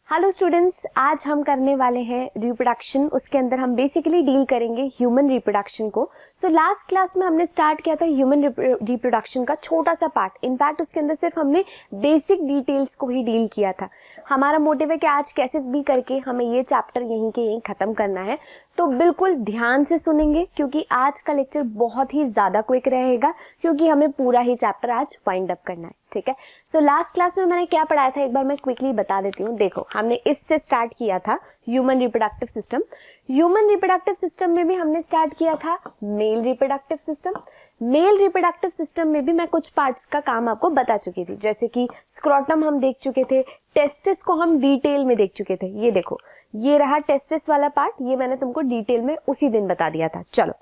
Hello students, आज हम करने वाले हैं रिप्रोडक्शन। उसके अंदर हम बेसिकली डील करेंगे ह्यूमन रिप्रोडक्शन को। सो लास्ट क्लास में हमने स्टार्ट किया था ह्यूमन रिप्रोडक्शन का छोटा सा पार्ट। इनफैक्ट उसके अंदर सिर्फ हमने बेसिक डिटेल्स को ही डील किया था। हमारा मोटिव है कि आज कैसे भी करके हमें ये चैप्टर यहीं के यहीं खत्म करना है। तो बिल्कुल ध्यान से सुनेंगे क्योंकि आज का लेक्चर बहुत ही ज्यादा क्विक रहेगा, क्योंकि हमें पूरा ही चैप्टर आज वाइंड अप करना है। ठीक है, सो लास्ट क्लास में मैंने क्या पढ़ाया था एक बार मैं क्विकली बता देती हूँ। देखो, हमने इससे स्टार्ट किया था human reproductive system. Human reproductive system में भी हमने स्टार्ट किया था male reproductive system. Male reproductive system में भी मैं कुछ पार्ट्स का काम आपको बता चुकी थी, जैसे कि स्क्रोटम हम देख चुके थे, टेस्टिस को हम डिटेल में देख चुके थे। ये देखो, ये रहा टेस्टिस वाला पार्ट, ये मैंने तुमको डिटेल में उसी दिन बता दिया था। चलो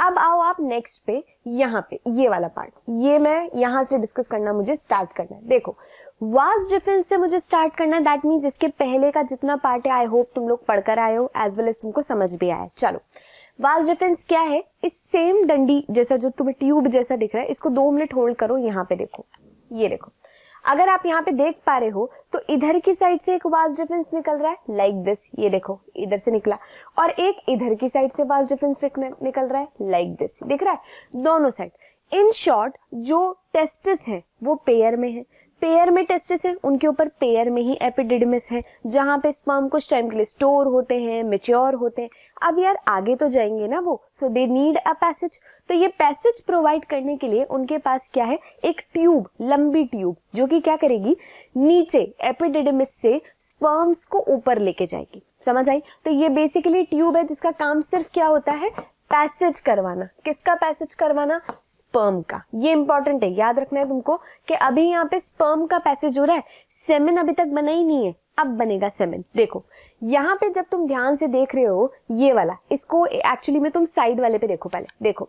अब आओ आप नेक्स्ट पे, यहाँ पे ये वाला पार्ट, ये मैं यहाँ से डिस्कस करना मुझे स्टार्ट करना है। देखो, वास्ट डिफरेंस से मुझे स्टार्ट करना है। दैट मीन्स इसके पहले का जितना पार्ट है आई होप तुम लोग पढ़कर आए हो, एज वेल एज तुमको समझ भी आया। चलो, वास्ट डिफरेंस क्या है? इस सेम डंडी जैसा जो तुम्हें ट्यूब जैसा दिख रहा है, इसको 2 मिनट होल्ड करो। यहाँ पे देखो, ये देखो, अगर आप यहाँ पे देख पा रहे हो तो इधर की साइड से एक वास्ट डिफरेंस निकल रहा है लाइक दिस। ये देखो, इधर से निकला, और एक इधर की साइड से वास्ट डिफरेंस निकल रहा है लाइक दिस। दिख रहा है दोनों साइड। इन शॉर्ट, जो टेस्टिस है वो पेयर में है, पेयर में टेस्टिस है, उनके ऊपर पेयर में ही एपिडिडमिस है, जहां पे स्पर्म कुछ टाइम के लिए स्टोर होते हैं, मैच्योर होते हैं। अब यार आगे तो जाएंगे ना वो, सो दे नीड अ पैसेज। तो ये पैसेज प्रोवाइड करने के लिए उनके पास क्या है? एक ट्यूब, लंबी ट्यूब, जो कि क्या करेगी? नीचे एपिडिडमिस से स्पर्म्स को ऊपर लेके जाएगी। समझ आई? तो ये बेसिकली ट्यूब है जिसका काम सिर्फ क्या होता है? पैसेज करवाना। किसका पैसेज करवाना? स्पर्म का। ये इंपॉर्टेंट है, याद रखना है तुमको कि अभी यहाँ पे स्पर्म का पैसेज हो रहा है, सेमेन अभी तक बना ही नहीं है, अब बनेगा सेमेन। देखो यहाँ पे जब तुम ध्यान से देख रहे हो ये वाला, इसको एक्चुअली में तुम साइड वाले पे देखो। पहले देखो,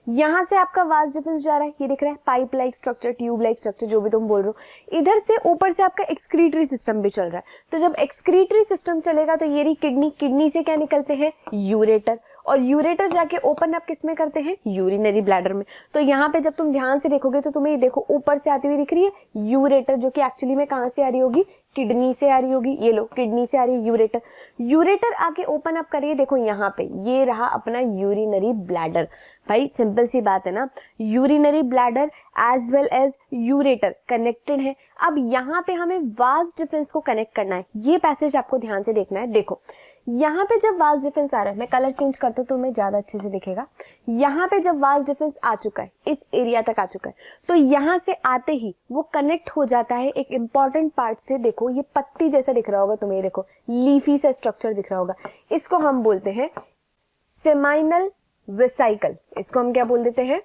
यहाँ से आपका वास्ट डिफरेंस जा रहा है, ये दिख रहा है, pipe like structure, tube like structure, जो भी तुम बोल रहे हो। इधर से ऊपर से आपका एक्सक्रीटरी सिस्टम भी चल रहा है। तो जब एक्सक्रीटरी सिस्टम चलेगा तो ये रही किडनी, किडनी से क्या निकलते हैं? यूरेटर, और यूरेटर जाके ओपन अप किस में करते हैं? यूरिनरी ब्लैडर में। तो यहाँ पे जब तुम ध्यान से देखोगे तो तुम्हें ये देखो ऊपर से आती हुई दिख रही है यूरेटर, जो कि एक्चुअली में कहाँ से आ रही होगी? किडनी से आ रही होगी। ये लो, किडनी से आ रही है यूरेटर। यूरेटर आके ओपन अप करिए, देखो यहाँ पे ये रहा अपना यूरिनरी ब्लैडर। भाई सिंपल सी बात है ना, urinary bladder as well as ureter connected है। अब यहाँ पे हमें वास्ट डिफरेंस को कनेक्ट करना है, ये पैसेज आपको ध्यान से देखना है। देखो यहाँ पे जब वास्ट डिफरेंस आ रहा है, मैं कलर चेंज करता हूँ तो मैं ज्यादा अच्छे से दिखेगा। यहाँ पे जब वास्ट डिफरेंस आ चुका है, इस एरिया तक आ चुका है, तो यहाँ से आते ही वो कनेक्ट हो जाता है एक इंपॉर्टेंट पार्ट से। देखो ये पत्ती जैसा दिख रहा होगा तुम्हें, देखो लीफी सा स्ट्रक्चर दिख रहा होगा, इसको हम बोलते हैं सेमाइनल वेसाइकल। इसको हम क्या बोल देते हैं?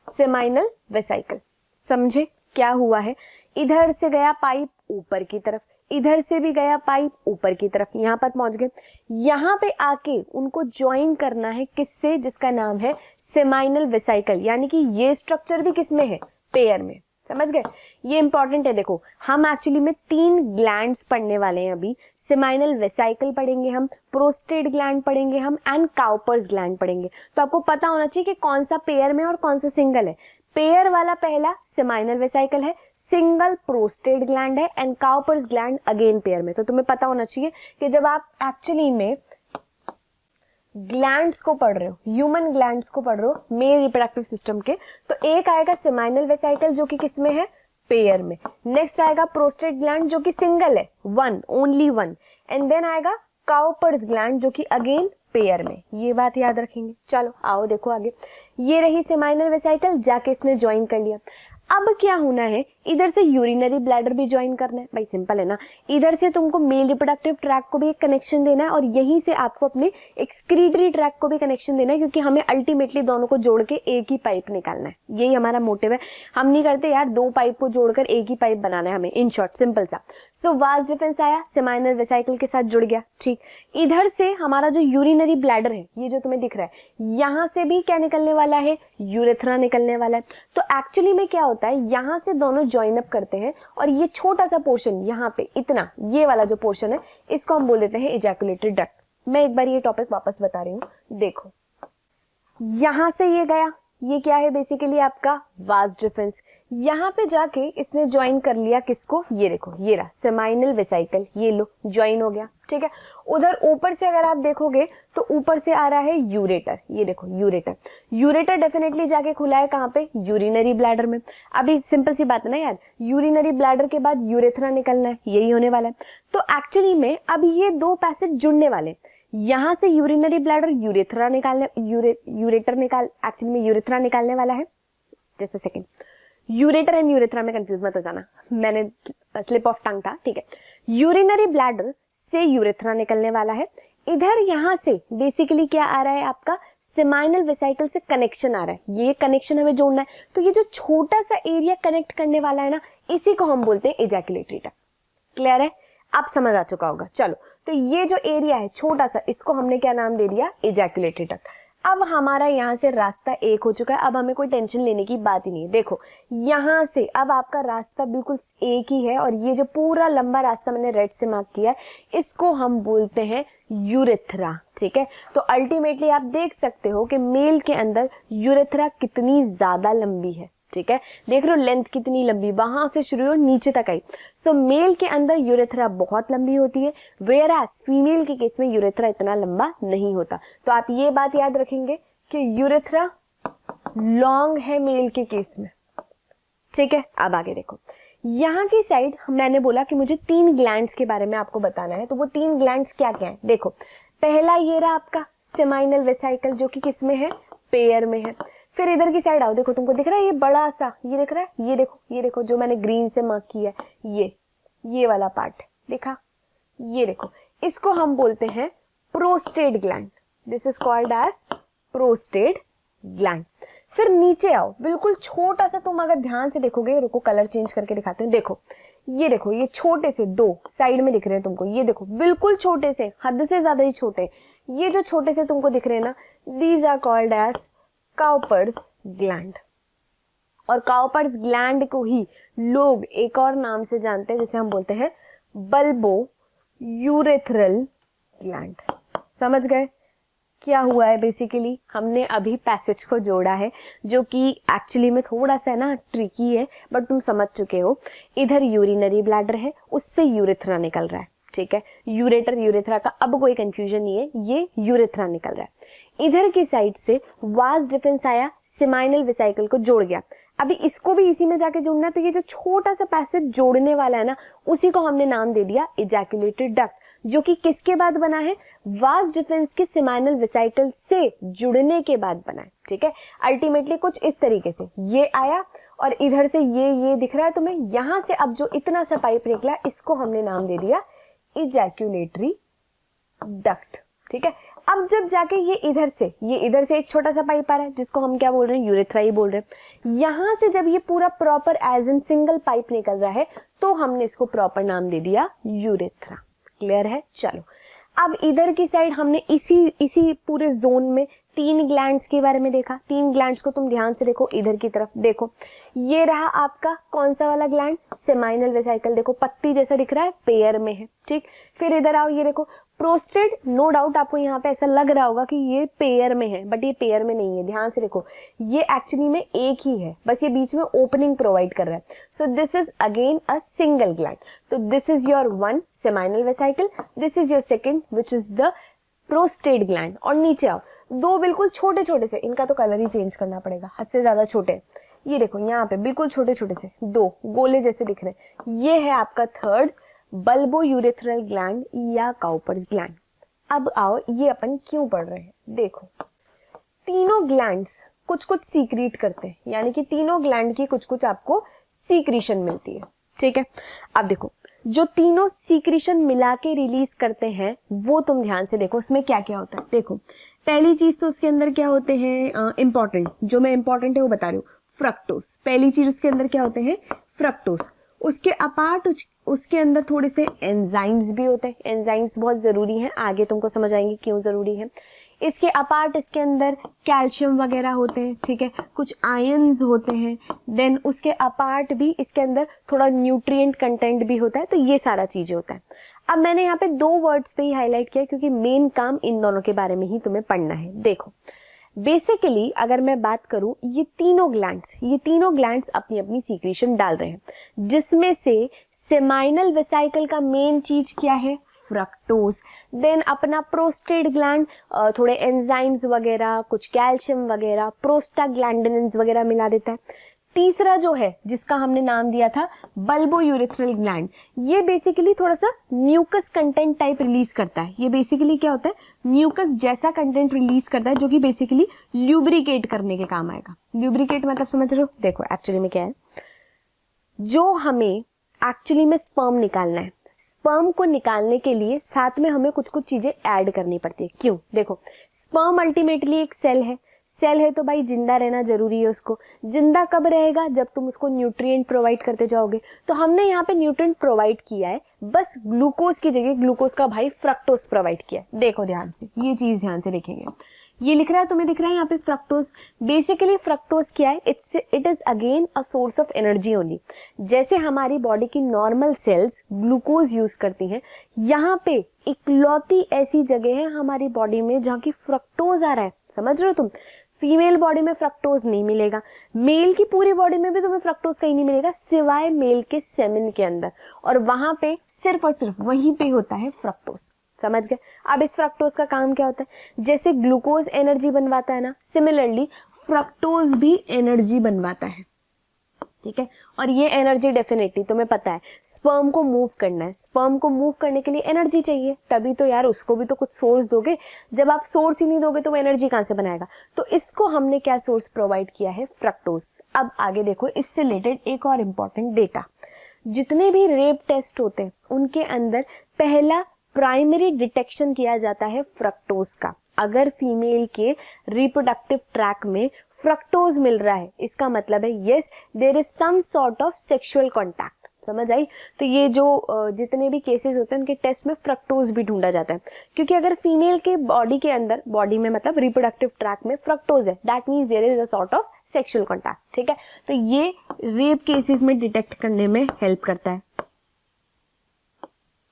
Seminal vesicle. समझे क्या हुआ है? इधर से गया पाइप ऊपर की तरफ, इधर से भी गया पाइप ऊपर की तरफ, यहाँ पर पहुंच गए। यहाँ पे आके उनको ज्वाइन करना है किससे? जिसका नाम है सेमाइनल वेसाइकल। यानी कि ये स्ट्रक्चर भी किसमें है? पेयर में। समझ गए? ये इंपॉर्टेंट है। देखो हम एक्चुअली में 3 ग्लैंड्स पढ़ने वाले हैं अभी। सेमाइनल वेसाइकल पढ़ेंगे हम, प्रोस्टेट ग्लैंड पढ़ेंगे हम, एंड काउपर्स ग्लैंड पढ़ेंगे। तो आपको पता होना चाहिए कि कौन सा पेयर में और कौन सा सिंगल है। पेयर वाला पहला सेमाइनल वेसाइकल है, सिंगल प्रोस्टेट ग्लैंड है, and Cowper's gland again pair में। तो तुम्हें पता होना चाहिए कि जब आप एक्चुअली में ग्लैंड्स को पढ़ रहे हो, ह्यूमन ग्लैंड्स को पढ़ रहे हो मेल रिप्रोडक्टिव सिस्टम के, तो एक आएगा सेमाइनल वेसाइकल जो कि किसमें है? पेयर में। नेक्स्ट आएगा प्रोस्टेट ग्लैंड जो कि सिंगल है, one, only one, and then आएगा काउपर्स ग्लैंड जो कि अगेन पेयर में। ये बात याद रखेंगे। चलो आओ देखो आगे, ये रही सेमाइनल वेसाइकल, जाके इसने ज्वाइन कर लिया। अब क्या होना है? इधर से यूरिनरी ब्लैडर भी ज्वाइन करना है। भाई सिंपल है ना, इधर से तुमको मेल रिप्रोडक्टिव ट्रैक को भी एक कनेक्शन देना है, और यहीं से आपको अपने एक्सक्रीटरी ट्रैक को भी कनेक्शन देना है, क्योंकि हमें अल्टीमेटली दोनों को जोड़ के एक ही पाइप निकालना है। यही हमारा मोटिव है। हम नहीं करते यार 2 पाइप को जोड़कर एक ही पाइप बनाना है हमें, इन शॉर्ट सिंपल सा। सो वास्ट डिफरेंस आया, सेमाइनल वेसाइकल के साथ जुड़ गया। ठीक, इधर से हमारा जो यूरिनरी ब्लैडर है, ये जो तुम्हें दिख रहा है, यहां से भी क्या निकलने वाला है? यूरेथ्रा निकलने वाला है। तो एक्चुअली में क्या होता है, यहां से दोनों ज्वाइन अप करते हैं, और ये छोटा सा पोर्शन यहाँ पे इतना, ये वाला जो पोर्शन है, इसको हम बोल देते हैं इजैकुलेटरी डक्ट। मैं एक बार ये टॉपिक वापस बता रही हूँ। देखो यहां से ये गया, ये क्या है बेसिकली आपका वास डिफरेंस। यहाँ पे जाके इसने ज्वाइन कर लिया किसको, ये देखो ये रहा सेमाइनल वेसिकल, ये लो ज्वाइन हो गया, ठीक है। उधर ऊपर से अगर आप देखोगे तो ऊपर से आ रहा है यूरेटर, ये देखो यूरेटर, यूरेटर डेफिनेटली जाके खुला है कहाँ पे, यूरिनरी ब्लैडर में। अभी सिंपल सी बात है ना यार, यूरिनरी ब्लैडर के बाद यूरेथ्रा निकलना है, यही होने वाला है। तो एक्चुअली में अब ये दो पैसेज जुड़ने वाले, यहां से यूरिनरी ब्लैडर यूरेथ्रा निकालने, यूरेटर निकाल, एक्चुअली में यूरेथ्रा निकालने वाला है। Just a second, ureter and urethra में कंफ्यूज मत हो जाना, मैंने स्लिप ऑफ टंग था, ठीक है। यूरिनरी ब्लैडर से यूरेथ्रा निकलने वाला है। इधर यहां से बेसिकली क्या आ रहा है आपका, सेमाइनल वेसिकल से कनेक्शन आ रहा है, ये कनेक्शन हमें जोड़ना है। तो ये जो छोटा सा एरिया कनेक्ट करने वाला है ना, इसी को हम बोलते हैं एजैकुलेटरी डक्ट। क्लियर है, आप समझ आ चुका होगा। चलो, तो ये जो एरिया है छोटा सा, इसको हमने क्या नाम दे दिया, एजैकुलेटरी डक्ट। अब हमारा यहाँ से रास्ता एक हो चुका है, अब हमें कोई टेंशन लेने की बात ही नहीं है। देखो यहाँ से अब आपका रास्ता बिल्कुल एक ही है, और ये जो पूरा लंबा रास्ता मैंने रेड से मार्क किया है, इसको हम बोलते हैं यूरेथ्रा, ठीक है। तो अल्टीमेटली आप देख सकते हो कि मेल के अंदर यूरेथ्रा कितनी ज्यादा लंबी है, ठीक है। देख रहे हो लेंथ कितनी लंबी, वहां से शुरू हो नीचे तक आई। सो मेल के अंदर यूरेथ्रा बहुत लंबी होती है, वेयर एज फीमेल के केस में यूरेथ्रा इतना लंबा नहीं होता। तो आप ये बात याद रखेंगे कि यूरेथ्रा लॉन्ग है मेल के केस में, ठीक है। अब आगे देखो, यहाँ की साइड मैंने बोला कि मुझे 3 ग्लैंड्स के बारे में आपको बताना है। तो वो 3 ग्लैंड्स क्या क्या है, देखो पहला ये रहा आपका सेमाइनल वेसिकल, जो कि किस में है, पेयर में है। फिर इधर की साइड आओ, देखो तुमको दिख रहा है ये बड़ा सा, ये दिख रहा है, ये देखो जो मैंने ग्रीन से मार्क किया है, ये वाला पार्ट देखा, ये देखो, इसको हम बोलते हैं prostate gland. This is called as prostate gland. फिर नीचे आओ, बिल्कुल छोटा सा, तुम अगर ध्यान से देखोगे, रुको कलर चेंज करके दिखाते हैं, देखो ये छोटे से 2 साइड में दिख रहे हैं तुमको, ये देखो बिल्कुल छोटे से, हद से ज्यादा ही छोटे, ये जो छोटे से तुमको दिख रहे हैं ना, these are called as Cowper's gland. और काउपर्स ग्लैंड को ही लोग एक और नाम से जानते हैं, जिसे हम बोलते हैं बल्बो यूरेथ्रल ग्लैंड। समझ गए क्या हुआ है? बेसिकली हमने अभी पैसेज को जोड़ा है, जो कि एक्चुअली में थोड़ा सा ना ट्रिकी है, बट तुम समझ चुके हो। इधर यूरिनरी ब्लैडर है, उससे यूरेथ्रा निकल रहा है, ठीक है। यूरेटर यूरेथ्रा का अब कोई कंफ्यूजन नहीं है, ये यूरेथ्रा निकल रहा है। इधर की साइड से वास डिफरेंस आया, सेमाइनल वेसिकल को जोड़ गया। अभी इसको भी इसी में जाके जोड़ना है, तो ये जो छोटा सा पैसेज जोड़ने वाला है ना, उसी को हमने नाम दे दिया एजैकुलेटरी डक्ट, जो कि किसके बाद बना है, वास डिफरेंस के सेमाइनल वेसिकल से जुड़ने के बाद बना है, ठीक है। अल्टीमेटली कुछ इस तरीके से ये आया, और इधर से ये दिख रहा है तुम्हें, यहां से अब जो इतना सा पाइप निकला, इसको हमने नाम दे दिया एजैकुलेटरी डक्ट, ठीक है। अब जब जाके ये इधर से एक छोटा सा पाइप आ रहा है, जिसको हम क्या बोल रहे हैं, यूरेथ्रा ही बोल रहे हैं। यहां से जब ये पूरा proper as in single pipe निकल रहा है, तो हमने इसको प्रॉपर नाम दे दिया यूरेथ्रा। क्लियर है? चलो, अब इधर की साइड हमने इसी पूरे जोन में 3 ग्लैंड्स के बारे में देखा। 3 ग्लैंड्स को तुम ध्यान से देखो, इधर की तरफ देखो, ये रहा आपका कौन सा वाला ग्लैंड, सेमाइनल वेसिकल, देखो पत्ती जैसा दिख रहा है, पेयर में है, ठीक। फिर इधर आओ, ये देखो प्रोस्टेट, नो डाउट आपको यहाँ पे ऐसा लग रहा होगा कि ये पेयर में है, बट ये पेयर में नहीं है। ध्यान से देखो, ये एक्चुअली में एक ही है, बस ये बीच में ओपनिंग प्रोवाइड कर रहा है। So this is again a single gland. तो this is your 1 seminal vesicle, this is your 2nd which is the prostate gland. और नीचे आओ, 2 बिल्कुल छोटे छोटे से, इनका तो कलर ही चेंज करना पड़ेगा, हद से ज्यादा छोटे, ये देखो यहाँ पे बिल्कुल छोटे छोटे से 2 गोले जैसे दिख रहे हैं, ये है आपका 3rd बल्बो यूरेथ्रल ग्लैंड या काउपर्स ग्लैंड। अब आओ, ये अपन क्यों पढ़ रहे हैं, देखो तीनों ग्लैंड्स कुछ कुछ सीक्रेट करते हैं, यानी कि तीनों ग्लैंड की कुछ कुछ आपको सीक्रेशन मिलती है, ठीक है। अब देखो, जो तीनों सीक्रेशन मिला के रिलीज करते हैं, वो तुम ध्यान से देखो उसमें क्या क्या होता है। देखो पहली चीज तो उसके अंदर क्या होते हैं, इंपॉर्टेंट, जो मैं इंपॉर्टेंट है वो बता रही हूँ, फ्रक्टोज। पहली चीज उसके अंदर क्या होते हैं, फ्रक्टोज। उसके अपार्ट उसके अंदर थोड़े से एंजाइम्स भी होते हैं। एंजाइम्स बहुत जरूरी हैं, आगे तुमको समझ आएंगे क्यों जरूरी है। इसके अपार्ट इसके अंदर कैल्शियम वगैरह होते हैं, ठीक है, कुछ आयंस होते हैं। देन उसके अपार्ट भी इसके अंदर थोड़ा न्यूट्रिएंट कंटेंट भी होता है। तो ये सारा चीजें होता है। अब मैंने यहाँ पे 2 वर्ड्स पे ही हाईलाइट किया, क्योंकि मेन काम इन दोनों के बारे में ही तुम्हें पढ़ना है। देखो, बेसिकली अगर मैं बात करूं, ये तीनों ग्लैंड्स अपनी अपनी सीक्रेशन डाल रहे हैं, जिसमें से सेमाइनल वेसिकल का मेन चीज क्या है, फ्रक्टोज। देन अपना प्रोस्टेट ग्लैंड थोड़े एंजाइम्स वगैरह, कुछ कैल्शियम वगैरह, प्रोस्टाग्लैंडिन्स वगैरह मिला देता है। तीसरा जो है जिसका हमने नाम दिया था बल्बोयूरेथ्रल ग्लैंड, ये बेसिकली थोड़ा सा म्यूकस कंटेंट टाइप रिलीज करता है। ये बेसिकली क्या होता है, म्यूकस जैसा कंटेंट रिलीज करता है जो कि बेसिकली ल्यूब्रिकेट करने के काम आएगा। ल्यूब्रिकेट मतलब समझ रहे हो, देखो एक्चुअली में क्या है, जो हमें एक्चुअली में स्पर्म निकालना है, स्पर्म को निकालने के लिए साथ में हमें कुछ कुछ चीजें ऐड करनी पड़ती है। क्यों, देखो स्पर्म अल्टीमेटली एक सेल है तो भाई जिंदा रहना जरूरी है। उसको जिंदा कब रहेगा, जब तुम उसको न्यूट्रिएंट प्रोवाइड करते जाओगे। तो हमने यहाँ पे न्यूट्रिएंट प्रोवाइड किया है, बस ग्लूकोज की जगह ग्लूकोज का भाई फ्रक्टोज प्रोवाइड किया है। देखो ध्यान से, ये चीज ध्यान से देखेंगे, ये लिख रहा है, तुम्हें दिख रहा है यहाँ पे फ्रक्टोज। बेसिकली फ्रक्टोज क्या है, it is again a source of energy only. जैसे हमारी बॉडी की नॉर्मल सेल्स ग्लूकोज यूज करती हैं, यहाँ पे इकलौती ऐसी जगह है हमारी बॉडी में जहाँ की फ्रक्टोज आ रहा है। समझ रहे हो तुम, फीमेल बॉडी में फ्रक्टोज नहीं मिलेगा, मेल की पूरी बॉडी में भी तुम्हें फ्रक्टोज कहीं नहीं मिलेगा सिवाय मेल के सेमेन के अंदर, और वहां पे सिर्फ और सिर्फ वहीं पे होता है फ्रक्टोज। समझ गए। अब इस फ्रक्टोज का काम क्या होता है, जैसे ग्लूकोज एनर्जी बनवाता है ना, सिमिलरली फ्रक्टोज भी एनर्जी बनवाता है। ठीक है, और ये एनर्जी डेफिनेटली तुम्हें पता है, स्पर्म को मूव करना है, स्पर्म को मूव करने के लिए एनर्जी चाहिए, तभी तो यार उसको भी तो कुछ सोर्स दोगे। जब आप सोर्स ही नहीं दोगे तो वो एनर्जी कहां से बनाएगा। तो इसको हमने क्या सोर्स प्रोवाइड किया है, फ्रक्टोज। अब आगे देखो, इससे रिलेटेड एक और इम्पोर्टेंट डेटा, जितने भी रेप टेस्ट होते हैं उनके अंदर पहला प्राइमरी डिटेक्शन किया जाता है फ्रक्टोज का। अगर फीमेल के रिप्रोडक्टिव ट्रैक में फ्रक्टोज मिल रहा है, इसका मतलब है yes there is some sort of sexual contact. समझ आई। तो ये जो जितने भी केसेस होते हैं उनके टेस्ट में फ्रक्टोज भी ढूंढा जाता है, क्योंकि अगर फीमेल के बॉडी के अंदर, बॉडी में मतलब रिप्रोडक्टिव ट्रैक में फ्रक्टोज है, that means there is a sort of sexual contact. ठीक है, तो ये रेप केसेस में डिटेक्ट करने में हेल्प करता है।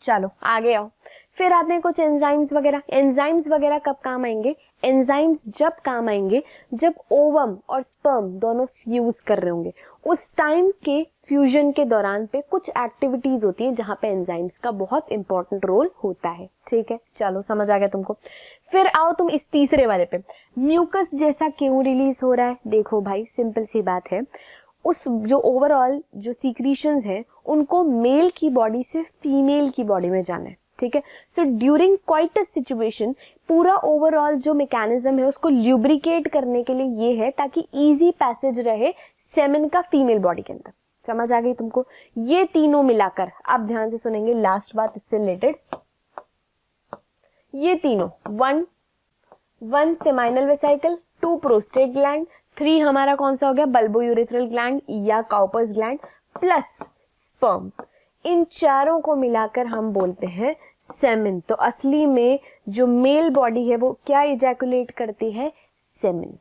चलो आगे आओ, फिर आते हैं कुछ एंजाइम्स वगैरह। एंजाइम्स वगैरह कब काम आएंगे, एंजाइम्स जब काम आएंगे जब ओवम और स्पर्म दोनों फ्यूज कर रहे होंगे, उस टाइम के फ्यूजन के दौरान पे कुछ एक्टिविटीज होती है जहां पे एंजाइम्स का बहुत इंपॉर्टेंट रोल होता है। ठीक है, चलो समझ आ गया तुमको। फिर आओ तुम इस तीसरे वाले पे, म्यूकस जैसा क्यों रिलीज हो रहा है। देखो भाई सिंपल सी बात है, उस जो ओवरऑल जो सीक्रीशंस हैं उनको मेल की बॉडी से फीमेल की बॉडी में जाना है। ठीक है, सो ड्यूरिंग क्वाइटस सिचुएशन पूरा ओवरऑल जो मैकेनिज्म है उसको ल्यूब्रिकेट करने के लिए ये है ताकि इजी पैसेज रहे सेमेन का फीमेल बॉडी के अंदर। समझ आ गई तुमको। ये तीनों मिलाकर, आप ध्यान से सुनेंगे लास्ट बात इससे रिलेटेड, ये तीनों one seminal vesicle, 2 prostate gland, 3 हमारा कौन सा हो गया, बल्बोयूरेथ्रल ग्लैंड या काउपर्स ग्लैंड, प्लस स्पर्म, इन चारों को मिलाकर हम बोलते हैं सेमेन। तो असली में जो मेल बॉडी है वो क्या इजैकुलेट करती है, सेमेन।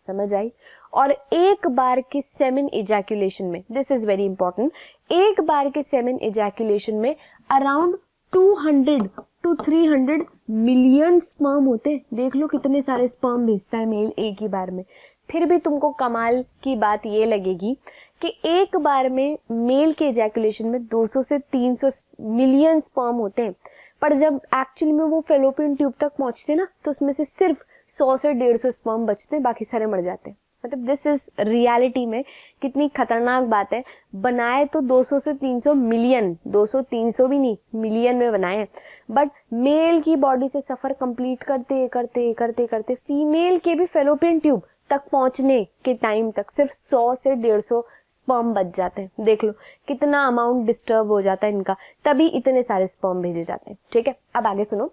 समझ आई। और एक बार के सेमेन इजैकुलेशन में, दिस इज वेरी इंपॉर्टेंट, एक बार के सेमेन इजैकुलेशन में अराउंड 200 to 300 मिलियन स्पर्म होते हैं। देख लो कितने सारे स्पर्म भेजता है मेल एक ही बार में। फिर भी तुमको कमाल की बात ये लगेगी कि एक बार में मेल के इजैकुलेशन में 200 से 300 मिलियन स्पर्म होते हैं, पर जब एक्चुअली में वो फेलोपियन ट्यूब तक पहुंचते हैं ना, तो उसमें से सिर्फ 100 से 150 स्पर्म बचते हैं, बाकी सारे मर जाते हैं। मतलब दिस इज रियलिटी में कितनी खतरनाक बात है। बनाए तो 200 से 300 मिलियन, 200-300 भी नहीं, मिलियन में बनाए हैं, बट मेल की बॉडी से सफर कंप्लीट करते करते करते करते फीमेल के भी फेलोपियन ट्यूब तक पहुंचने के टाइम तक सिर्फ 100 से 150 स्पर्म बच जाते हैं। देख लो कितना अमाउंट डिस्टर्ब हो जाता है इनका, तभी इतने सारे स्पर्म भेजे जाते हैं। ठीक है, अब आगे सुनो।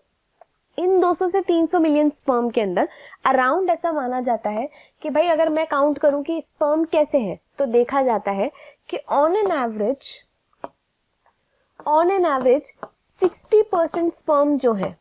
इन 200 से 300 मिलियन स्पर्म के अंदर अराउंड ऐसा माना जाता है कि भाई अगर मैं काउंट करूं कि स्पर्म कैसे है, तो देखा जाता है कि ऑन एन एवरेज 60% स्पर्म जो है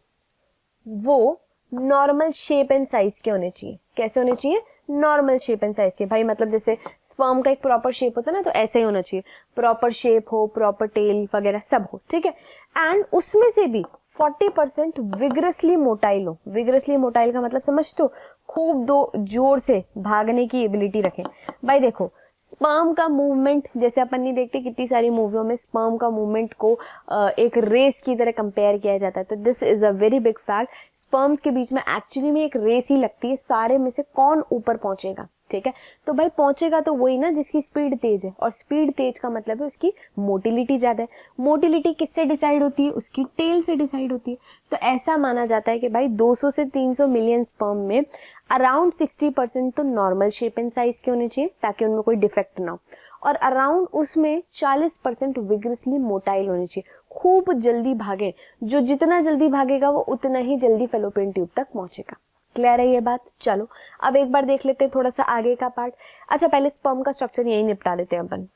वो नॉर्मल शेप एंड साइज के होने चाहिए। कैसे होने चाहिए, नॉर्मल शेप एंड साइज के। भाई मतलब जैसे स्पर्म का एक प्रॉपर शेप होता है ना, तो ऐसे ही होना चाहिए, प्रॉपर शेप हो, प्रॉपर टेल वगैरह सब हो। ठीक है, एंड उसमें से भी 40% विग्रसली मोटाइल हो। विग्रसली मोटाइल का मतलब समझते हो, खूब दो जोर से भागने की एबिलिटी रखें। भाई देखो स्पर्म का मूवमेंट, जैसे अपन नहीं देखते कितनी सारी मूवियों में स्पर्म का मूवमेंट को एक रेस की तरह कंपेयर किया जाता है, तो this is a very big fact. Sperms के बीच में एक्चुअली में एक रेस ही लगती है, सारे में से कौन ऊपर पहुंचेगा, ठीक है। तो भाई पहुंचेगा तो वही ना जिसकी स्पीड तेज है, और स्पीड तेज का मतलब है उसकी मोटिलिटी ज्यादा है। मोटिलिटी किससे डिसाइड होती है, उसकी टेल से डिसाइड होती है। तो ऐसा माना जाता है कि भाई 200 से 300 मिलियन स्पर्म में अराउंड 60% तो नॉर्मल शेप एंड साइज के होने चाहिए ताकि उनमें कोई डिफेक्ट ना हो, और अराउंड उसमें 40% विग्रसली मोटाइल होने चाहिए, खूब जल्दी भागे। जो जितना जल्दी भागेगा वो उतना ही जल्दी फेलोपियन ट्यूब तक पहुंचेगा। क्लियर है ये बात? चलो अब एक बार देख लेते हैं थोड़ा सा आगे का पार्ट। अच्छा पहले स्पर्म का स्ट्रक्चर यही निपटा लेते हैं अपन।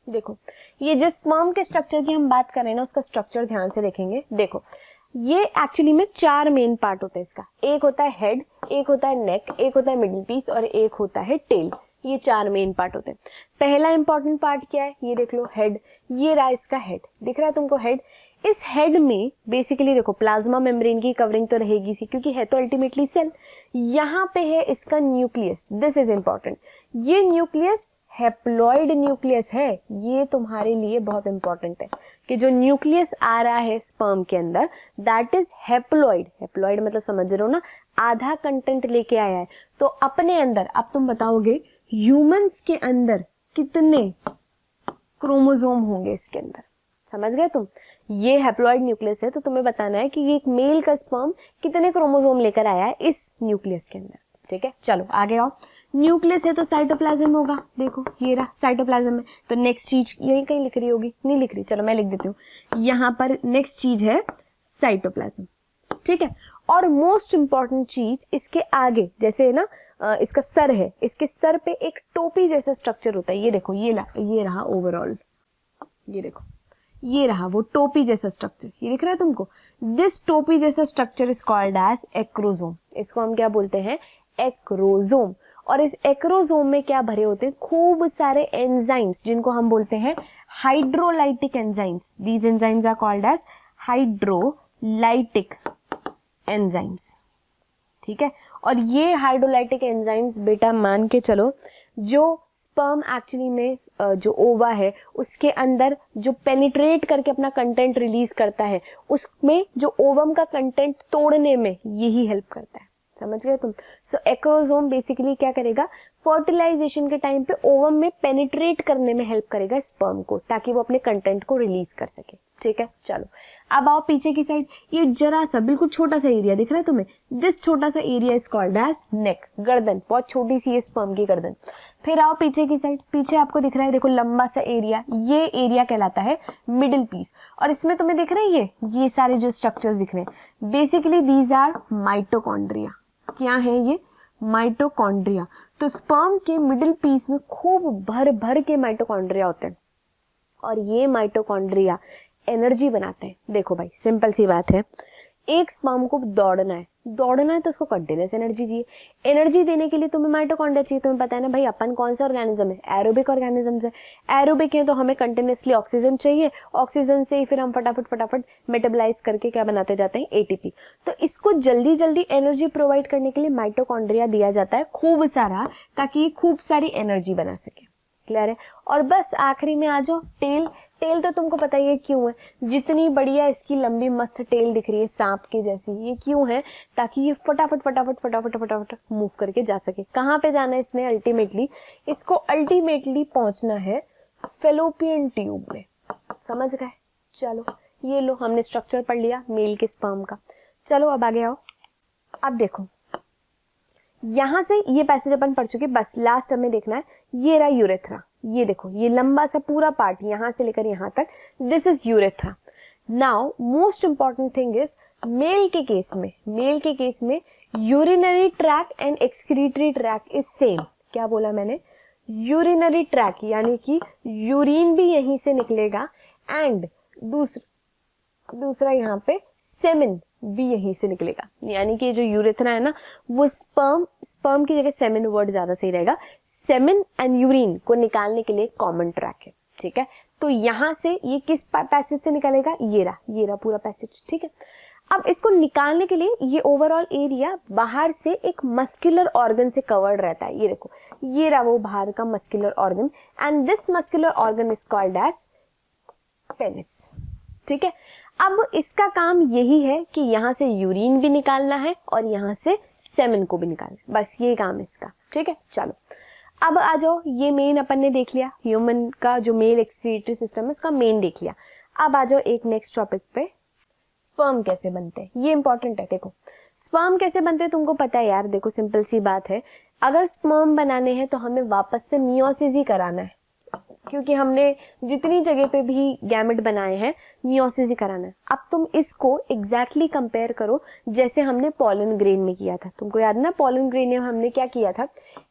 देखो ये जिस स्पर्म के स्ट्रक्चर की हम बात कर रहे हैं ना, उसका स्ट्रक्चर ध्यान से देखेंगे। देखो ये एक्चुअली में 4 मेन पार्ट होते हैं इसका। एक होता है हेड, एक होता है नेक, एक होता है मिडिल पीस और एक होता है टेल। ये 4 मेन पार्ट होते हैं। पहला इंपॉर्टेंट पार्ट क्या है, ये देख लो हेड। ये रहा इसका हेड, दिख रहा है तुमको हेड। इस हेड में बेसिकली देखो प्लाज्मा मेम्ब्रेन की कवरिंग तो रहेगी सी, क्योंकि है तो अल्टीमेटली सेल। यहाँ पे है इसका न्यूक्लियस, दिस इज इंपॉर्टेंट। ये न्यूक्लियस हैप्लॉइड न्यूक्लियस है, ये तुम्हारे लिए बहुत इंपॉर्टेंट है कि जो न्यूक्लियस आ रहा है स्पर्म के अंदर दैट इज हैप्लॉइड। हैप्लॉइड मतलब समझ रहे हो ना, आधा कंटेंट लेके आया है। तो अपने अंदर अब तुम बताओगे ह्यूमंस के अंदर कितने क्रोमोसोम होंगे इसके अंदर, समझ गए तुम। ये हैप्लॉइड न्यूक्लियस है तो तुम्हें बताना है कि ये एक मेल का स्पर्म कितने क्रोमोसोम लेकर आया है इस न्यूक्लियस के अंदर, ठीक है। चलो आगे आओ। न्यूक्लियस है तो साइटोप्लाज्म होगा, देखो ये रहा साइटोप्लाज्म में। तो नेक्स्ट चीज यही कहीं लिख रही होगी, नहीं लिख रही, चलो मैं लिख देती हूँ। यहाँ पर नेक्स्ट चीज है साइटोप्लाज्म, ठीक है। और मोस्ट इंपॉर्टेंट चीज इसके आगे, जैसे ना इसका सर है, इसके सर पे एक टोपी जैसा स्ट्रक्चर होता है। ये देखो ये रहा ओवरऑल, ये देखो ये रहा वो टोपी जैसा स्ट्रक्चर, ये दिख रहा है तुमको। दिस टोपी जैसा structure is called as acrosome. इसको हम क्या बोलते हैं, एक्रोसोम। और इस एक्रोसोम में क्या भरे होते हैं, खूब सारे एंजाइम्स जिनको हम बोलते हैं hydrolytic enzymes. These enzymes are called as hydrolytic enzymes, ठीक है। और ये हाइड्रोलाइटिक एंजाइम्स बेटा मान के चलो, जो स्पर्म एक्चुअली में जो ओवा है उसके अंदर जो पेनिट्रेट करके अपना कंटेंट रिलीज करता है, उसमें जो ओवम का कंटेंट तोड़ने में यही हेल्प करता है, समझ गए तुम। सो एक्रोसोम बेसिकली क्या करेगा, फर्टिलाइजेशन के टाइम पे ओवम में पेनिट्रेट करने में हेल्प करेगा स्पर्म को, ताकि वो अपने कंटेंट को रिलीज कर सके, ठीक है। चलो अब आओ पीछे की साइड। ये जरा सा बिल्कुल छोटा सा एरिया दिख रहा है तुम्हें, दिस छोटा सा एरिया इज कॉल्ड एज नेक, गर्दन। बहुत छोटी सी है स्पर्म की गर्दन। फिर आओ पीछे की साइड, पीछे आपको दिख रहा है देखो लंबा सा एरिया, ये एरिया कहलाता है मिडिल पीस। और इसमें तुम्हें दिख रहे हैं ये सारे जो स्ट्रक्चर्स दिख रहे हैं, बेसिकली दीज आर माइटोकॉन्ड्रिया। क्या है ये, माइटोकॉन्ड्रिया। तो स्पर्म के मिडिल पीस में खूब भर भर के माइटोकॉन्ड्रिया होते हैं, और ये माइटोकॉन्ड्रिया एनर्जी बनाते हैं। देखो भाई सिंपल सी बात है, एक स्पर्म को दौड़ना है तो उसको कंटिन्यूअस एनर्जी चाहिए। एनर्जी देने के लिए तुम्हें माइटोकॉन्ड्रिया चाहिए। तुम्हें पता है ना भाई अपन कौन सा ऑर्गेनिज्म है, एरोबिक ऑर्गेनिज्म है। एरोबिक है तो हमें कंटिन्यूअसली ऑक्सीजन चाहिए, ऑक्सीजन से ही फिर हम फटाफट मेटाबोलाइज करके क्या बनाते जाते हैं, एटीपी। तो इसको जल्दी जल्दी एनर्जी प्रोवाइड करने के लिए माइटोकॉन्ड्रिया दिया जाता है खूब सारा, ताकि ये खूब सारी एनर्जी बना सके। क्लियर है। और बस आखिरी में आ जाओ टेल। टेल तो तुमको पता ही है क्यों है, जितनी बढ़िया इसकी लंबी मस्त टेल दिख रही है सांप के जैसी, ये क्यों है, ताकि ये फटाफट मूव करके जा सके। कहाँ पे जाना है इसने, अल्टीमेटली इसको अल्टीमेटली पहुंचना है फेलोपियन ट्यूब में, समझ गए। चलो ये लो हमने स्ट्रक्चर पढ़ लिया मेल के स्पर्म का। चलो अब आगे आओ। अब देखो यहां से ये पैसेज अपन पढ़ चुके, बस लास्ट हमें देखना है, ये रहा यूरेथ्रा। ये देखो ये लंबा सा पूरा पार्ट यहां से लेकर यहां तक, this is urethra. Now most important thing is male के केस में urinary track and excretory track is same. क्या बोला मैंने, यूरिनरी ट्रैक यानी कि यूरिन भी यहीं से निकलेगा, एंड दूसरा यहाँ पे सेमेन भी यहीं से निकलेगा। यानी कि जो यूरेथ्रा है ना, वो स्पर्म की जगह सेमेन वर्ड ज्यादा सही रहेगा। सेमेन एंड यूरिन को निकालने के लिए कॉमन ट्रैक है, ठीक है। तो यहां से ये किस पैसेज से निकलेगा, ये रहा पूरा पैसेज, ठीक है। अब इसको निकालने के लिए ये ओवरऑल एरिया बाहर से एक मस्कुलर ऑर्गन से कवर्ड रहता है। ये देखो, ये रहा वो बाहर का muscular organ, and this muscular organ is called as penis. ठीक है, अब इसका काम यही है कि यहां से यूरिन भी निकालना है और यहां से सेमेन को भी निकालना है, बस ये काम इसका। ठीक है, चलो अब आ जाओ, ये मेन अपन ने देख लिया, ह्यूमन का जो मेल एक्सक्रीटरी सिस्टम है उसका मेन देख लिया। अब आ जाओ एक नेक्स्ट टॉपिक पे, स्पर्म कैसे बनते हैं, ये इंपॉर्टेंट है। देखो स्पर्म कैसे बनते हैं तुमको पता है यार, देखो सिंपल सी बात है, अगर स्पर्म बनाने हैं तो हमें वापस से मियोसिस ही कराना है, क्योंकि हमने जितनी जगह पे भी गैमेट बनाए हैं मियोसिस ही कराना है। अब तुम इसको एग्जैक्टली कंपेयर करो जैसे हमने पॉलन ग्रेन में किया था। तुमको याद ना, पॉलन ग्रेन में हमने क्या किया था,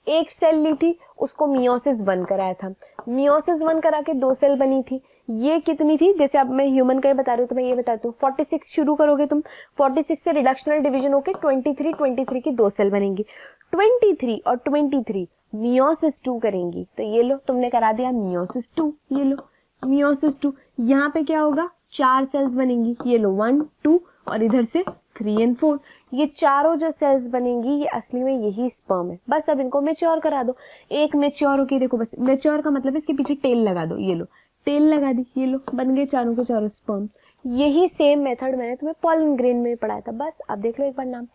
एक सेल ली थी, उसको मियोसिस 1 कराया था, मियोसिस 1 करा के 2 सेल बनी थी। ये कितनी थी, जैसे अब मैं ह्यूमन का ही बता रही हूँ तो मैं ये बताती हूँ, 46 शुरू करोगे तुम, 46 से रिडक्शनल डिवीजन होके 23 की 2 सेल बनेंगी, 23 और 23 मियोसिस 2 करेंगी, तो ये लो तुमने करा दिया मियोसिस 2, ये लो मियोसिस 2। यहाँ पे क्या होगा, 4 सेल्स बनेंगी, ये लो 1 2 और इधर से 3 और 4, ये चारों जो सेल्स बनेंगी ये असली में यही स्पर्म है। बस अब इनको मैच्योर करा दो, एक मैच्योर होके देखो, बस मैच्योर का मतलब इसके पीछे टेल लगा दो, ये लो टेल लगा दी, ये लो बन गए चारों के चारों स्पर्म। यही सेम मेथड मैंने तुम्हें पॉलन ग्रेन में पढ़ाया था। बस अब देख लो एक बार नाम,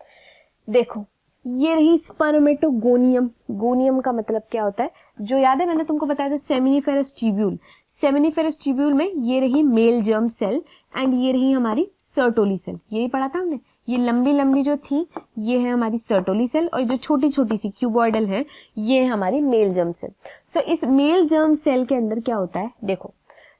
देखो ये रही स्पर्मेटोगोनियम। गोनियम का मतलब क्या होता है, जो याद है मैंने तुमको बताया था सेमिनिफेरस ट्यूब्यूल, सेमिनिफेरस ट्यूब्यूल में ये रही मेल जर्म सेल एंड ये रही हमारी सर्टोली सेल, यही पढ़ा था हमने। ये लंबी लंबी जो थी ये है हमारी सर्टोली सेल और जो छोटी छोटी सी क्यूबॉइडल है ये है हमारी मेल जर्म सेल। सो इस मेल जर्म सेल के अंदर क्या होता है, देखो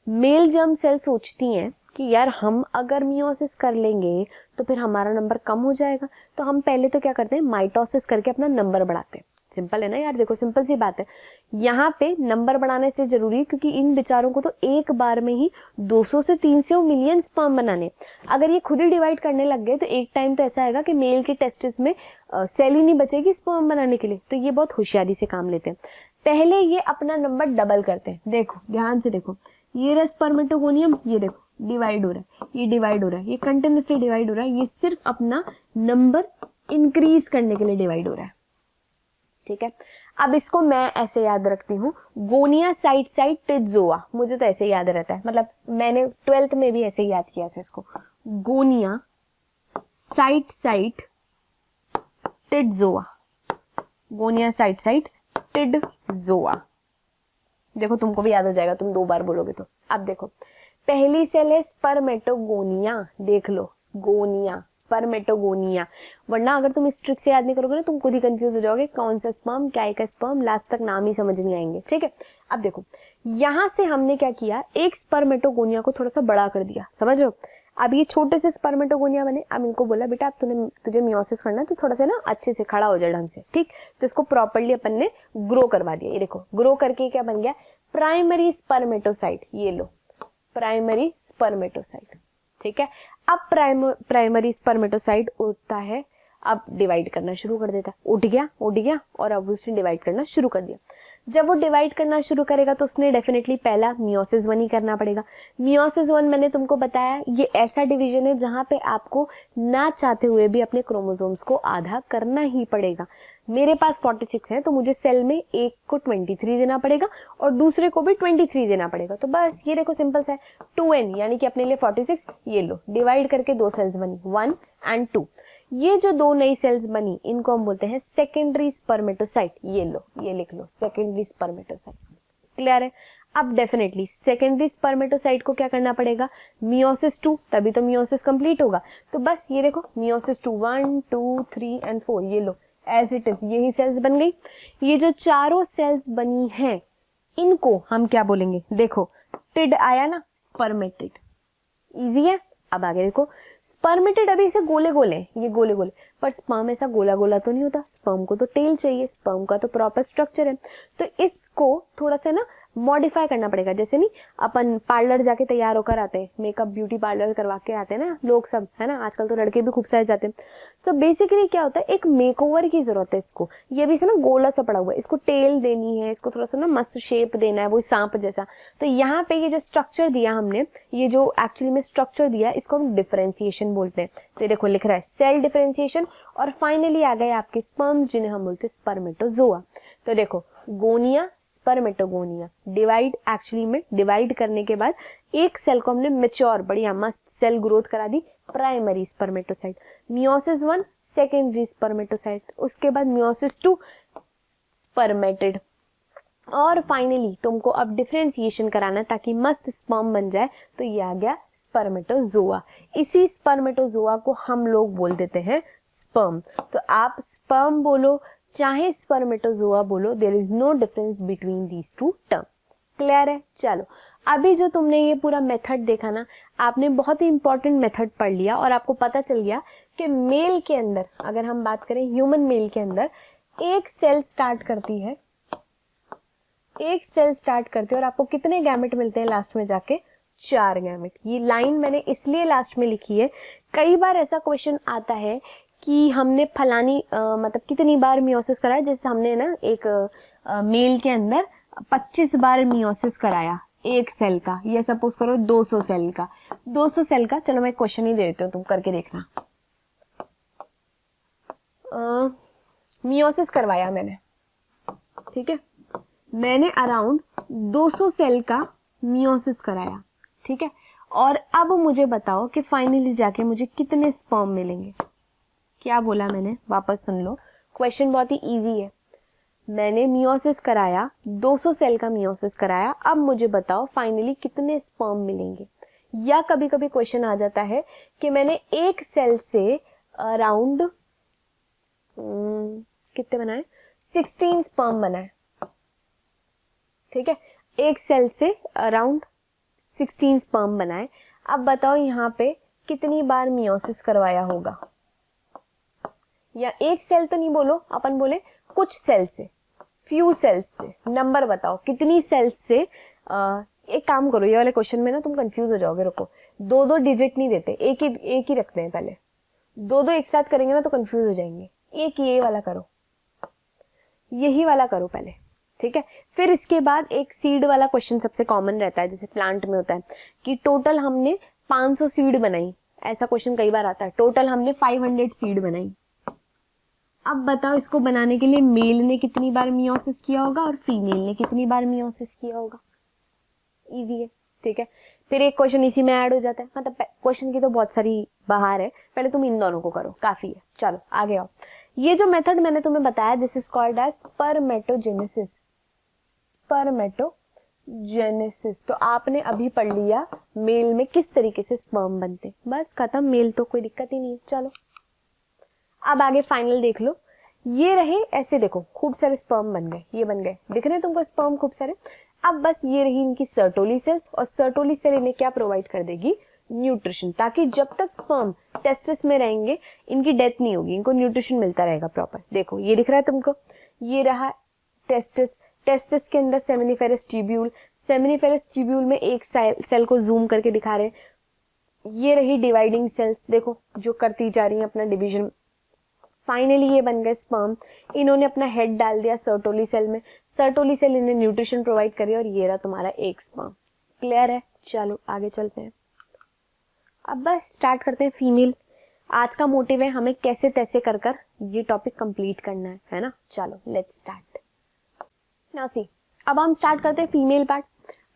मेल जर्म सेल सोचती हैं कि यार हम अगर मियोसिस कर लेंगे तो फिर हमारा नंबर कम हो जाएगा, तो हम पहले तो क्या करते हैं, माइटोसिस करके अपना नंबर बढ़ाते हैं। सिंपल है ना यार, देखो सिंपल सी बात है, यहाँ पे नंबर बढ़ाने से जरूरी है क्योंकि इन बेचारों को तो एक बार में ही 200 से 300 मिलियन स्पर्म बनाने। अगर ये खुद ही डिवाइड करने लग गए तो एक टाइम तो ऐसा आएगा कि मेल के टेस्टिस में सेल ही नहीं बचेगी स्पर्म बनाने के लिए, तो ये बहुत होशियारी से काम लेते हैं। पहले ये अपना नंबर डबल करते हैं, देखो ध्यान से देखो, ये रहा स्पर्मेटोगोनियम, ये देखो डिवाइड हो रहा है, ये डिवाइड हो रहा है, ये कंटिन्यूसली डिवाइड हो रहा है, ये सिर्फ अपना नंबर इंक्रीज करने के लिए डिवाइड हो रहा है। ठीक है, अब इसको मैं ऐसे याद रखती हूँ, गोनिया साइट साइट टिडजोआ, मुझे तो ऐसे याद रहता है, मतलब मैंने 12th में भी ऐसे याद किया था इसको, गोनिया साइट साइट टिडजोआ, गोनिया साइट साइट टिडजोआ। देखो तुमको भी याद हो जाएगा, तुम 2 बार बोलोगे तो। अब देखो पहली सेल है स्पर्मेटोगोनिया, देख लो गोनिया स्पर्मेटोगोनिया, वरना अगर तुम इस ट्रिक से याद नहीं करोगे ना तुम खुद ही कंफ्यूज हो जाओगे, कौन सा स्पर्म क्या का स्पर्म, लास्ट तक नाम ही समझ नहीं आएंगे। ठीक है, अब देखो यहां से हमने क्या किया, एक स्पर्मेटोगोनिया को थोड़ा सा बड़ा कर दिया, समझ रहे हो। अब ये छोटे से स्पर्मेटोगोनिया बने, अब इनको बोला बेटा अब तुझे मियोसिस करना है तो थोड़ा सा ना अच्छे से खड़ा हो जाए ढंग से, ठीक। तो इसको प्रॉपर्ली अपन ने ग्रो करवा दिया, ये देखो ग्रो करके क्या बन गया, प्राइमरी स्पर्मेटोसाइट, ये लो प्राइमरी स्पर्मेटोसाइट। ठीक है, अब प्राइमरी स्पर्मेटोसाइट उठता है, अब डिवाइड करना शुरू कर देता है, उठ गया और अब उसने डिवाइड करना शुरू कर दिया। जब वो डिवाइड करना शुरू करेगा तो उसने डेफिनेटली पहला मियोसिस 1 ही करना पड़ेगा। मियोसिस 1 मैंने तुमको बताया ये ऐसा डिवीजन है जहां पे आपको ना चाहते हुए भी अपने क्रोमोसोम्स को आधा करना ही पड़ेगा। मेरे पास 46 है तो मुझे सेल में एक को 23 देना पड़ेगा और दूसरे को भी 23 देना पड़ेगा। तो बस ये देखो सिंपल सा है, 2n यानी कि अपने लिए 46, ये लो डिवाइड करके 2 सेल्स बनी 1 और 2। ये जो 2 नई सेल्स बनी इनको हम बोलते हैं सेकेंडरी स्पर्मेटोसाइट, ये लो ये लिख लो सेकेंडरी स्पर्मेटोसाइट। क्लियर है। अब डेफिनेटली सेकेंडरी स्पर्मेटोसाइट को क्या करना पड़ेगा, मियोसिस 2, तभी तो मियोसिस कंप्लीट होगा। तो बस ये देखो मियोसिस 2 1 2 3 और 4, ये लो एज इट इज यही सेल्स बन गई। ये जो चारों सेल्स बनी हैं इनको हम क्या बोलेंगे, देखो टिड आया ना, स्पर्मेटिड, इजी है। अब आगे देखो स्पर्मेटिड, अभी इसे गोले गोले, ये गोले गोले, पर स्पर्म ऐसा गोला गोला तो नहीं होता, स्पर्म को तो टेल चाहिए, स्पर्म का तो प्रॉपर स्ट्रक्चर है। तो इसको थोड़ा सा ना मॉडिफाई करना पड़ेगा। जैसे नहीं अपन पार्लर जाके तैयार होकर आते हैं, मेकअप ब्यूटी पार्लर करवा के आते हैं ना लोग सब, है ना, आजकल तो लड़के भी खूब सारे जाते हैं। सो बेसिकली क्या होता है, एक मेकओवर की जरूरत है इसको। ये भी से ना गोला सा पड़ा हुआ है, इसको टेल देनी है, इसको थोड़ा सा ना मस्त शेप देना है, वो सांप जैसा। तो यहाँ पे ये जो स्ट्रक्चर दिया हमने, ये जो एक्चुअली में स्ट्रक्चर दिया, इसको हम डिफरेंशिएशन बोलते हैं। तो ये देखो लिख रहा है सेल डिफरेंशिएशन, और फाइनली आ गए आपके स्पर्म्स, जिन्हें हम बोलते हैं स्पर्मेटोजोआ। तो देखो गोनिया, स्पर्मेटोगोनिया, डिवाइड, एक्चुअली में डिवाइड करने के बाद एक सेल को हमने मैच्योर बढ़िया मस्त सेल ग्रोथ करा दी, primary spermatocyte. Meiosis 1 secondary spermatocyte, उसके बाद मियोसिस 2 स्पर्मेटिड, और फाइनली तुमको अब डिफरेंशिएशन कराना है ताकि मस्त स्पर्म बन जाए। तो ये आ गया स्पर्मेटोजोआ। इसी स्पर्मेटोजोआ को हम लोग बोल देते हैं स्पर्म। तो आप स्पर्म बोलो चाहे स्पर्मेटोजोआ बोलो, there is no difference between these two term. Clear है? चलो अभी जो तुमने ये पूरा मेथड देखा ना, आपने बहुत ही इंपॉर्टेंट मेथड पढ़ लिया और आपको पता चल गया कि मेल के अंदर, अगर हम बात करें ह्यूमन मेल के अंदर, एक सेल स्टार्ट करती है, एक सेल स्टार्ट करती है और आपको कितने गैमेट मिलते हैं लास्ट में जाके? 4 गैमेट। ये लाइन मैंने इसलिए लास्ट में लिखी है, कई बार ऐसा क्वेश्चन आता है कि हमने फलानी मतलब कितनी बार मियोसिस कराया। जैसे हमने ना एक मेल के अंदर 25 बार मियोसिस कराया एक सेल का, ये सपोज करो 200 सेल का, 200 सेल का। चलो मैं क्वेश्चन ही दे देती हूँ, तुम करके देखना। मियोसिस करवाया मैंने, ठीक है, मैंने अराउंड 200 सेल का मियोसिस कराया, ठीक है, और अब मुझे बताओ कि फाइनली जाके मुझे कितने स्पर्म मिलेंगे। क्या बोला मैंने, वापस सुन लो, क्वेश्चन बहुत ही इजी है। मैंने मियोसिस कराया, 200 सेल का मियोसिस कराया, अब मुझे बताओ फाइनली कितने स्पर्म मिलेंगे। या कभी कभी क्वेश्चन आ जाता है कि मैंने एक सेल से अराउंड कितने बनाए, 16 स्पर्म बनाए, ठीक है, एक सेल से अराउंड 16 स्पर्म बनाए। अब बताओ यहाँ पे कितनी बार मियोसिस करवाया होगा। या एक सेल तो नहीं बोलो, अपन बोले कुछ सेल से, फ्यू सेल्स से। नंबर बताओ कितनी सेल्स से। एक काम करो, ये वाले क्वेश्चन में ना तुम कंफ्यूज हो जाओगे, रुको, 2-2 डिजिट नहीं देते, एक ही रखते हैं। पहले 2-2 एक साथ करेंगे ना तो कंफ्यूज हो जाएंगे। एक ये वाला करो, यही वाला करो पहले, ठीक है। फिर इसके बाद एक सीड वाला क्वेश्चन सबसे कॉमन रहता है, जैसे प्लांट में होता है कि टोटल हमने 500 सीड बनाई, ऐसा क्वेश्चन कई बार आता है। टोटल हमने 500 सीड बनाई। अब बताओ इसको बनाने के लिए मेल ने कितनी बार मियोसिस किया होगा और फीमेल ने कितनी बार मियोसिस किया होगा। इजी है, ठीक है। फिर एक क्वेश्चन इसी में ऐड हो जाता है, मतलब क्वेश्चन की तो बहुत सारी बहार है, पहले तुम इन दोनों को करो, काफी है। चलो आगे आओ। ये जो मेथड मैंने तुम्हें बताया, this is called as spermatogenesis. Spermatogenesis. तो आपने अभी पढ़ लिया मेल में किस तरीके से स्पर्म बनते, बस खत्म। मेल तो कोई दिक्कत ही नहीं है। चलो अब आगे फाइनल देख लो। ये रहे ऐसे, देखो खूब सारे स्पर्म बन गए, ये बन गए, दिख रहे हैं तुमको स्पर्म खूब सारे। अब बस ये रही इनकी सर्टोली सेल्स, और सर्टोली सेल इन्हें क्या प्रोवाइड कर देगी, न्यूट्रिशन, ताकि जब तक स्पर्म टेस्टिस में रहेंगे इनकी डेथ नहीं होगी, इनको न्यूट्रिशन मिलता रहेगा प्रॉपर। देखो ये दिख रहा है तुमको, ये रहा टेस्टिस, टेस्टिस के अंदर सेमिनिफेरस ट्यूब्यूल, सेमिनिफेरस ट्यूब्यूल में एक सेल को जूम करके दिखा रहे, ये रही डिवाइडिंग सेल्स, देखो जो करती जा रही है अपना डिवीजन। फाइनली ये बन गए स्पर्म, इन्होंने अपना हेड डाल दिया सर्टोली सेल में, सर्टोली सेल इन्हें न्यूट्रिशन प्रोवाइड करी और ये रहा तुम्हारा एक स्पर्म। क्लियर है? चलो आगे चलते हैं। अब बस स्टार्ट करते हैं फीमेल। आज का मोटिव है हमें कैसे तैसे कर कर ये टॉपिक कंप्लीट करना है ना। चलो लेट्स स्टार्ट। नाउ सी, अब हम स्टार्ट करते हैं फीमेल पार्ट।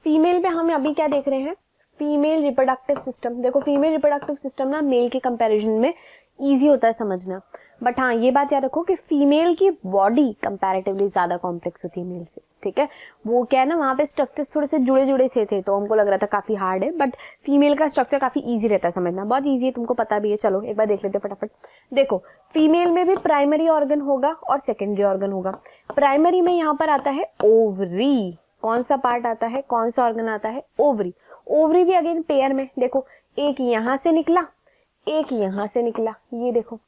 फीमेल पे हम अभी क्या देख रहे हैं, फीमेल रिप्रोडक्टिव सिस्टम। देखो फीमेल रिप्रोडक्टिव सिस्टम ना मेल के कंपैरिजन में इजी होता है समझना, बट हाँ ये बात याद रखो कि फीमेल की बॉडी कंपैरेटिवली ज्यादा कॉम्प्लेक्स होती है मेल से, ठीक है। वो क्या है ना, वहाँ पे स्ट्रक्चर्स थोड़े से जुड़े जुड़े से थे तो हमको लग रहा था काफी हार्ड है, बट फीमेल का स्ट्रक्चर काफी इजी रहता है समझना, बहुत इजी है, तुमको पता भी है। चलो एक बार देख लेते हैं फटाफट। देखो फीमेल में भी प्राइमरी ऑर्गन होगा और सेकेंडरी ऑर्गन होगा। प्राइमरी में यहाँ पर आता है ओवरी। कौन सा पार्ट आता है, कौन सा ऑर्गन आता है, ओवरी। ओवरी भी अगेन पेयर में, देखो एक यहाँ से निकला, एक यहाँ से निकला, ये देखो,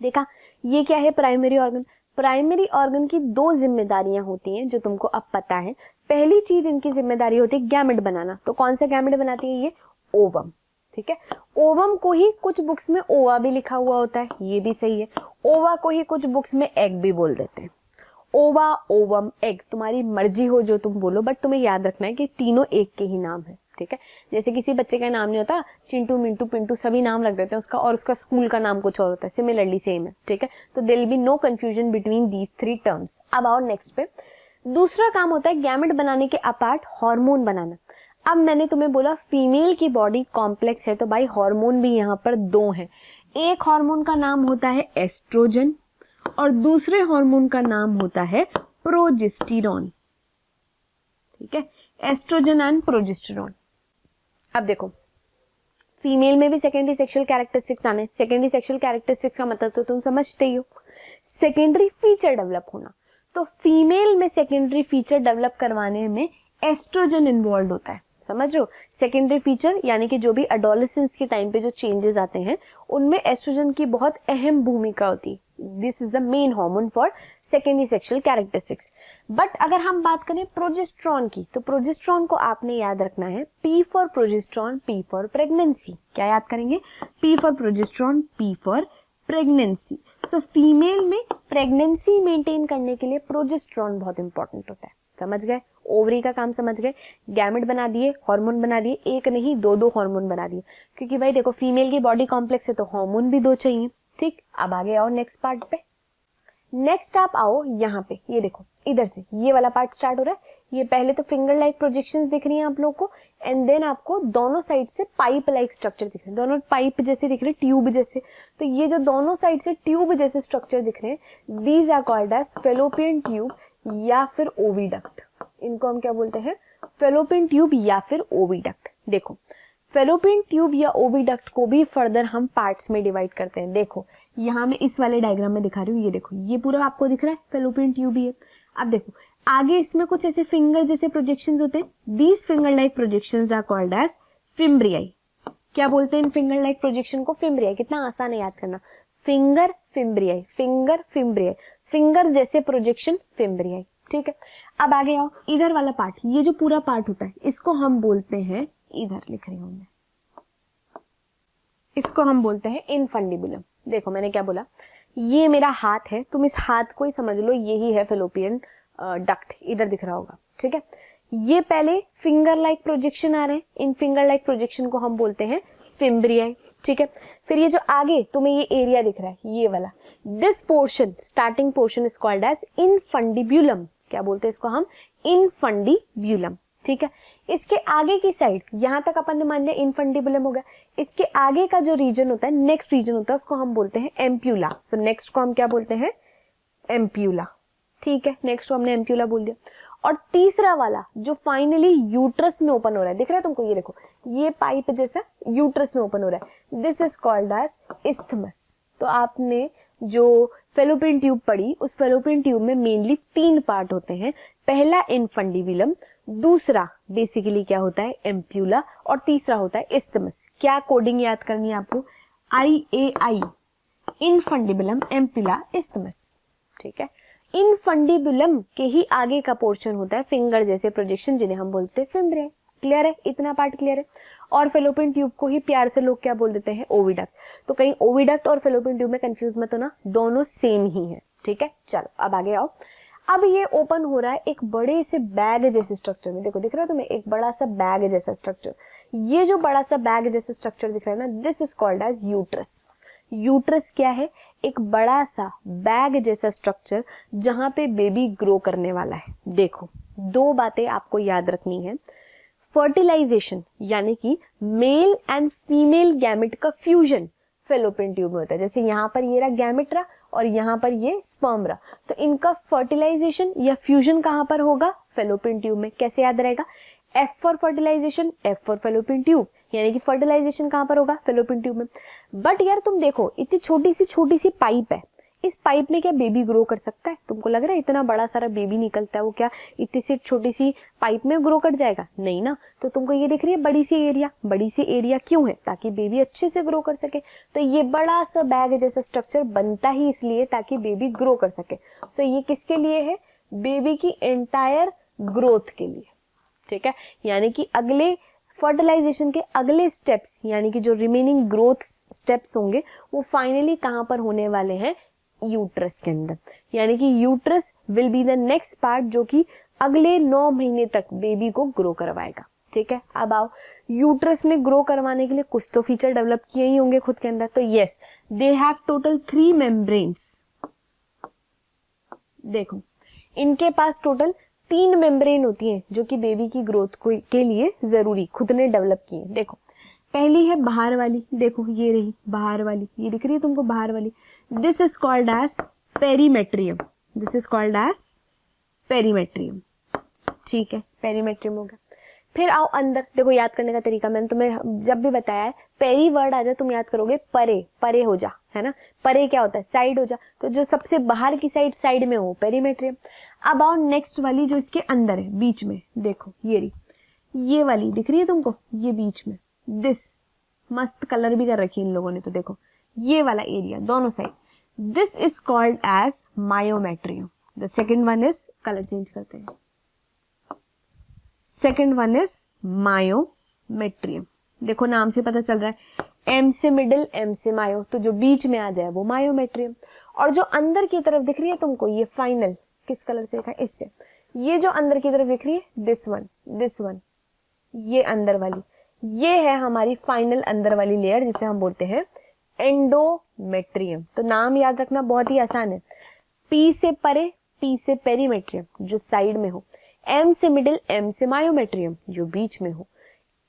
देखा ये क्या है प्राइमरी ऑर्गन। प्राइमरी ऑर्गन की दो जिम्मेदारियां होती हैं जो तुमको अब पता है। पहली चीज इनकी जिम्मेदारी होती है गैमेट बनाना। तो कौन सा गैमेट बनाती है ये? ओवम। ठीक है, ओवम को ही कुछ बुक्स में ओवा भी लिखा हुआ होता है, ये भी सही है। ओवा को ही कुछ बुक्स में एग भी बोल देते हैं। ओवा, ओवम, एग, तुम्हारी मर्जी हो जो तुम बोलो, बट तुम्हें याद रखना है कि तीनों एक के ही नाम है। ठीक है, जैसे किसी बच्चे का नाम नहीं होता चिंटू, मिंटू, पिंटू, सभी नाम रख देते हैं उसका, और उसका स्कूल का नाम कुछ और होता है, सिमिलरली सेम है। ठीक है, तो there will be no confusion between these three terms. अब आओ नेक्स्ट पे। दूसरा काम होता है गैमेट बनाने के अपार्ट हार्मोन बनाना। अब मैंने तुम्हें बोला फीमेल की बॉडी कॉम्प्लेक्स है, तो भाई हार्मोन भी यहाँ पर दो हैं। एक हार्मोन का नाम होता है एस्ट्रोजन और दूसरे हार्मोन का नाम होता है प्रोजेस्टेरॉन। ठीक है, एस्ट्रोजन एंड प्रोजेस्टेरॉन। अब देखो, फीमेल में भी सेकेंडरी सेक्सुअल कैरेक्टरिस्टिक्स आने। सेकेंडरी सेक्सुअल कैरेक्टरिस्टिक्स का मतलब तो तुम समझते ही हो, सेकेंडरी फीचर डेवलप होना। तो फीमेल में सेकेंडरी फीचर डेवलप करवाने में एस्ट्रोजन इन्वॉल्व होता है, समझ रहे हो? सेकेंडरी फीचर यानी कि जो भी एडोलेसेंस के टाइम पे जो चेंजेस आते हैं उनमें एस्ट्रोजन की बहुत अहम भूमिका होती है। This is the main hormone for secondary sexual characteristics. But अगर हम बात करें प्रोजेस्टेरॉन की, तो प्रोजेस्टेरॉन को आपने याद रखना है P for progesterone, P for pregnancy. क्या याद करेंगे? P for progesterone, P for pregnancy. So female में प्रेगनेंसी मेंटेन करने के लिए प्रोजेस्टेरॉन बहुत इंपॉर्टेंट होता है। समझ गए? ओवरी का काम समझ गए, गैमेट बना दिए, हार्मोन बना दिए, एक नहीं दो हार्मोन बना दिए, क्योंकि भाई देखो फीमेल की बॉडी कॉम्प्लेक्स है तो हार्मोन भी दो चाहिए। ठीक, अब आगे आओ नेक्स्ट पार्ट पे। नेक्स्ट आप आओ यहाँ पे, ये देखो इधर से ये वाला पार्ट स्टार्ट हो रहा है। ये पहले तो फिंगर लाइक प्रोजेक्शंस दिख रही हैं आप लोग को, एंड देन आपको दोनों साइड से पाइप लाइक स्ट्रक्चर दिख रहे हैं, दोनों पाइप जैसे दिख रहे हैं, ट्यूब जैसे। तो ये जो दोनों साइड से ट्यूब जैसे स्ट्रक्चर दिख रहे हैं, these are called as Fallopian tube या फिर ओविडक्ट। इनको हम क्या बोलते हैं? फेलोपियन ट्यूब या फिर ओविडक्ट। देखो, फेलोपियन ट्यूब या ओविडक्ट को भी फर्दर हम पार्ट्स में डिवाइड करते हैं। देखो यहाँ मैं इस वाले डायग्राम में दिखा रही हूँ, ये देखो ये पूरा आपको दिख रहा है फेलोपियन ट्यूब ही है। अब देखो आगे इसमें कुछ ऐसे फिंगर जैसे प्रोजेक्शंस होते हैं, these finger like projections are called as fimbriae. क्या बोलते हैं इन फिंगर लाइक प्रोजेक्शन को? फिम्ब्रियाई। कितना आसान है याद करना, फिंगर फिम्ब्रियाई, फिंगर फिम्ब्रियाई, फिंगर जैसे प्रोजेक्शन फिम्ब्रियाई। ठीक है, अब आगे आओ, इधर वाला पार्ट, ये जो पूरा पार्ट होता है इसको हम बोलते हैं, इधर लिख रही हूं मैं, इसको हम बोलते हैं इनफंडिबुलम। देखो मैंने क्या बोला, ये मेरा हाथ है, तुम इस हाथ को ही समझ लो, यही है फेलोपियन डक्ट, इधर दिख रहा होगा। ठीक है, ये पहले फिंगर लाइक प्रोजेक्शन आ रहे हैं, इन फिंगर लाइक प्रोजेक्शन को हम बोलते हैं फिम्ब्रियाई। ठीक है, फिर ये जो आगे तुम्हें ये एरिया दिख रहा है, ये वाला, this portion, starting portion is called as infundibulum. क्या बोलते हैं इसको हम? इनफंडिब्यूलम। ठीक है, इसके आगे की साइड, यहां तक अपन ने मान लिया इनफंडिबुलम हो गया, इसके आगे का जो रीजन होता है, नेक्स्ट रीजन होता है, उसको हम बोलते हैं एम्प्यूला। सो नेक्स्ट को हम क्या बोलते हैं? एम्प्यूला। ठीक है, नेक्स्ट को हमने एम्प्यूला बोल दिया। और तीसरा वाला जो फाइनली यूट्रस में ओपन हो रहा है, दिख रहा है तुमको? ये देखो, ये पाइप जैसा यूट्रस में ओपन हो रहा है, this is called as isthmus. तो आपने जो फेलोपियन ट्यूब पढ़ी, उस फेलोपियन ट्यूब में मेनली 3 पार्ट होते हैं। पहला इनफंडिबुलम, दूसरा बेसिकली क्या होता है? एम्प्यूला, और तीसरा होता है इस्थमस। क्या कोडिंग याद करनी है आपको? IAI, infundibulum, ampulla, isthmus. ठीक है, इनफंडिबुलम के ही आगे का पोर्शन होता है फिंगर जैसे प्रोजेक्शन, जिन्हें हम बोलते हैं फिम्ब्रियाई। क्लियर है? इतना पार्ट क्लियर है? और फेलोपियन ट्यूब को ही प्यार से लोग क्या बोल देते हैं? ओविडक्ट। तो कहीं ओविडक्ट और फेलोपियन ट्यूब में कंफ्यूज मत होना, दोनों सेम ही है। ठीक है, चलो अब आगे आओ। अब ये ओपन हो रहा है एक बड़े से बैग जैसे स्ट्रक्चर में, देखो दिख रहा है तुम्हें, एक बड़ा सा बैग जैसा स्ट्रक्चर। ये जो बड़ा सा बैग जैसा स्ट्रक्चर दिख रहा है ना, this is called as uterus. Uterus क्या है? एक बड़ा सा बैग जैसा स्ट्रक्चर जहां पे बेबी ग्रो करने वाला है। देखो 2 बातें आपको याद रखनी है। फर्टिलाइजेशन यानी कि मेल एंड फीमेल गैमेट का फ्यूजन फेलोपियन ट्यूब में होता है। जैसे यहाँ पर ये रहा गैमेट रहा और यहाँ पर ये स्पर्म रहा, तो इनका फर्टिलाइजेशन या फ्यूजन कहाँ पर होगा? फेलोपियन ट्यूब में। कैसे याद रहेगा? F for fertilisation, F for Fallopian tube, यानी कि फर्टिलाइजेशन कहाँ पर होगा? फेलोपियन ट्यूब में। बट यार तुम देखो, इतनी छोटी सी पाइप है, इस पाइप में क्या बेबी ग्रो कर सकता है? तुमको लग रहा है इतना बड़ा सारा बेबी निकलता है, वो क्या इतनी सी छोटी सी पाइप में ग्रो कर जाएगा? नहीं ना। तो तुमको ये दिख रही है बड़ी सी एरिया, बड़ी सी एरिया क्यों है? ताकि बेबी अच्छे से ग्रो कर सके। तो ये बड़ा सा बैग जैसा स्ट्रक्चर बनता ही इसलिए ताकि बेबी ग्रो कर सके। सो ये किसके लिए है? बेबी की एंटायर ग्रोथ के लिए, ठीक है। यानी कि अगले फर्टिलाइजेशन के अगले स्टेप्स, यानी कि जो रिमेनिंग ग्रोथ स्टेप्स होंगे वो फाइनली कहां पर होने वाले हैं? यूट्रस के अंदर। यानी कि uterus will be the next part जो कि अगले 9 महीने तक बेबी को ग्रो करवाएगा, ठीक है। अब आओ, यूट्रस में ग्रो करवाने के लिए कुछ तो फीचर डेवलप किए ही होंगे खुद के अंदर। तो yes, they have total 3 membranes. देखो, इनके पास टोटल 3 मेम्ब्रेन होती हैं जो कि बेबी की ग्रोथ के लिए जरूरी, खुद ने डेवलप की है। देखो, पहली है बाहर वाली, देखो ये रही बाहर वाली, ये दिख रही है तुमको बाहर वाली। This is called as perimetrium, this is called as perimetrium, ठीक है, पेरीमेट्रियम हो गया। फिर आओ अंदर, देखो याद करने का तरीका मैंने तुम्हें जब भी बताया है, पेरी वर्ड आ जाए तुम याद करोगे परे, परे हो जा, है ना। परे क्या होता है? साइड हो जा। तो जो सबसे बाहर की साइड में हो पेरीमेट्रियम। अब आओ नेक्स्ट वाली जो इसके अंदर है, बीच में, देखो ये रही, ये वाली दिख रही है तुमको, ये बीच में, दिस मस्त कलर भी कर रखी है इन लोगों ने। तो देखो ये वाला एरिया दोनों side, this is called as myometrium. The second one is, colour change करते हैं, सेकेंड वन इज मायोमेट्रियम। देखो नाम से पता चल रहा है, एम से मिडिल, एम से मायो, तो जो बीच में आ जाए वो मायोमेट्रियम। और जो अंदर की तरफ दिख रही है तुमको, ये फाइनल, किस कलर से लिखा है? इससे। ये जो अंदर की तरफ दिख रही है, दिस वन, ये अंदर वाली, ये है हमारी फाइनल अंदर वाली लेयर जिसे हम बोलते हैं एंडोमेट्रियम। तो नाम याद रखना बहुत ही आसान है, पी से परे, पी से पेरीमेट्रियम जो साइड में हो, एम से मिडिल, एम से मायोमेट्रियम जो बीच में हो,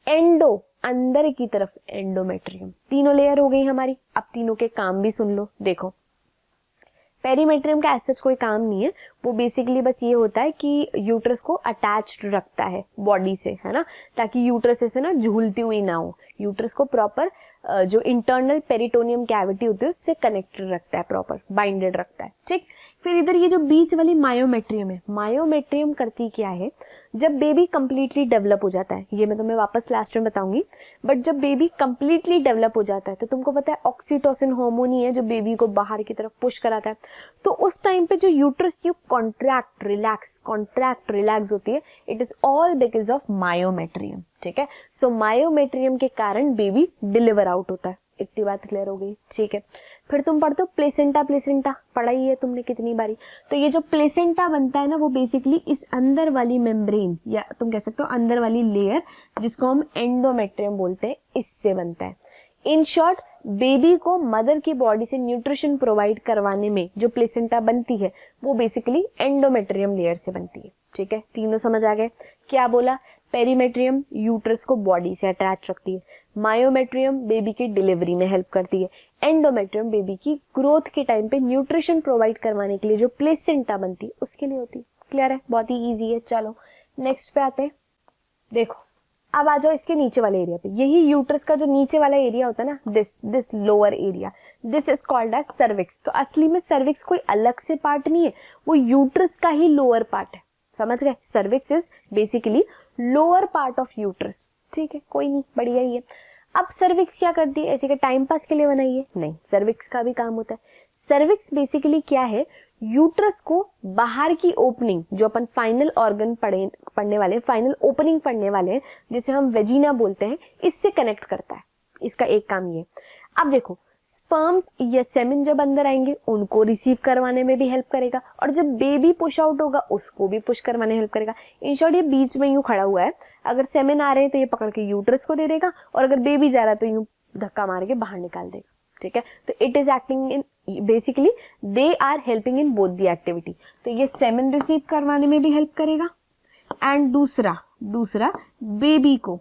एंडो अंदर की तरफ एंडोमेट्रियम। तीनों लेयर हो गई हमारी। अब तीनों के काम भी सुन लो। देखो, पेरीमेट्रियम का ऐसा कोई काम नहीं है, वो बेसिकली बस ये होता है कि यूट्रस को अटैच्ड रखता है बॉडी से, है ना, ताकि यूट्रस ऐसे ना झूलती हुई ना हो। यूट्रस को प्रॉपर जो इंटरनल पेरिटोनियम कैविटी होती है उससे कनेक्टेड रखता है, प्रॉपर बाइंडेड रखता है, ठीक। फिर इधर ये जो बीच वाली मायोमेट्रियम है, मायोमेट्रियम करती क्या है? जब बेबी कंप्लीटली डेवलप हो जाता है, ये मैं तुम्हें वापस लास्ट में बताऊंगी, बट जब बेबी कंप्लीटली डेवलप हो जाता है तो तुमको पता है ऑक्सीटोसिन हार्मोन ही है जो बेबी को बाहर की तरफ पुश कराता है। तो उस टाइम पे जो यूट्रस की कॉन्ट्रैक्ट रिलैक्स होती है, it is all because of myometrium, ठीक है। सो मायोमेट्रियम के कारण बेबी डिलीवर आउट होता है। इतनी बात क्लियर हो गई, ठीक है। फिर तुम पढ़ते हो प्लेसेंटा, प्लेसेंटा पढ़ा ही है तुमने कितनी बारी। तो ये जो प्लेसेंटा बनता है ना, वो बेसिकली इस अंदर वाली मेम्ब्रेन, या तुम कह सकते हो अंदर वाली लेयर जिसको हम एंडोमेट्रियम बोलते हैं, इससे बनता है। इन शॉर्ट, बेबी को मदर की बॉडी से न्यूट्रिशन प्रोवाइड करवाने में जो प्लेसेंटा बनती है वो बेसिकली एंडोमेट्रियम लेयर से बनती है, ठीक है। तीनों समझ आ गए? क्या बोला? पेरीमेट्रियम यूट्रस को बॉडी से अटैच रखती है, मायोमेट्रियम बेबी की डिलीवरी में हेल्प करती है, एंडोमेट्रियम बेबी की ग्रोथ के टाइम पे न्यूट्रिशन प्रोवाइड करवाने के लिए जो प्लेसेंटा बनती है उसके लिए होती है। क्लियर है? बहुत ही इजी है। चलो नेक्स्ट पे आते हैं। देखो, अब आ जाओ इसके नीचे वाले एरिया पे। यही यूट्रस का जो नीचे वाला एरिया होता है ना, this lower area, this is called as cervix. तो असली में सर्विक्स कोई अलग से पार्ट नहीं है, वो यूट्रस का ही लोअर पार्ट है। समझ गए? Cervix is basically lower part of uterus, ठीक है, कोई नहीं, बढ़िया ही है। अब सर्विक्स क्या करती है? ऐसे के टाइम पास के लिए बनाई है? नहीं, सर्विक्स का भी काम होता है। सर्विक्स बेसिकली क्या है? यूट्रस को बाहर की ओपनिंग, जो अपन फाइनल ऑर्गन पढ़ने वाले, फाइनल ओपनिंग पढ़ने वाले हैं, जिसे हम वेजिना बोलते हैं, इससे कनेक्ट करता है। इसका एक काम ये। अब देखो, स्पर्म्स या सेमेन जब अंदर आएंगे उनको रिसीव करवाने में भी हेल्प करेगा, और जब बेबी पुश आउट होगा उसको भी पुश करवाने में हेल्प करेगा। इन शॉर्ट, ये बीच में यूं खड़ा हुआ है। अगर सेमेन आ रहे हैं तो ये पकड़ के यूट्रस को दे देगा, और अगर बेबी जा रहा है तो यूं धक्का मार के बाहर निकाल देगा, ठीक है। तो it is acting in, basically they are helping in both the activity. तो ये सेमेन रिसीव करवाने में भी हेल्प करेगा, एंड दूसरा बेबी को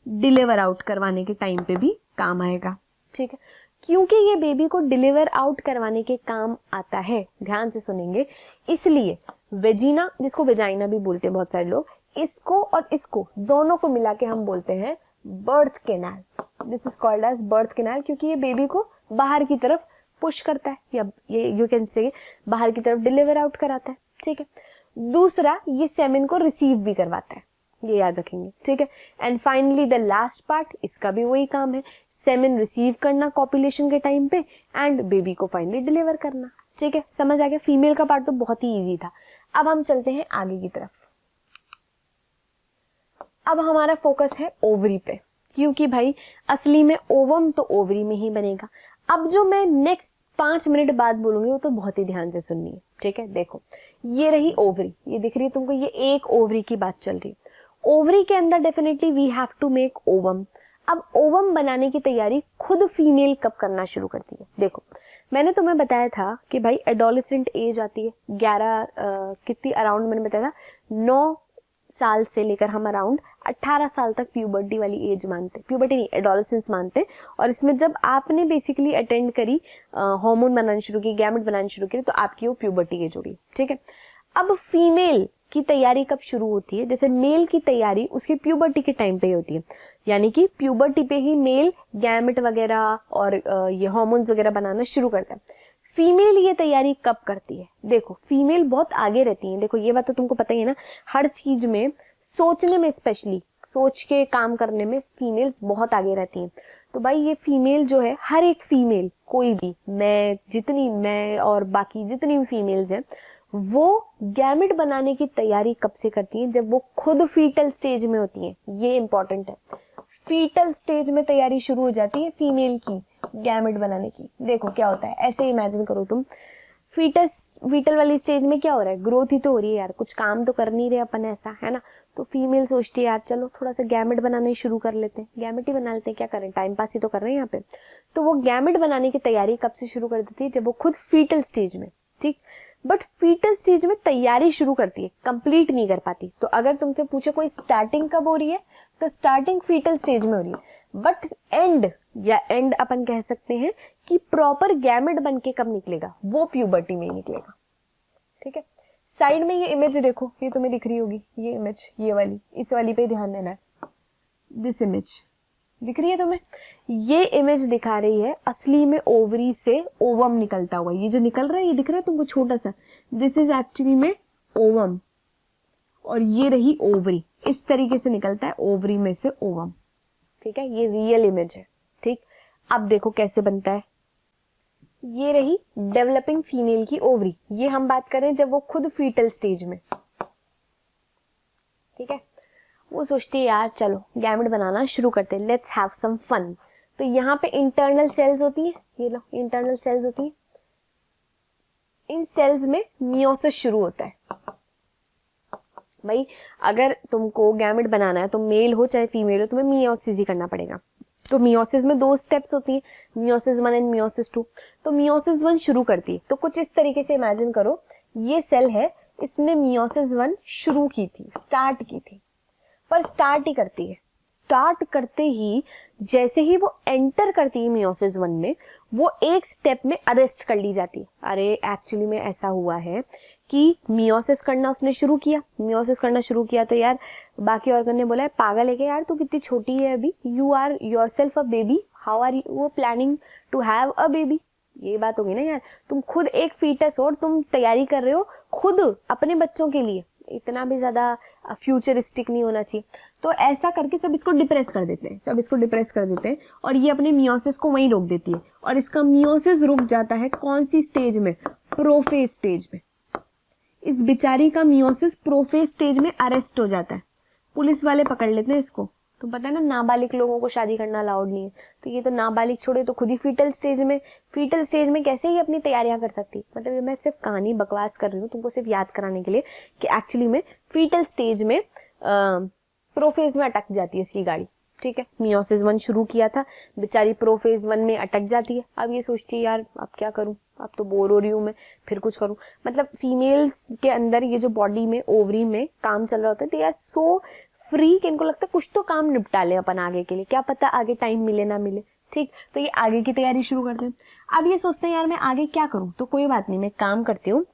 डिलीवर आउट करवाने के टाइम पे भी काम आएगा, ठीक है। क्योंकि ये बेबी को डिलीवर आउट करवाने के काम आता है, ध्यान से सुनेंगे, इसलिए वेजिना, जिसको वेजाइना भी बोलते हैं बहुत सारे लोग, इसको और इसको दोनों को मिला के हम बोलते हैं birth canal. This is called as birth canal, क्योंकि ये बेबी को बाहर की तरफ पुश करता है या ये यू कैन से बाहर की तरफ डिलीवर आउट कराता है, ठीक है। दूसरा, ये सेमेन को रिसीव भी करवाता है, ये याद रखेंगे, ठीक है। And finally the last part, इसका भी वही काम है, सेमेन रिसीव करना कॉपुलेशन के टाइम पे एंड बेबी को फाइनली डिलीवर करना, ठीक है। समझ आ गया? फीमेल का पार्ट तो बहुत ही इजी था। अब हम चलते हैं आगे की तरफ। अब हमारा फोकस है ओवरी पे, क्योंकि भाई असली में ओवम तो ओवरी में ही बनेगा। अब जो मैं नेक्स्ट 5 मिनट बाद बोलूंगी वो तो बहुत ही ध्यान से सुननी है, ठीक है। देखो, ये रही ओवरी, ये दिख रही है तुमको, ये एक ओवरी की बात चल रही है। ओवरी के अंदर definitely we have to make ovum. अब ओवम बनाने की तैयारी खुद फीमेल कब करना शुरू करती है? देखो, मैंने तुम्हें बताया था कि भाई एडोलेसेंट एज आती है 11 कितनी अराउंड, मैंने बताया था 9 साल से लेकर हम अराउंड 18 साल तक प्यूबर्टी वाली एज मानते, प्यूबर्टी नहीं एडोलेसेंस मानते। और इसमें जब आपने बेसिकली अटेंड करी, हार्मोन बनाना शुरू की, गैमेट बनाना शुरू की, तो आपकी वो प्यूबर्टी एज होगी, ठीक है। अब फीमेल की तैयारी कब शुरू होती है? जैसे मेल की तैयारी उसकी प्यूबर्टी के टाइम पे ही होती है, यानी कि प्यूबर्टी पे ही मेल गैमेट वगैरह और ये हार्मोन्स वगैरह बनाना शुरू करता है। फीमेल ये तैयारी कब करती है? देखो, फीमेल बहुत आगे रहती है। देखो, ये बात तो तुमको पता ही है ना, हर चीज में, सोचने में, स्पेशली सोच के काम करने में फीमेल्स बहुत आगे रहती हैं। तो भाई ये फीमेल जो है, हर एक फीमेल, कोई भी, मैं और बाकी जितनी भी फीमेल्स हैं, वो गैमेट बनाने की तैयारी कब से करती हैं? जब वो खुद फीटल स्टेज में होती हैं। ये इंपॉर्टेंट है, फीटल स्टेज में तैयारी शुरू हो जाती है फीमेल की गैमेट बनाने की। देखो क्या होता है, ऐसे इमेजिन करो तुम, फीटल वाली स्टेज में क्या हो रहा है? ग्रोथ ही तो हो रही है यार, कुछ काम तो कर नहीं रहे अपन, ऐसा है ना। तो फीमेल सोचती है यार चलो थोड़ा सा गैमेट बनाने शुरू कर लेते हैं, गैमेट ही बना लेते हैं, क्या करें, टाइम पास ही तो कर रहे हैं यहाँ पे। तो वो गैमेट बनाने की तैयारी कब से शुरू कर देती है? जब वो खुद फीटल स्टेज में, ठीक। बट फीटल स्टेज में तैयारी शुरू करती है, कंप्लीट नहीं कर पाती। तो अगर तुमसे पूछे कोई स्टार्टिंग कब हो रही है, तो स्टार्टिंग फीटल स्टेज में हो रही है, बट एंड अपन कह सकते हैं कि प्रॉपर गैमेट बन के कब निकलेगा? वो प्यूबर्टी में ही निकलेगा, ठीक है। साइड में ये इमेज देखो, ये तुम्हें दिख रही होगी, ये इमेज, ये वाली, इस वाली पे ध्यान देना है। दिस इमेज दिख रही है तुम्हें? ये इमेज दिखा रही है असली में ओवरी से ओवम निकलता हुआ। ये जो निकल रहा है, ये दिख रहा है तुमको छोटा सा, दिस इज एक्चुअली में ओवम, और ये रही ओवरी। इस तरीके से निकलता है ओवरी में से ओवम, ठीक है। ये रियल इमेज है, ठीक। अब देखो कैसे बनता है। ये रही डेवलपिंग फीमेल की ओवरी, ये हम बात कर रहे हैं जब वो खुद फीटल स्टेज में, ठीक है। वो सोचती है यार चलो गैमेट बनाना शुरू करते हैं, लेट्स हैव सम फन। तो यहाँ पे इंटरनल सेल्स होती है, ये लो इंटरनल सेल्स होती है। इन सेल्स में मियोसिस शुरू होता है। भाई अगर तुमको गैमेट बनाना है, तो मेल हो चाहे फीमेल हो, तुम्हें मियोसिस ही करना पड़ेगा। तो मियोसिस में 2 स्टेप्स होती है, मियोसिस 1 एंड मियोसिस 2। तो मियोसिस 1 शुरू करती है, तो कुछ इस तरीके से इमेजिन करो, ये सेल है, इसने मियोसिस 1 शुरू की थी, स्टार्ट की थी, पर स्टार्ट ही करती है। स्टार्ट करते ही जैसे ही वो एंटर करती है मियोसिस 1 में, वो एक स्टेप में अरेस्ट कर ली जाती है। अरे एक्चुअली में ऐसा हुआ है कि मियोसिस करना उसने शुरू किया, मियोसिस करना शुरू किया तो यार बाकी ऑर्गन ने बोला पागल है क्या यार, तू कितनी छोटी है अभी, you are yourself a baby, how are you planning to have a baby. ये बात होगी ना यार, तुम खुद एक फीटस हो और तुम तैयारी कर रहे हो खुद अपने बच्चों के लिए, इतना भी ज्यादा फ्यूचरिस्टिक नहीं होना चाहिए। तो ऐसा करके सब इसको डिप्रेस कर देते हैं, सब इसको डिप्रेस कर देते हैं, और ये अपने मियोसिस को वहीं रोक देती है। और इसका मियोसिस रुक जाता है कौन सी स्टेज में? प्रोफेज स्टेज में। इस बेचारी का मियोसिस प्रोफेज स्टेज में अरेस्ट हो जाता है, पुलिस वाले पकड़ लेते हैं इसको। तो पता है ना, नाबालिग लोगों को शादी करना अलाउड नहीं है, तो ये तो नाबालिग छोड़े तो खुद ही फीटल स्टेज में कैसे ही अपनी तैयारियां कर सकती। मतलब ये मैं सिर्फ कहानी बकवास कर रही हूँ तुमको, सिर्फ याद कराने के लिए कि एक्चुअली में फीटल स्टेज में प्रोफेज में अटक जाती है इसकी गाड़ी, ठीक है। मियोसिस 1 शुरू किया था, बेचारी प्रोफेज 1 में अटक जाती है। अब ये सोचती है यार अब क्या करूं, अब तो बोर हो रही हूं मैं, फिर कुछ करूं। मतलब फीमेल्स के अंदर ये जो बॉडी में, ओवरी में काम चल रहा होता है, दे आर सो फ्री कि इनको लगता है कुछ तो काम निपटा ले अपन आगे के लिए, क्या पता आगे टाइम मिले ना मिले, ठीक। तो ये आगे की तैयारी शुरू करते हैं। अब ये सोचते हैं यार मैं आगे क्या करूं, तो कोई बात नहीं, मैं काम करती हूँ,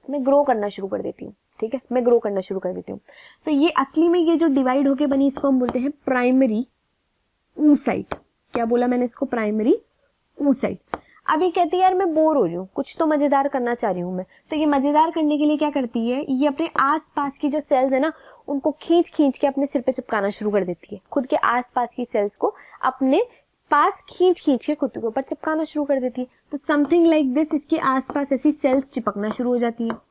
मैं ग्रो करना शुरू कर देती हूँ, ठीक है, मैं ग्रो करना शुरू कर देती हूँ। तो ये असली में ये जो डिवाइड होके बनी, इसको हम बोलते हैं प्राइमरी oocyte। क्या बोला मैंने इसको? Primary oocyte। अभी कहती है यार मैं बोर हो रही हूँ, कुछ तो मजेदार करना चाह रही हूँ मैं। तो ये मजेदार करने के लिए क्या करती है, ये अपने आसपास की जो सेल्स है ना उनको खींच खींच के अपने सिर पे चिपकाना शुरू कर देती है। खुद के आसपास की सेल्स को अपने पास खींच खींच के खुद के ऊपर चिपकाना शुरू कर देती है। तो समथिंग लाइक दिस, इसके आसपास ऐसी सेल्स चिपकना शुरू हो जाती है।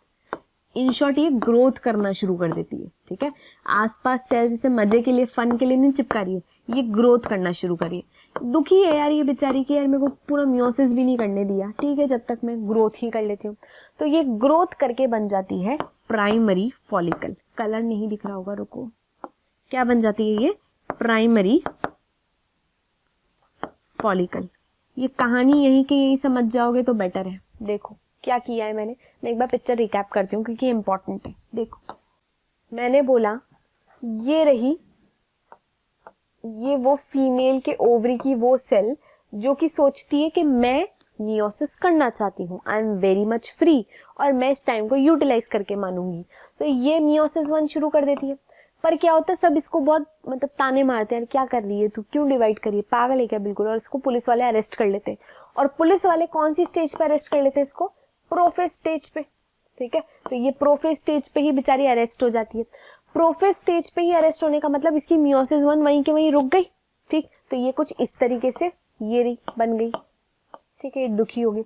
इन शॉर्ट ये ग्रोथ करना शुरू कर देती है। ठीक है, आसपास सेल्स इसे मजे के लिए, फन के लिए नहीं चिपका रही है, ये ग्रोथ करना शुरू करिए। दुखी है यार ये बेचारी कि यार मेरे को पूरा मियोसिस भी नहीं करने दिया, ठीक है, जब तक मैं ग्रोथ ही कर लेती हूँ। तो ये ग्रोथ करके बन जाती है प्राइमरी फॉलिकल। कलर नहीं दिख रहा होगा, रुको, क्या बन जाती है ये, प्राइमरी फॉलिकल। ये कहानी यही कि यही समझ जाओगे तो बेटर है। देखो क्या किया है मैंने, मैं एक बार पिक्चर रिकैप करती हूँ क्योंकि इंपॉर्टेंट है। देखो मैंने बोला ये रही, ये वो फीमेल के ओवरी की वो सेल जो कि सोचती है कि मैं मियोसिस करना चाहती हूँ, I am very much free, और मैं इस टाइम को यूटिलाइज करके मानूंगी। तो ये मियोसिस 1 शुरू कर देती है। पर क्या होता है, सब इसको बहुत मतलब ताने मारते हैं, क्या कर रही है तू, क्यों डिवाइड करिए, पागल है क्या बिल्कुल। और इसको पुलिस वाले अरेस्ट कर लेते हैं। और पुलिस वाले कौन सी स्टेज पे अरेस्ट कर लेते हैं इसको, प्रोफेज स्टेज पे। ठीक है, तो ये प्रोफेज स्टेज पे ही बेचारी अरेस्ट हो जाती है। प्रोफेज स्टेज पे ही अरेस्ट होने का मतलब इसकी मियोसिस 1 वहीं के वहीं रुक गई। ठीक, तो ये कुछ इस तरीके से ये रही बन गई। ठीक है, ये दुखी होगी।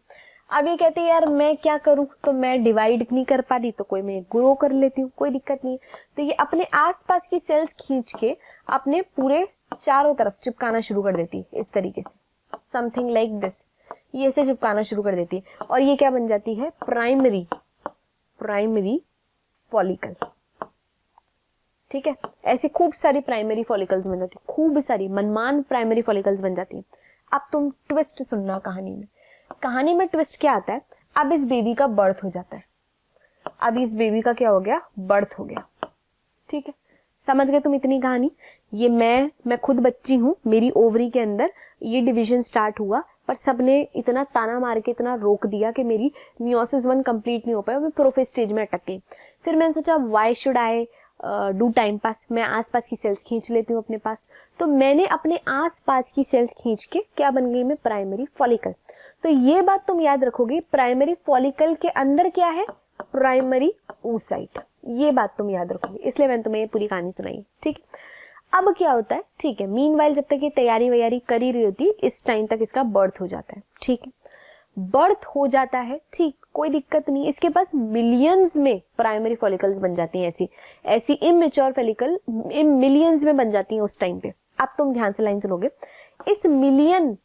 अब ये कहती है यार मैं क्या करूं, तो मैं डिवाइड नहीं कर पा रही तो कोई मैं ग्रो कर लेती हूँ, कोई दिक्कत नहीं। तो ये अपने आसपास की सेल्स खींच के अपने पूरे चारों तरफ चिपकाना शुरू कर देती है इस तरीके से, समथिंग लाइक दिस। ये ऐसे चिपकाना शुरू कर देती है और ये क्या बन जाती है, प्राइमरी फॉलिकल। ठीक है, ऐसी खूब सारी प्राइमरी फॉलिकल्स बन जाती है, खूब सारी मनमान प्राइमरी फॉलिकल्स बन जाती है। अब तुम ट्विस्ट सुनना कहानी में। कहानी में ट्विस्ट क्या आता है, अब इस बेबी का बर्थ हो जाता है। अब इस बेबी का क्या हो गया, बर्थ हो गया। ठीक है, समझ गए तुम इतनी कहानी। ये मैं खुद बच्ची हूँ, मेरी ओवरी के अंदर ये डिवीजन स्टार्ट हुआ, पर सबने इतना ताना मार के इतना रोक दिया कि मेरी मियोसिस 1 कंप्लीट नहीं हो पाया, मैं प्रोफेज स्टेज में अटक गई। फिर मैंने सोचा why should I do time pass, मैं आसपास की सेल्स खींच लेती हूँ अपने पास। तो मैंने अपने आसपास की सेल्स खींच के क्या बन गई मैं, प्राइमरी फॉलिकल। तो ये बात तुम याद रखोगे, प्राइमरी फॉलिकल के अंदर क्या है, प्राइमरी oocyte। ये बात तुम याद रखोगे, इसलिए मैंने तुम्हें ये पूरी कहानी सुनाई। ठीक है, अब क्या होता है, ठीक है, मीनवाइल जब तक ये तैयारी वैयारी कर ही रही होती, इस टाइम तक इसका बर्थ हो जाता है। ठीक है, बर्थ हो जाता है, ठीक, कोई दिक्कत नहीं। इसके पास मिलियंस में प्राइमरी फॉलिकल्स बन जाती हैं, ऐसी इमेच्योर फॉलिकल मिलियंस में बन जाती हैं उस टाइम पे। अब तुम ध्यान से लाइन सुनोगे, इस मिलियन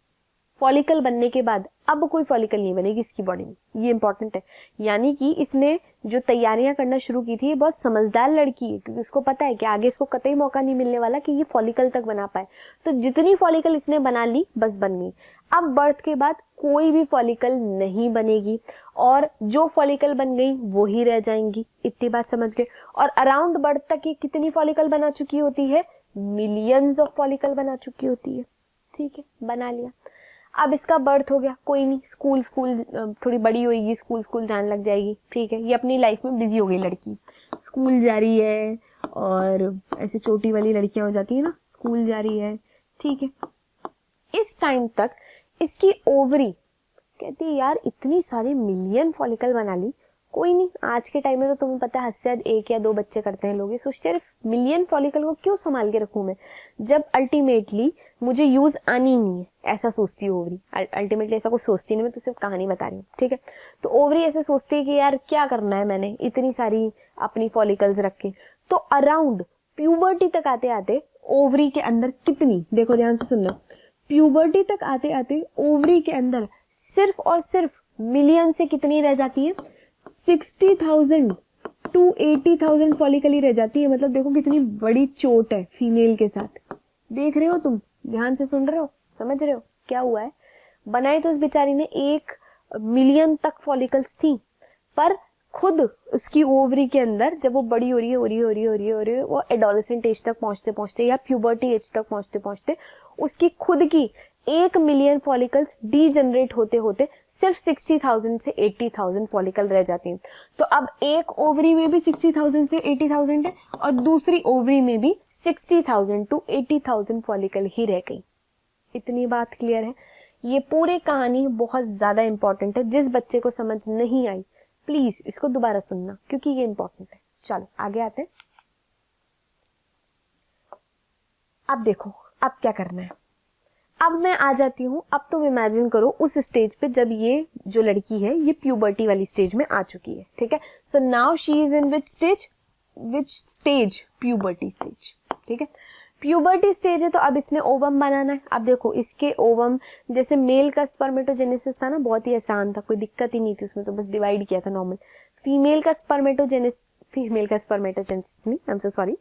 फॉलिकल बनने के बाद अब कोई फॉलिकल नहीं बनेगी इसकी बॉडी में, ये इंपॉर्टेंट है। यानी कि इसने जो तैयारियां करना शुरू की थी, ये बहुत समझदार लड़की है, क्योंकि उसको पता है कि आगे इसको कतई मौका नहीं मिलने वाला कि ये फॉलिकल तक बना पाए। तो जितनी फॉलिकल इसने बना ली बस बन गई। अब बर्थ के बाद कोई भी फॉलिकल नहीं बनेगी, और जो फॉलिकल बन गई वो ही रह जाएंगी। इतनी बात समझ गए। और अराउंड बर्थ तक ये कितनी फॉलिकल बना चुकी होती है, मिलियंस ऑफ फॉलिकल बना चुकी होती है। ठीक है, बना लिया। अब इसका बर्थ हो गया, कोई नहीं, स्कूल थोड़ी बड़ी होगी, स्कूल जाने लग जाएगी। ठीक है, ये अपनी लाइफ में बिजी हो गई लड़की, स्कूल जा रही है, और ऐसे छोटी वाली लड़कियां हो जाती है ना, स्कूल जा रही है। ठीक है, इस टाइम तक इसकी ओवरी कहती है यार इतनी सारी मिलियन फॉलिकल बना ली, कोई नहीं, आज के टाइम में तो तुम्हें पता है 1 से 1 या 2 बच्चे करते हैं लोग। ये सोचते हैं मिलियन फॉलिकल को क्यों संभाल के रखूं मैं, जब अल्टीमेटली मुझे यूज आनी नहीं है, ऐसा सोचती है ओवरी। अल्टीमेटली ऐसा कुछ सोचती नहीं, मैं तो सिर्फ कहानी बता रही हूँ। ठीक है, तो ओवरी ऐसे सोचती है कि यार क्या करना है मैंने इतनी सारी अपनी फॉलिकल्स रख के। तो अराउंड प्यूबर्टी तक आते आते ओवरी के अंदर कितनी, देखो ध्यान से सुनना, प्यूबर्टी तक आते आते ओवरी के अंदर सिर्फ और सिर्फ मिलियन से कितनी रह जाती है, 60,000 to 80,000 फॉलिकल ही रह जाती है। मतलब देखो कितनी बड़ी चोट है फीमेल के साथ। देख रहे हो तुम, ध्यान से सुन रहे हो, समझ रहे हो क्या हुआ है। बनाई तो उस बेचारी ने 1 मिलियन तक फॉलिकल्स थी, पर खुद उसकी ओवरी के अंदर जब वो बड़ी हो रही है, वो एडोलेसेंट एज तक पहुंचते या प्यूबर्टी एज तक पहुंचते उसकी खुद की 1 मिलियन फॉलिकल्स डीजनरेट होते होते सिर्फ 60,000 से 80,000 फॉलिकल रह जाती हैं। तो अब एक ओवरी में भी 60,000 से 80,000 है, और दूसरी ओवरी में भी 60,000 to 80,000 फॉलिकल ही रह गई। इतनी बात क्लियर है। ये पूरी कहानी बहुत ज्यादा इंपॉर्टेंट है, जिस बच्चे को समझ नहीं आई प्लीज इसको दोबारा सुनना क्योंकि ये इंपॉर्टेंट है। चलो आगे आते हैं। अब देखो अब क्या करना है। अब मैं आ जाती हूँ, अब तुम इमेजिन करो उस स्टेज पे जब ये जो लड़की है ये प्यूबर्टी वाली स्टेज में आ चुकी है, ठीक है। So now she is in which stage, puberty stage, ठीक है। प्यूबर्टी स्टेज है तो अब इसने ओवम बनाना है। अब देखो इसके ओवम, जैसे मेल का स्पर्मेटोजेनेसिस था ना, बहुत ही आसान था, कोई दिक्कत ही नहीं थी उसमें, तो बस डिवाइड किया था नॉर्मल। फीमेल का स्पर्मेटोजेनेसिस नहीं, I am so sorry,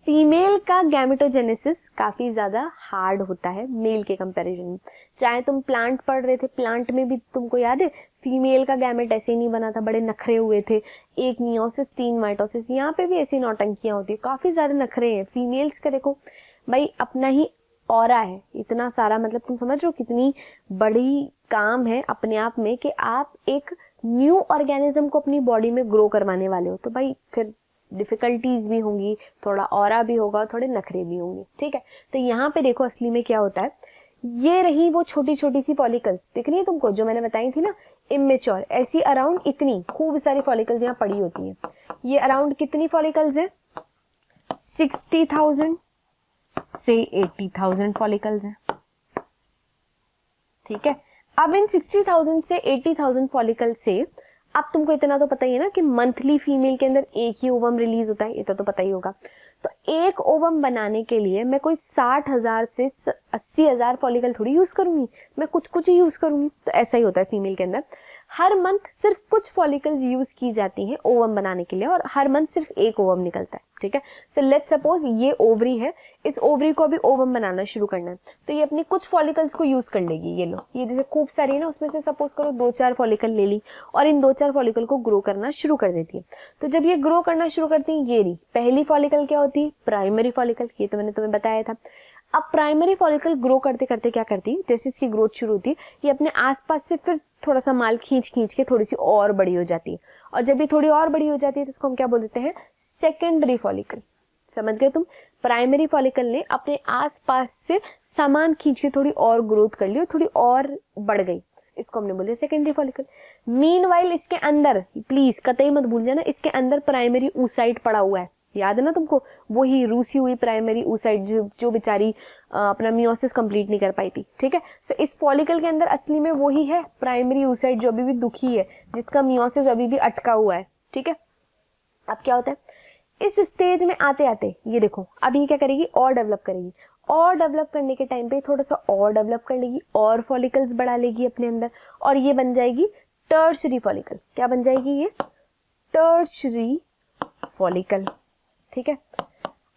female का गैमेटोजेनेसिस काफी ज्यादा हार्ड होता है मेल के कंपैरिजन में। चाहे तुम प्लांट पढ़ रहे थे, प्लांट में भी तुमको याद है फीमेल का गैमेट ऐसे ही नहीं बना था, बड़े नखरे हुए थे, 1 मियोसिस 3 माइटोसिस। यहाँ पे भी ऐसी नौटंकियां होती है, काफी ज्यादा नखरे हैं फीमेल्स का। देखो भाई अपना ही ऑरा है इतना सारा, मतलब तुम समझ रहे हो कितनी बड़ी काम है अपने आप में कि आप एक न्यू ऑर्गेनिज्म को अपनी बॉडी में ग्रो करवाने वाले हो। तो भाई फिर डिफिकल्टीज भी होंगी, थोड़ा ऑरा भी होगा, थोड़े नखरे भी होंगे, ठीक है। तो यहाँ पे देखो असली में क्या होता है, ये रही वो छोटी छोटी सी फॉलिकल्स दिख रही है तुमको जो मैंने बताई थी ना, इमेच्योर, ऐसी अराउंड इतनी खूब सारी फॉलिकल्स यहाँ पड़ी होती हैं। ये अराउंड कितनी फॉलिकल्स है, 60,000 से 80,000 फॉलिकल्स हैं, ठीक है। अब इन 60,000 से 80,000 फॉलिकल से अब तुमको इतना तो पता ही है ना कि मंथली फीमेल के अंदर एक ही ओवम रिलीज होता है, ये तो पता ही होगा। तो एक ओवम बनाने के लिए मैं कोई 60,000 से 80,000 फॉलिकल थोड़ी यूज करूंगी, मैं कुछ कुछ ही यूज करूंगी। तो ऐसा ही होता है फीमेल के अंदर, हर मंथ सिर्फ कुछ फॉलिकल्स यूज की जाती हैं ओवम बनाने के लिए और हर मंथ सिर्फ एक ओवम निकलता है, ठीक है। सो लेट्स सपोज ये ओवरी है, इस ओवरी को अभी ओवम बनाना शुरू करना है, तो ये अपनी कुछ फॉलिकल्स को यूज कर लेगी। ये लो, ये जैसे खूब सारी है ना, उसमें से सपोज करो 2-4 फॉलिकल ले ली और इन 2-4 फॉलिकल को ग्रो करना शुरू कर देती है। तो जब ये ग्रो करना शुरू करती है, ये रही पहली फॉलिकल क्या होती है, प्राइमरी फॉलिकल, ये तो मैंने तुम्हें बताया था। अब प्राइमरी फॉलिकल ग्रो करते करते क्या करती है, जैसे इसकी ग्रोथ शुरू होती है, ये अपने आसपास से फिर थोड़ा सा माल खींच खींच के थोड़ी सी और बड़ी हो जाती है, और जब ये थोड़ी और बड़ी हो जाती है तो इसको हम क्या बोल देते हैं, सेकेंडरी फॉलिकल। समझ गए तुम, प्राइमरी फॉलिकल ने अपने आसपास से सामान खींच के थोड़ी और ग्रोथ कर ली और थोड़ी और बढ़ गई, इसको हमने बोले सेकेंडरी फॉलिकल। मीनवाइल इसके अंदर, प्लीज कतई मत भूल जाना, इसके अंदर प्राइमरी oocyte पड़ा हुआ है, याद है ना तुमको, वही रूसी हुई प्राइमरी oocyte जो बेचारी अपना मियोसिस कंप्लीट नहीं कर पाई थी, ठीक है। सो इस फॉलिकल के अंदर असली में वही है प्राइमरी oocyte जो अभी भी दुखी है, जिसका मियोसिस अभी भी अटका हुआ है, ठीक है। अब क्या होता है, इस स्टेज में आते आते ये देखो अब ये क्या करेगी, और डेवलप करेगी, और डेवलप करने के टाइम पे थोड़ा सा और डेवलप कर लेगी, और फॉलिकल्स बढ़ा लेगी अपने अंदर, और ये बन जाएगी टर्शरी फॉलिकल। क्या बन जाएगी, ये टर्शरी फॉलिकल, ठीक है।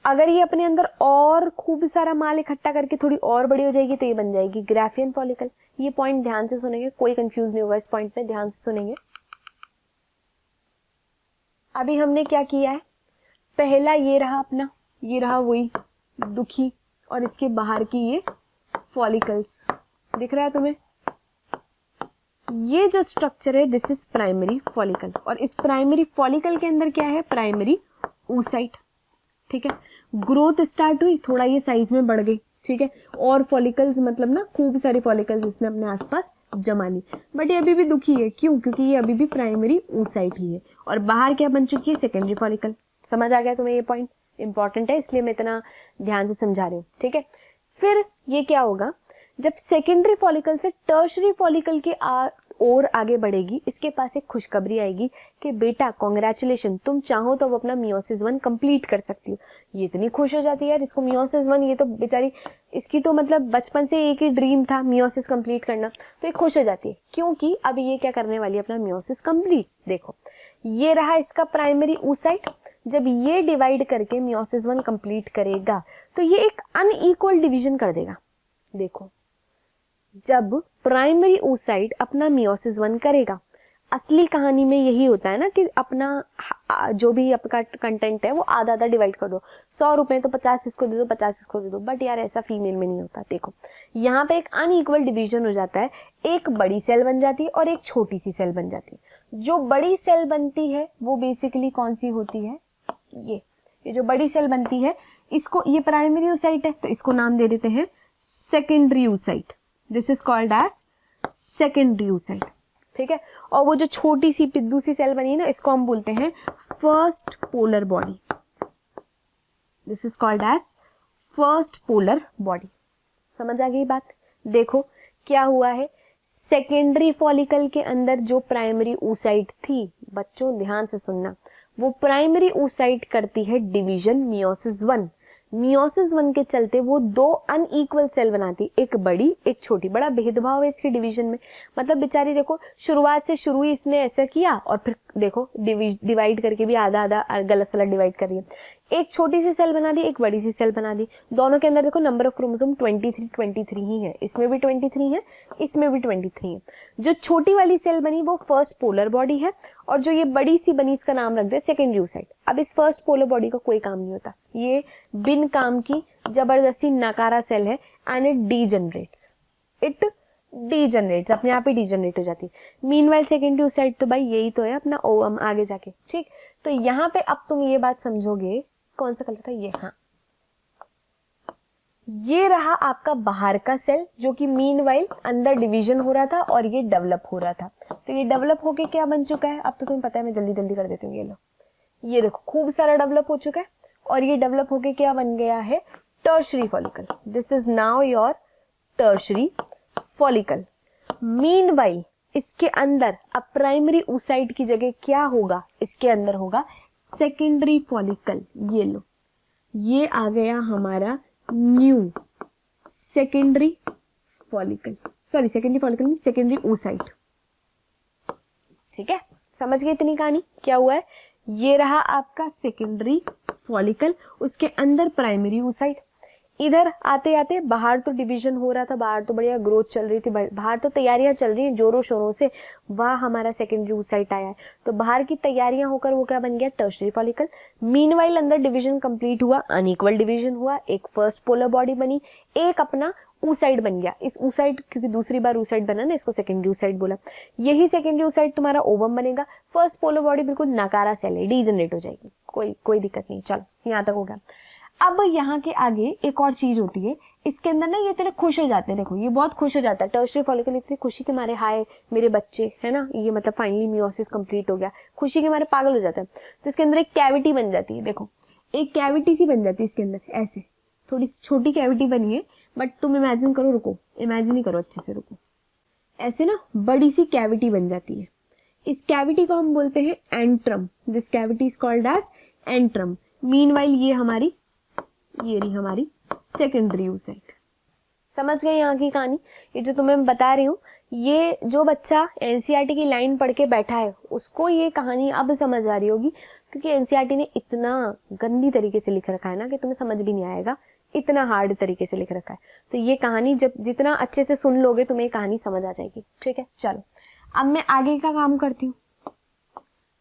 अगर ये अपने अंदर और खूब सारा माल इकट्ठा करके थोड़ी और बड़ी हो जाएगी तो ये बन जाएगी ग्राफियन फॉलिकल। ये पॉइंट ध्यान से सुनेंगे, कोई कंफ्यूज नहीं होगा इस पॉइंट पे, ध्यान से सुनेंगे। अभी हमने क्या किया है, पहला ये रहा अपना, ये रहा वही दुखी, और इसके बाहर की ये फॉलिकल्स दिख रहा है तुम्हें, ये जो स्ट्रक्चर है दिस इज प्राइमरी फॉलिकल, और इस प्राइमरी फॉलिकल के अंदर क्या है, प्राइमरी oocyte, ठीक है। ग्रोथ स्टार्ट हुई, थोड़ा ये साइज में बढ़ गई, ठीक है, और फॉलिकल्स मतलब ना खूब सारी फॉलिकल्स इसने अपने आसपास जमा ली, बट ये अभी भी दुखी है, क्यों, क्योंकि ये अभी भी प्राइमरी oocyte ही है, और बाहर क्या बन चुकी है, सेकेंडरी फॉलिकल। समझ आ गया तुम्हें, ये पॉइंट इंपॉर्टेंट है इसलिए मैं इतना ध्यान से समझा रही हूँ, ठीक है। फिर ये क्या होगा, जब सेकेंडरी फॉलिकल से टर्शरी फॉलिकल के और आगे बढ़ेगी, इसके पास एक खुशखबरी आएगी कि बेटा कॉन्ग्रेचुलेशन, तुम चाहो तो वो अपना मियोसिस 1 कंप्लीट कर सकती हो। ये इतनी खुश हो जाती है यार, इसको मियोसिस 1, ये तो बेचारी, इसकी तो मतलब बचपन से एक ही ड्रीम था मियोसिस कंप्लीट करना, तो ये खुश हो जाती है क्योंकि अब ये क्या करने वाली है, अपना मियोसिस कंप्लीट। देखो ये रहा इसका प्राइमरी oocyte, जब ये डिवाइड करके मियोसिस 1 कंप्लीट करेगा तो ये एक अनइक्वल डिवीजन कर देगा। देखो जब प्राइमरी oocyte अपना मियोसिस 1 करेगा, असली कहानी में यही होता है ना कि अपना जो भी आपका कंटेंट है वो आधा आधा डिवाइड कर दो, 100 रुपए तो 50 इसको दे दो, 50 इसको दे दो, बट यार ऐसा फीमेल में नहीं होता। देखो यहाँ पे एक अनइक्वल डिवीजन हो जाता है, एक बड़ी सेल बन जाती है और एक छोटी सी सेल बन जाती है। जो बड़ी सेल बनती है वो बेसिकली कौन सी होती है, ये जो बड़ी सेल बनती है, इसको, ये प्राइमरी oocyte है तो इसको नाम दे देते हैं secondary oocyte, this is called as secondary oocyte, ठीक है। और वो जो छोटी सी पिद्दू सी सेल बनी है ना, इसको हम बोलते हैं first polar body, this is called as first polar body. समझ आ गई बात? देखो क्या हुआ है, सेकेंडरी फॉलिकल के अंदर जो प्राइमरी oocyte थी, बच्चों ध्यान से सुनना, वो प्राइमरी oocyte करती है डिवीजन मियोसिस 1। मियोसिस 1 के चलते वो दो अनइक्वल सेल बनाती, एक बड़ी एक छोटी। बड़ा भेदभाव है इसके डिवीजन में, मतलब बेचारी देखो शुरुआत से शुरू ही इसने ऐसा किया और फिर देखो डिवाइड करके भी आधा आधा गलत सलत डिवाइड कर रही है। एक छोटी सी सेल बना दी, एक बड़ी सी सेल बना दी। दोनों के अंदर देखो नंबर ऑफ क्रोमोसोम 23 ही है, इसमें भी 23 है, इसमें भी 23 है। जो छोटी वाली सेल बनी वो फर्स्ट पोलर बॉडी है, और जो ये बड़ी सी बनी इसका नाम रख दे सेकेंडरी oocyte। अब इस फर्स्ट पोलर बॉडी का कोई काम नहीं होता, ये बिन काम की जबरदस्ती नकारा सेल है, एंड इट डीजनरेट्स, अपने आप ही डीजनरेट हो जाती है। मीनवाइल सेकेंडरी oocyte तो भाई यही तो है अपना ओवम आगे जाके, ठीक। तो यहाँ पे अब तुम ये बात समझोगे, कौन सा कलर था ये, हाँ, ये रहा आपका बाहर का सेल जो कि मीनवाइल अंदर डिवीजन हो रहा था और ये डेवलप हो रहा था। तो ये डेवलप होके क्या बन चुका है, अब तो तुम्हें पता है, मैं जल्दी जल्दी कर देती हूँ। ये लो, ये देखो खूब सारा डेवलप हो चुका है, और ये डेवलप होके क्या बन गया है, tertiary follicle. This is now your tertiary follicle. Meanwhile इसके अंदर अब प्राइमरी oocyte की जगह क्या होगा, इसके अंदर होगा सेकेंडरी फॉलिकल। ये लो, ये आ गया हमारा new secondary follicle, sorry secondary follicle नहीं, सेकेंडरी oocyte, ठीक है। समझ गए इतनी कहानी? क्या हुआ है, ये रहा आपका सेकेंडरी फॉलिकल, उसके अंदर प्राइमरी oocyte। इधर आते आते बाहर तो डिवीजन हो रहा था, बाहर तो बढ़िया ग्रोथ चल रही थी, बाहर तो तैयारियां चल रही हैं जोरों शोरों से, वहां हमारा सेकेंडरी oocyte आया है। तो बाहर की तैयारियां होकर वो क्या बन गया, टर्शरी फॉलिकल। मीनवाइल अंदर डिवीजन कंप्लीट हुआ, अनइक्वल डिवीजन हुआ, एक फर्स्ट पोलर बॉडी बनी, एक अपना oocyte बन गया। इस oocyte, क्योंकि दूसरी बार oocyte बना ना, इसको सेकेंडरी oocyte बोला। यही सेकेंडरी oocyte तुम्हारा ओवम बनेगा। फर्स्ट पोलर बॉडी बिल्कुल नकारा सेल है, डीजनरेट हो जाएगी, कोई दिक्कत नहीं। चलो यहाँ तक हो गया। अब यहाँ के आगे एक और चीज होती है, इसके अंदर ना ये तेरे खुश हो जाते हैं, देखो ये बहुत खुश हो जाता है टर्शरी फॉलिकल, इतनी खुशी के मारे, हाय मेरे बच्चे, है ना, ये मतलब फाइनली मियोसिस कंप्लीट हो गया, खुशी के मारे पागल हो जाता है। तो इसके अंदर एक कैविटी बन जाती है, देखो एक कैविटी सी बन जाती है इसके अंदर, ऐसे थोड़ी सी छोटी कैविटी बनी है, बट तुम इमेजिन करो, रुको इमेजिन ही करो अच्छे से, रुको, ऐसे ना बड़ी सी कैविटी बन जाती है। इस कैविटी को हम बोलते हैं antrum. This cavity is called as antrum. Meanwhile ये रही हमारी सेकेंडरी oocyte। समझ गए यहाँ की कहानी? ये जो तुम्हें बता रही हूँ, ये जो बच्चा एनसीईआरटी की लाइन पढ़ के बैठा है उसको ये कहानी अब समझ आ रही होगी, क्योंकि एनसीईआरटी ने इतना गंदी तरीके से लिख रखा है ना कि तुम्हें समझ भी नहीं आएगा, इतना हार्ड तरीके से लिख रखा है। तो ये कहानी जब जितना अच्छे से सुन लोगे तुम्हें ये कहानी समझ आ जाएगी, ठीक है। चलो अब मैं आगे का काम करती हूँ।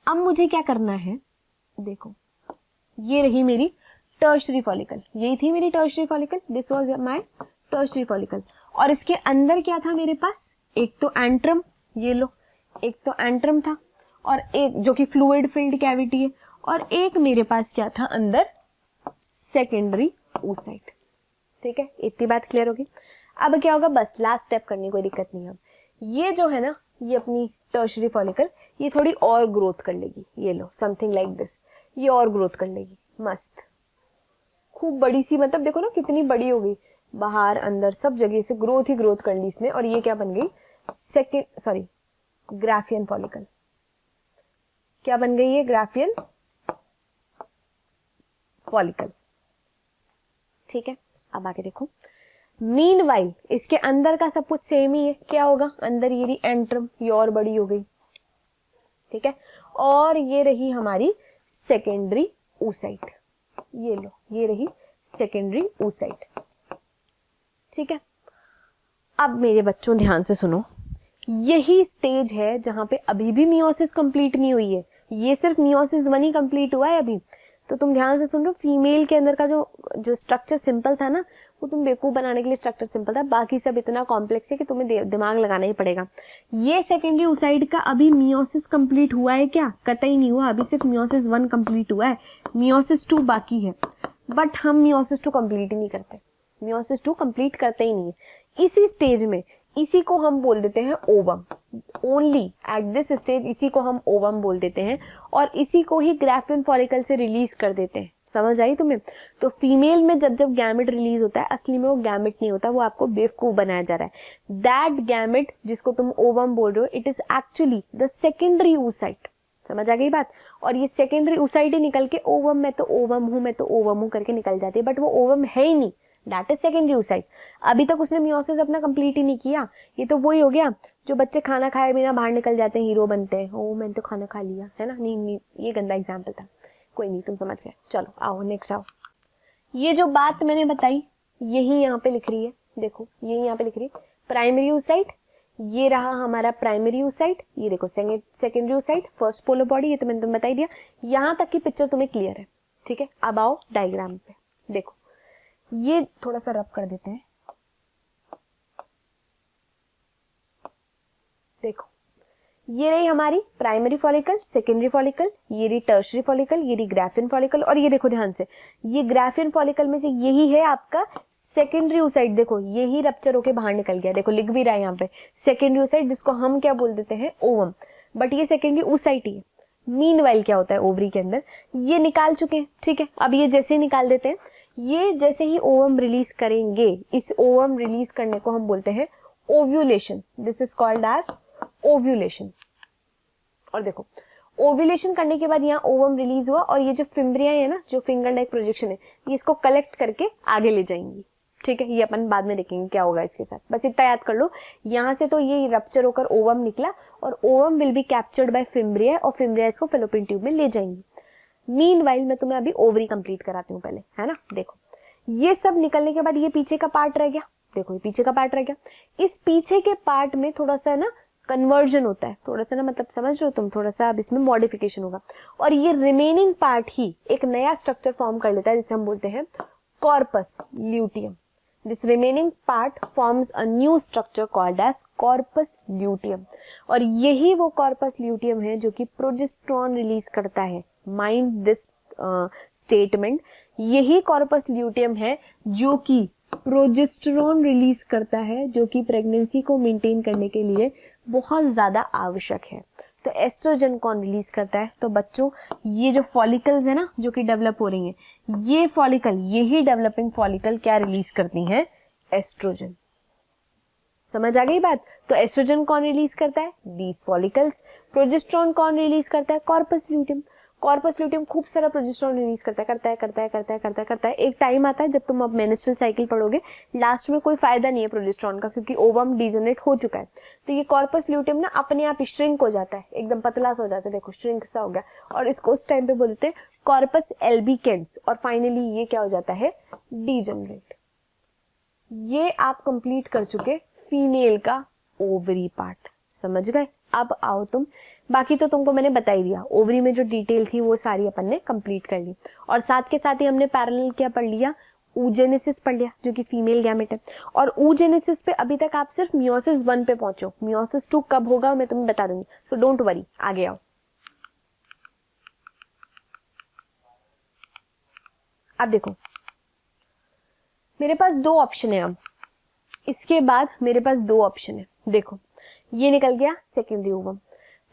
अब मुझे क्या करना है, देखो ये रही मेरी टर्शरी फॉलिकल, यही थी मेरी tertiary follicle, this was my tertiary follicle. और इसके अंदर क्या था मेरे पास, एक तो एंट्रम, ये लो, एक तो एंट्रम था, और एक जो कि फ्लूइड फिल्ड कैविटी है, और एक मेरे पास क्या था अंदर, सेकेंडरी oocyte, ठीक है। इतनी बात क्लियर होगी। अब क्या होगा, बस लास्ट स्टेप करनी, कोई दिक्कत नहीं है। अब ये जो है ना, ये अपनी टर्शरी फॉलिकल, ये थोड़ी और ग्रोथ कर लेगी, ये लो समथिंग लाइक दिस, ये और ग्रोथ कर लेगी, मस्त खूब बड़ी सी, मतलब देखो ना कितनी बड़ी हो गई, बाहर अंदर सब जगह से ग्रोथ ही ग्रोथ कर ली इसने। और ये क्या बन गई, ग्राफियन फॉलिकल। क्या बन गई ये, ग्राफियन फॉलिकल, ठीक है। अब आगे देखो, मीनवाइल इसके अंदर का सब कुछ सेम ही है, क्या होगा, अंदर ये रही एंट्रम, ये और बड़ी हो गई, ठीक है। और ये रही हमारी सेकेंडरी oocyte, ये लो, ये रही सेकेंडरी oocyte, ठीक है। अब मेरे बच्चों ध्यान से सुनो, यही स्टेज है जहां पे अभी भी मियोसिस कंप्लीट नहीं हुई है, ये सिर्फ मियोसिस 1 ही कंप्लीट हुआ है अभी। तो तुम ध्यान से सुन लो, फीमेल के अंदर का जो स्ट्रक्चर सिंपल था ना, वो तुम बेवकूफ बनाने के लिए स्ट्रक्चर सिंपल था, बाकी सब इतना कॉम्प्लेक्स है कि तुम्हें दिमाग लगाना ही पड़ेगा। ये सेकेंडरी oocyte का अभी मियोसिस कंप्लीट हुआ है क्या, कतई नहीं हुआ, अभी सिर्फ मियोसिस 1 कंप्लीट हुआ है, मियोसिस 2 बाकी है। बट हम मियोसिस 2 कंप्लीट ही नहीं करते, मियोसिस 2 कंप्लीट करते ही नहीं है। इसी स्टेज में इसी को हम बोल देते हैं ovum. Only at this stage इसी को हम ओवम बोल देते हैं और इसी को ही ग्राफिन फॉलिकल से रिलीज कर देते हैं। समझ आई तुम्हें? तो फीमेल में जब जब गैमेट रिलीज होता है, असली में वो गैमेट नहीं होता, वो आपको बेवकूफ बनाया जा रहा है। दैट गैमेट जिसको तुम ओवम बोल रहे हो, it is actually the secondary oocyte। समझ आ गई बात? और ये सेकेंडरी oocyte ही निकल के ओवम, मैं तो ओवम हूं, मैं तो ओवम हूं करके निकल जाती है, बट वो ओवम है ही नहीं। That is secondary oocyte। अभी तक उसने मियोसिस अपना कंप्लीट ही नहीं किया। ये तो वही हो गया जो बच्चे खाना खाए बिना बाहर निकल जाते हैं, हीरो बनते हैं, ओ मैंने तो खाना खा लिया, है ना? नहीं, ये गंदा एग्जाम्पल था, कोई नहीं, तुम समझ गए। चलो आओ नेक्स्ट आओ। ये जो बात मैंने बताई यही यहाँ पे लिख रही है, देखो यही यहाँ पे लिख रही है, प्राइमरी oocyte। ये रहा हमारा प्राइमरी oocyte, ये देखो secondary oocyte, first polar body, ये तो मैंने तुम्हें बता ही दिया। यहाँ तक की पिक्चर तुम्हें क्लियर है, ठीक है? अब आओ डायग्राम पे, देखो ये थोड़ा सा रब कर देते हैं। देखो ये रही हमारी प्राइमरी फॉलिकल, सेकेंडरी फॉलिकल, ये रही टर्शरी फॉलिकल, ये रही ग्राफिन फॉलिकल, और ये देखो ध्यान से, ये ग्राफिन फॉलिकल में से यही है आपका सेकेंडरी oocyte। देखो यही रप्चर होके बाहर निकल गया, देखो लिख भी रहा है यहाँ पे सेकेंडरी oocyte, जिसको हम क्या बोल देते हैं ओवम, बट ये सेकेंडरी oocyte ही है। मीनवाइल क्या होता है ओवरी के अंदर, ये निकाल चुके हैं, ठीक है? अब ये जैसे ही निकाल देते हैं, ये जैसे ही ओवम रिलीज करेंगे, इस ओवम रिलीज करने को हम बोलते हैं ovulation. This is called as ovulation. और देखो ओव्यूलेशन करने के बाद यहाँ ओवम रिलीज हुआ और ये जो फिम्ब्रिया है ना, जो फिंगर लाइक प्रोजेक्शन है, ये इसको कलेक्ट करके आगे ले जाएंगी, ठीक है? ये अपन बाद में देखेंगे क्या होगा इसके साथ, बस इतना याद कर लो। यहाँ से तो ये रप्चर होकर ओवम निकला और ovum will be captured by fimbria और फिम्ब्रिया इसको फेलोपियन ट्यूब में ले जाएंगी। मीनवाइल मैं तुम्हें अभी ओवरी कंप्लीट कराती हूँ पहले, है ना? देखो ये सब निकलने के बाद ये पीछे का पार्ट रह गया, देखो ये पीछे का पार्ट रह गया। इस पीछे के पार्ट में थोड़ा सा ना कन्वर्जन होता है, थोड़ा सा ना, मतलब समझ रहे हो तुम, थोड़ा सा अब इसमें मॉडिफिकेशन होगा और ये रिमेनिंग पार्ट ही एक नया स्ट्रक्चर फॉर्म कर लेता है जिसे हम बोलते हैं corpus luteum. This remaining part forms a new structure called as corpus luteum और यही वो कॉर्पस ल्यूटियम है जो कि प्रोजेस्टेरॉन रिलीज करता है। माइंड दिस स्टेटमेंट, यही कॉर्पस ल्यूटियम है जो कि प्रोजेस्टेरॉन रिलीज करता है, जो कि प्रेगनेंसी को मेंटेन करने के लिए बहुत ज्यादा आवश्यक है। तो एस्ट्रोजन कौन रिलीज करता है? तो बच्चों ये जो फॉलिकल्स है ना जो कि डेवलप हो रही हैं, ये फॉलिकल, यही डेवलपिंग फॉलिकल क्या रिलीज करती हैं? एस्ट्रोजन। समझ आ गई बात? तो एस्ट्रोजन कौन रिलीज करता है? These follicles. प्रोजेस्टेरॉन कौन रिलीज करता है? Corpus luteum. कॉर्पस ल्यूटियम खूब सारा प्रोजेस्टेरॉन रिलीज करता है। एक टाइम आता है जब तुम अब मेंस्ट्रुअल साइकिल पढ़ोगे, लास्ट में कोई फायदा नहीं है प्रोजेस्टेरॉन का, क्योंकि ओवम डिजेनरेट हो चुका है। तो ये कॉर्पस ल्यूटियम ना अपने आप श्रिंक हो जाता है, एकदम पतला सा हो जाता है, देखो श्रिंक सा हो गया, और इसको उस टाइम पे बोलते हैं कॉर्पस एल्बिकेंस, और फाइनली ये क्या हो जाता है? डिजेनरेट। ये आप कंप्लीट कर चुके फीमेल का ओवरी पार्ट। समझ गए? अब आओ तुम, बाकी तो तुमको मैंने बता ही दिया, ओवरी में जो डिटेल थी वो सारी अपन ने कंप्लीट कर ली, और साथ के साथ ही हमने पैरेलल क्या पढ़ लिया? oogenesis पढ़ लिया, जो कि फीमेल गैमेट है। और oogenesis पे अभी तक आप सिर्फ मियोसिस 1 पे पहुंचो, मियोसिस 2 कब होगा मैं तुम्हें बता दूंगी, सो डोंट वरी। आगे आओ, अब देखो मेरे पास दो ऑप्शन है। अब इसके बाद मेरे पास दो ऑप्शन है, देखो ये निकल गया सेकेंडरी ओवम,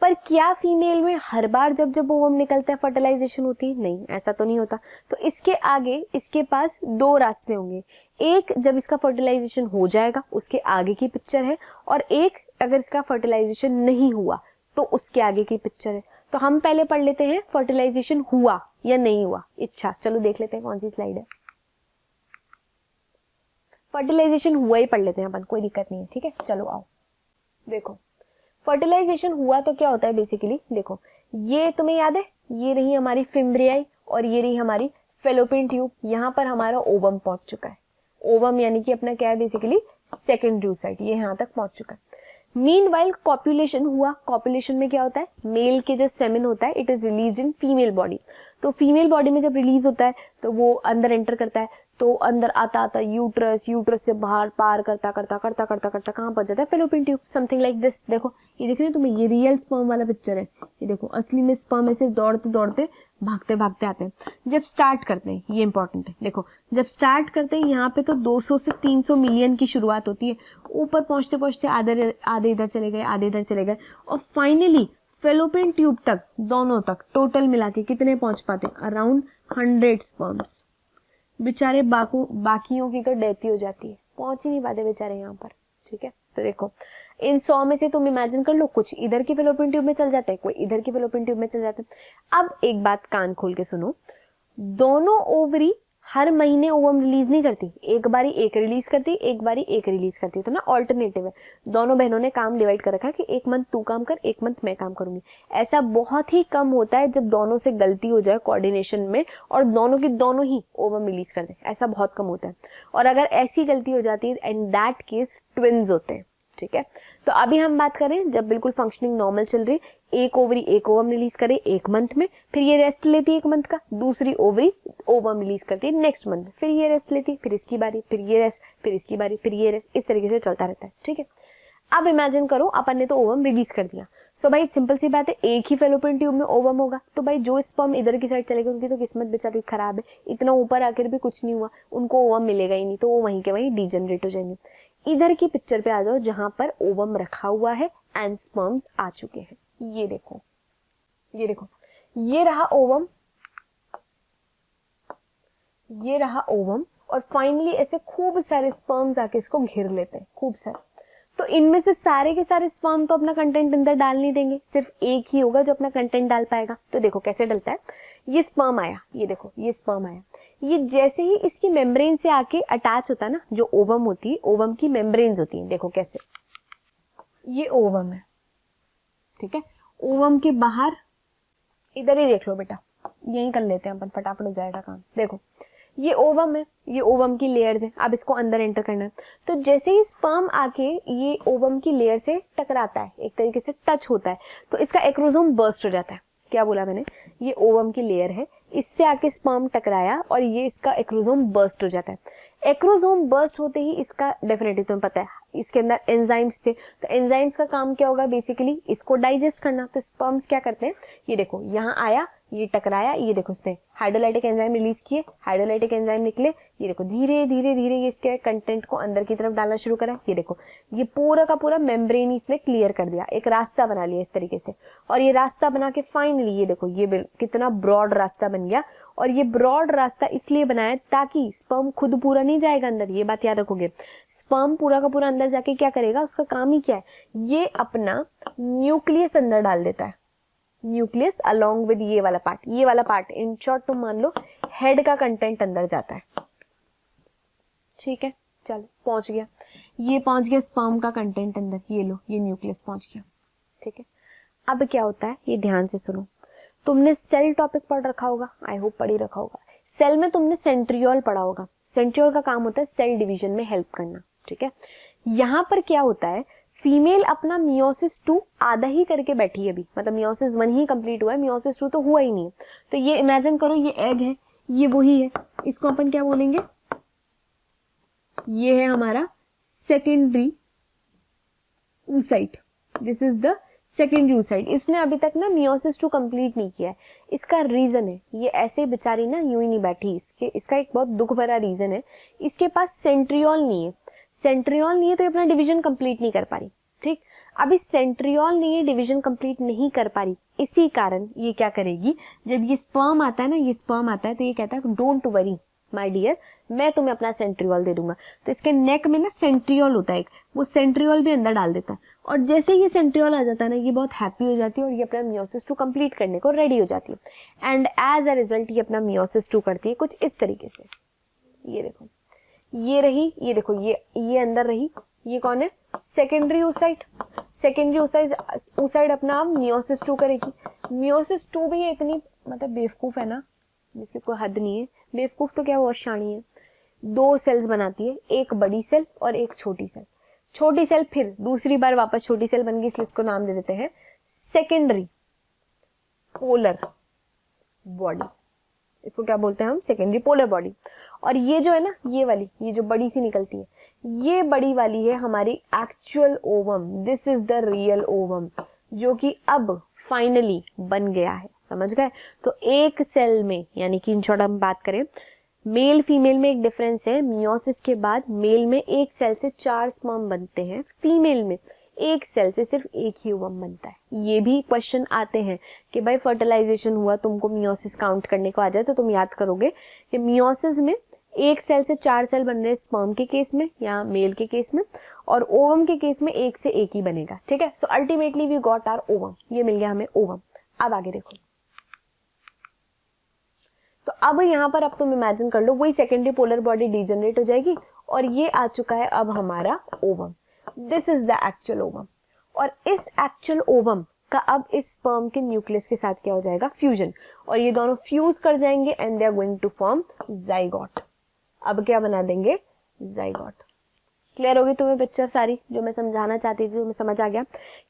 पर क्या फीमेल में हर बार जब जब ओवम निकलता है फर्टिलाइजेशन होती है? नहीं, ऐसा तो नहीं होता। तो इसके आगे इसके पास दो रास्ते होंगे, एक जब इसका फर्टिलाइजेशन हो जाएगा उसके आगे की पिक्चर है, और एक अगर इसका फर्टिलाइजेशन नहीं हुआ तो उसके आगे की पिक्चर है। तो हम पहले पढ़ लेते हैं फर्टिलाइजेशन हुआ या नहीं हुआ। इच्छा, चलो देख लेते हैं कौन सी स्लाइड है। फर्टिलाइजेशन हुआ ही पढ़ लेते हैं अपन, कोई दिक्कत नहीं है, ठीक है? चलो आओ, देखो फर्टिलाइजेशन हुआ तो क्या होता है बेसिकली, देखो ये तुम्हें याद है, ये रही हमारी फिम्ब्रियाई और ये रही हमारी फेलोपियन ट्यूब, यहाँ पर हमारा ओवम पहुंच चुका है। ओवम यानी कि अपना क्या है बेसिकली? सेकेंडरी oocyte, ये यहाँ तक पहुंच चुका है। मीनवाइल कॉपुलेशन हुआ। कॉपुलेशन में क्या होता है? मेल के जो सेमेन होता है it is release in female body. तो फीमेल बॉडी में जब रिलीज होता है तो वो अंदर एंटर करता है, तो अंदर आता आता यूट्रस, यूट्रस से बाहर पार करता करता करता करता करता कहाँ पहुंच जाता है, fallopian tube, something like this. देखो ये देख रहे हो तुम्हें, ये रियल स्पर्म वाला पिक्चर है। ये देखो असली में स्पर्म ऐसे दौड़ते दौड़ते भागते भागते आते हैं। जब स्टार्ट करते हैं, ये इंपॉर्टेंट है, देखो जब स्टार्ट करते हैं यहाँ पे तो 200 से 300 मिलियन की शुरुआत होती है, ऊपर पहुंचते पहुंचते आधे इधर चले गए, आधे इधर चले गए, और फाइनली फेलोपियन ट्यूब तक, दोनों तक टोटल मिला के कितने पहुंच पाते, अराउंड 100 स्पर्म्स। बेचारे बाकियों की तो डेथ ही हो जाती है, पहुंच ही नहीं पाते बेचारे यहाँ पर। ठीक है, तो देखो इन 100 में से तुम इमेजिन कर लो, कुछ इधर की फेलोपियन ट्यूब में चल जाते हैं, कोई इधर की फेलोपियन ट्यूब में चल जाते हैं। अब एक बात कान खोल के सुनो, दोनों ओवरी हर महीने ओवम रिलीज नहीं करती, एक बारी एक रिलीज करती, एक बारी एक रिलीज करती, तो ना ऑल्टरनेटिव है। दोनों बहनों ने काम डिवाइड कर रखा है कि एक मंथ तू काम कर, एक मंथ मैं काम करूंगी। ऐसा बहुत ही कम होता है जब दोनों से गलती हो जाए कोऑर्डिनेशन में और दोनों की दोनों ही ओवम रिलीज कर दे, ऐसा बहुत कम होता है। और अगर ऐसी गलती हो जाती है, इन दैट केस ट्विन्स होते हैं। ठीक है, तो अभी हम बात करें जब बिल्कुल फंक्शनिंग नॉर्मल चल रही, एक ओवरी एक ओवम रिलीज करे एक मंथ में, फिर ये रेस्ट लेती है एक मंथ का, दूसरी ओवरी ओवम रिलीज करती है नेक्स्ट मंथ, फिर ये रेस्ट लेती है, फिर इसकी बारी, फिर ये रेस्ट, फिर इसकी बारी, फिर ये रेस्ट, इस तरीके से चलता रहता है। ठीक है, अब इमेजिन करो अपन ने तो ओवम रिलीज कर दिया। सो भाई सिंपल सी बात है, एक ही फेलोपियन ट्यूब में ओवम होगा, तो भाई जो स्पर्म इधर की साइड चलेगा उनकी तो किस्मत बेचारी खराब है, इतना ऊपर आकर भी कुछ नहीं हुआ, उनको ओवम मिलेगा ही नहीं, तो वो वहीं के वहीं डिजेनरेट हो जाएंगे। इधर की पिक्चर पे आ जाओ जहां पर ओवम रखा हुआ है एंड स्पर्म्स आ चुके हैं। ये देखो, ये देखो, ये रहा ओवम, ये रहा ओवम, और फाइनली ऐसे खूब सारे स्पर्म्स आके इसको घेर लेते हैं, खूब सारे। तो इनमें से सारे के सारे स्पर्म तो अपना कंटेंट अंदर डाल नहीं देंगे, सिर्फ एक ही होगा जो अपना कंटेंट डाल पाएगा। तो देखो कैसे डलता है, ये स्पर्म आया, ये देखो ये स्पर्म आया, ये जैसे ही इसकी मेम्ब्रेन से आके अटैच होता है ना, जो ओवम होती है, ओवम की मेम्ब्रेन्स होती है, देखो कैसे, ये ओवम है। ठीक है, ओवम के बाहर इधर ही देख लो बेटा, यही कर लेते हैं अपन, फटाफट हो जाएगा काम। देखो ये ओवम है, ये ओवम की लेयर्स है, अब इसको अंदर एंटर करना है। तो जैसे ही स्पर्म आके ये ओवम की लेयर से टकराता है, एक तरीके से टच होता है, तो इसका एक्रोसोम बर्स्ट हो जाता है। क्या बोला मैंने, ये ओवम की लेयर है, इससे आके स्पर्म टकराया और ये इसका एक्रोसोम बर्स्ट हो जाता है। एक्रोसोम बर्स्ट होते ही इसका डेफिनेटली तुम्हें पता है इसके अंदर एंजाइम्स थे, तो एंजाइम्स का काम क्या होगा, बेसिकली इसको डाइजेस्ट करना। तो स्पर्म्स क्या करते हैं, ये देखो यहाँ आया, ये टकराया, ये देखो इसने हाइड्रोलाइटिक एंजाइम रिलीज किए, हाइड्रोलाइटिक एंजाइम निकले, ये देखो धीरे धीरे धीरे ये इसके कंटेंट को अंदर की तरफ डालना शुरू करा। ये देखो ये पूरा का पूरा मेम्ब्रेन इसने क्लियर कर दिया, एक रास्ता बना लिया इस तरीके से, और ये रास्ता बना के फाइनली ये देखो ये कितना ब्रॉड रास्ता बन गया। और ये ब्रॉड रास्ता इसलिए बनाया ताकि स्पर्म खुद पूरा नहीं जाएगा अंदर, ये बात याद रखोगे। स्पर्म पूरा का पूरा अंदर जाके क्या करेगा, उसका काम ही क्या है, ये अपना न्यूक्लियस अंदर डाल देता है, न्यूक्लियस अलोंग विद ये वाला पार्ट, ये वाला पार्ट इन शॉर्ट तुम मान लो हेड का कंटेंट अंदर जाता है। ठीक है, चलो पहुंच गया, ये पहुंच गया स्पर्म का कंटेंट अंदर, ये लो ये न्यूक्लियस पहुंच गया। ठीक है, अब क्या होता है ये ध्यान से सुनो, तुमने सेल टॉपिक पढ़ रखा होगा, आई होप पढ़ ही रखा होगा। सेल में तुमने सेंट्रियोल पढ़ा होगा, सेंट्रियोल का काम होता है सेल डिवीजन में हेल्प करना। ठीक है, यहां पर क्या होता है, फीमेल अपना मियोसिस 2 आधा ही करके बैठी है अभी, मतलब मियोसिस 1 ही कंप्लीट हुआ है, मियोसिस 2 तो हुआ ही नहीं है। तो ये इमेजिन करो ये एग है, ये वही है, इसको अपन क्या बोलेंगे, ये है हमारा secondary oocyte, this is the secondary oocyte। इसने अभी तक ना मियोसिस 2 कंप्लीट नहीं किया है। इसका रीजन है, ये ऐसे बेचारी ना यूं ही नहीं बैठी, इसका एक बहुत दुख भरा रीजन है, इसके पास सेंट्रियोल नहीं है। सेंट्रियोल नहीं है तो ये अपना डिवीजन कंप्लीट नहीं कर पा रही। ठीक, अभी सेंट्रियोल नहीं है, डिवीजन कंप्लीट नहीं कर पा रही, इसी कारण ये क्या करेगी, जब ये स्पर्म आता है ना, ये स्पर्म आता है तो ये कहता है डोंट वरी माय डियर, मैं तुम्हें अपना सेंट्रियोल दे दूंगा। तो इसके नेक में ना सेंट्रियोल होता है एक, वो सेंट्रियोल भी अंदर डाल देता है, और जैसे ये सेंट्रियोल आ जाता है ना, ये बहुत हैप्पी हो जाती है और ये अपना मियोसिस 2 कंप्लीट करने को रेडी हो जाती है। एंड एज अ रिजल्ट ये अपना मियोसिस 2 करती है कुछ इस तरीके से। ये देखो ये रही, ये देखो ये अंदर रही, ये कौन है, सेकेंडरी oocyte। सेकेंडरी oocyte अपना मियोसिस 2 करेगी। मियोसिस 2 भी इतनी मतलब बेवकूफ है ना जिसकी कोई हद नहीं है, बेवकूफ तो क्या, वो शानी है। 2 सेल्स बनाती है, एक बड़ी सेल और एक छोटी सेल। छोटी सेल फिर दूसरी बार वापस छोटी सेल बन गई, इसलिए इसको नाम दे देते हैं सेकेंडरी पोलर बॉडी। इसको क्या बोलते हैं हम, सेकेंडरी पोलर बॉडी। और ये जो है ना, ये वाली, ये जो बड़ी सी निकलती है, ये बड़ी वाली है हमारी actual ovum. This is the real ovum, जो कि अब फाइनली बन गया है। समझ गए? तो एक सेल में, यानी कि इन शॉर्ट हम बात करें, मेल फीमेल में एक डिफरेंस है। मियोसिस के बाद मेल में एक सेल से 4 स्पर्म बनते हैं, फीमेल में एक सेल से सिर्फ एक ही ओवम बनता है। ये भी क्वेश्चन आते हैं कि भाई फर्टिलाइजेशन हुआ, तुमको मियोसिस काउंट करने को आ जाए तो तुम याद करोगे कि मियोसिस में एक सेल से 4 सेल बन रहे हैं स्पर्म के केस में या मेल के केस में, और ओवम के केस में एक से एक ही बनेगा। ठीक है, so ultimately we got our ovum, ये मिल गया हमें ओवम। अब आगे देखो, तो अब यहाँ पर अब तुम इमेजिन कर लो, वही सेकेंडरी पोलर बॉडी डीजनरेट हो जाएगी और ये आ चुका है अब हमारा ovum. This is the actual ovum. और इस एक्चुअल ओवम का अब इस स्पर्म के न्यूक्लियस के साथ क्या हो जाएगा, फ्यूजन, और ये दोनों फ्यूज कर जाएंगे and they are going to form zygote. अब क्या बना देंगे, जाइगोट। क्लियर होगी तुम्हें पिक्चर सारी जो मैं समझाना चाहती थी, तुम्हें समझ आ गया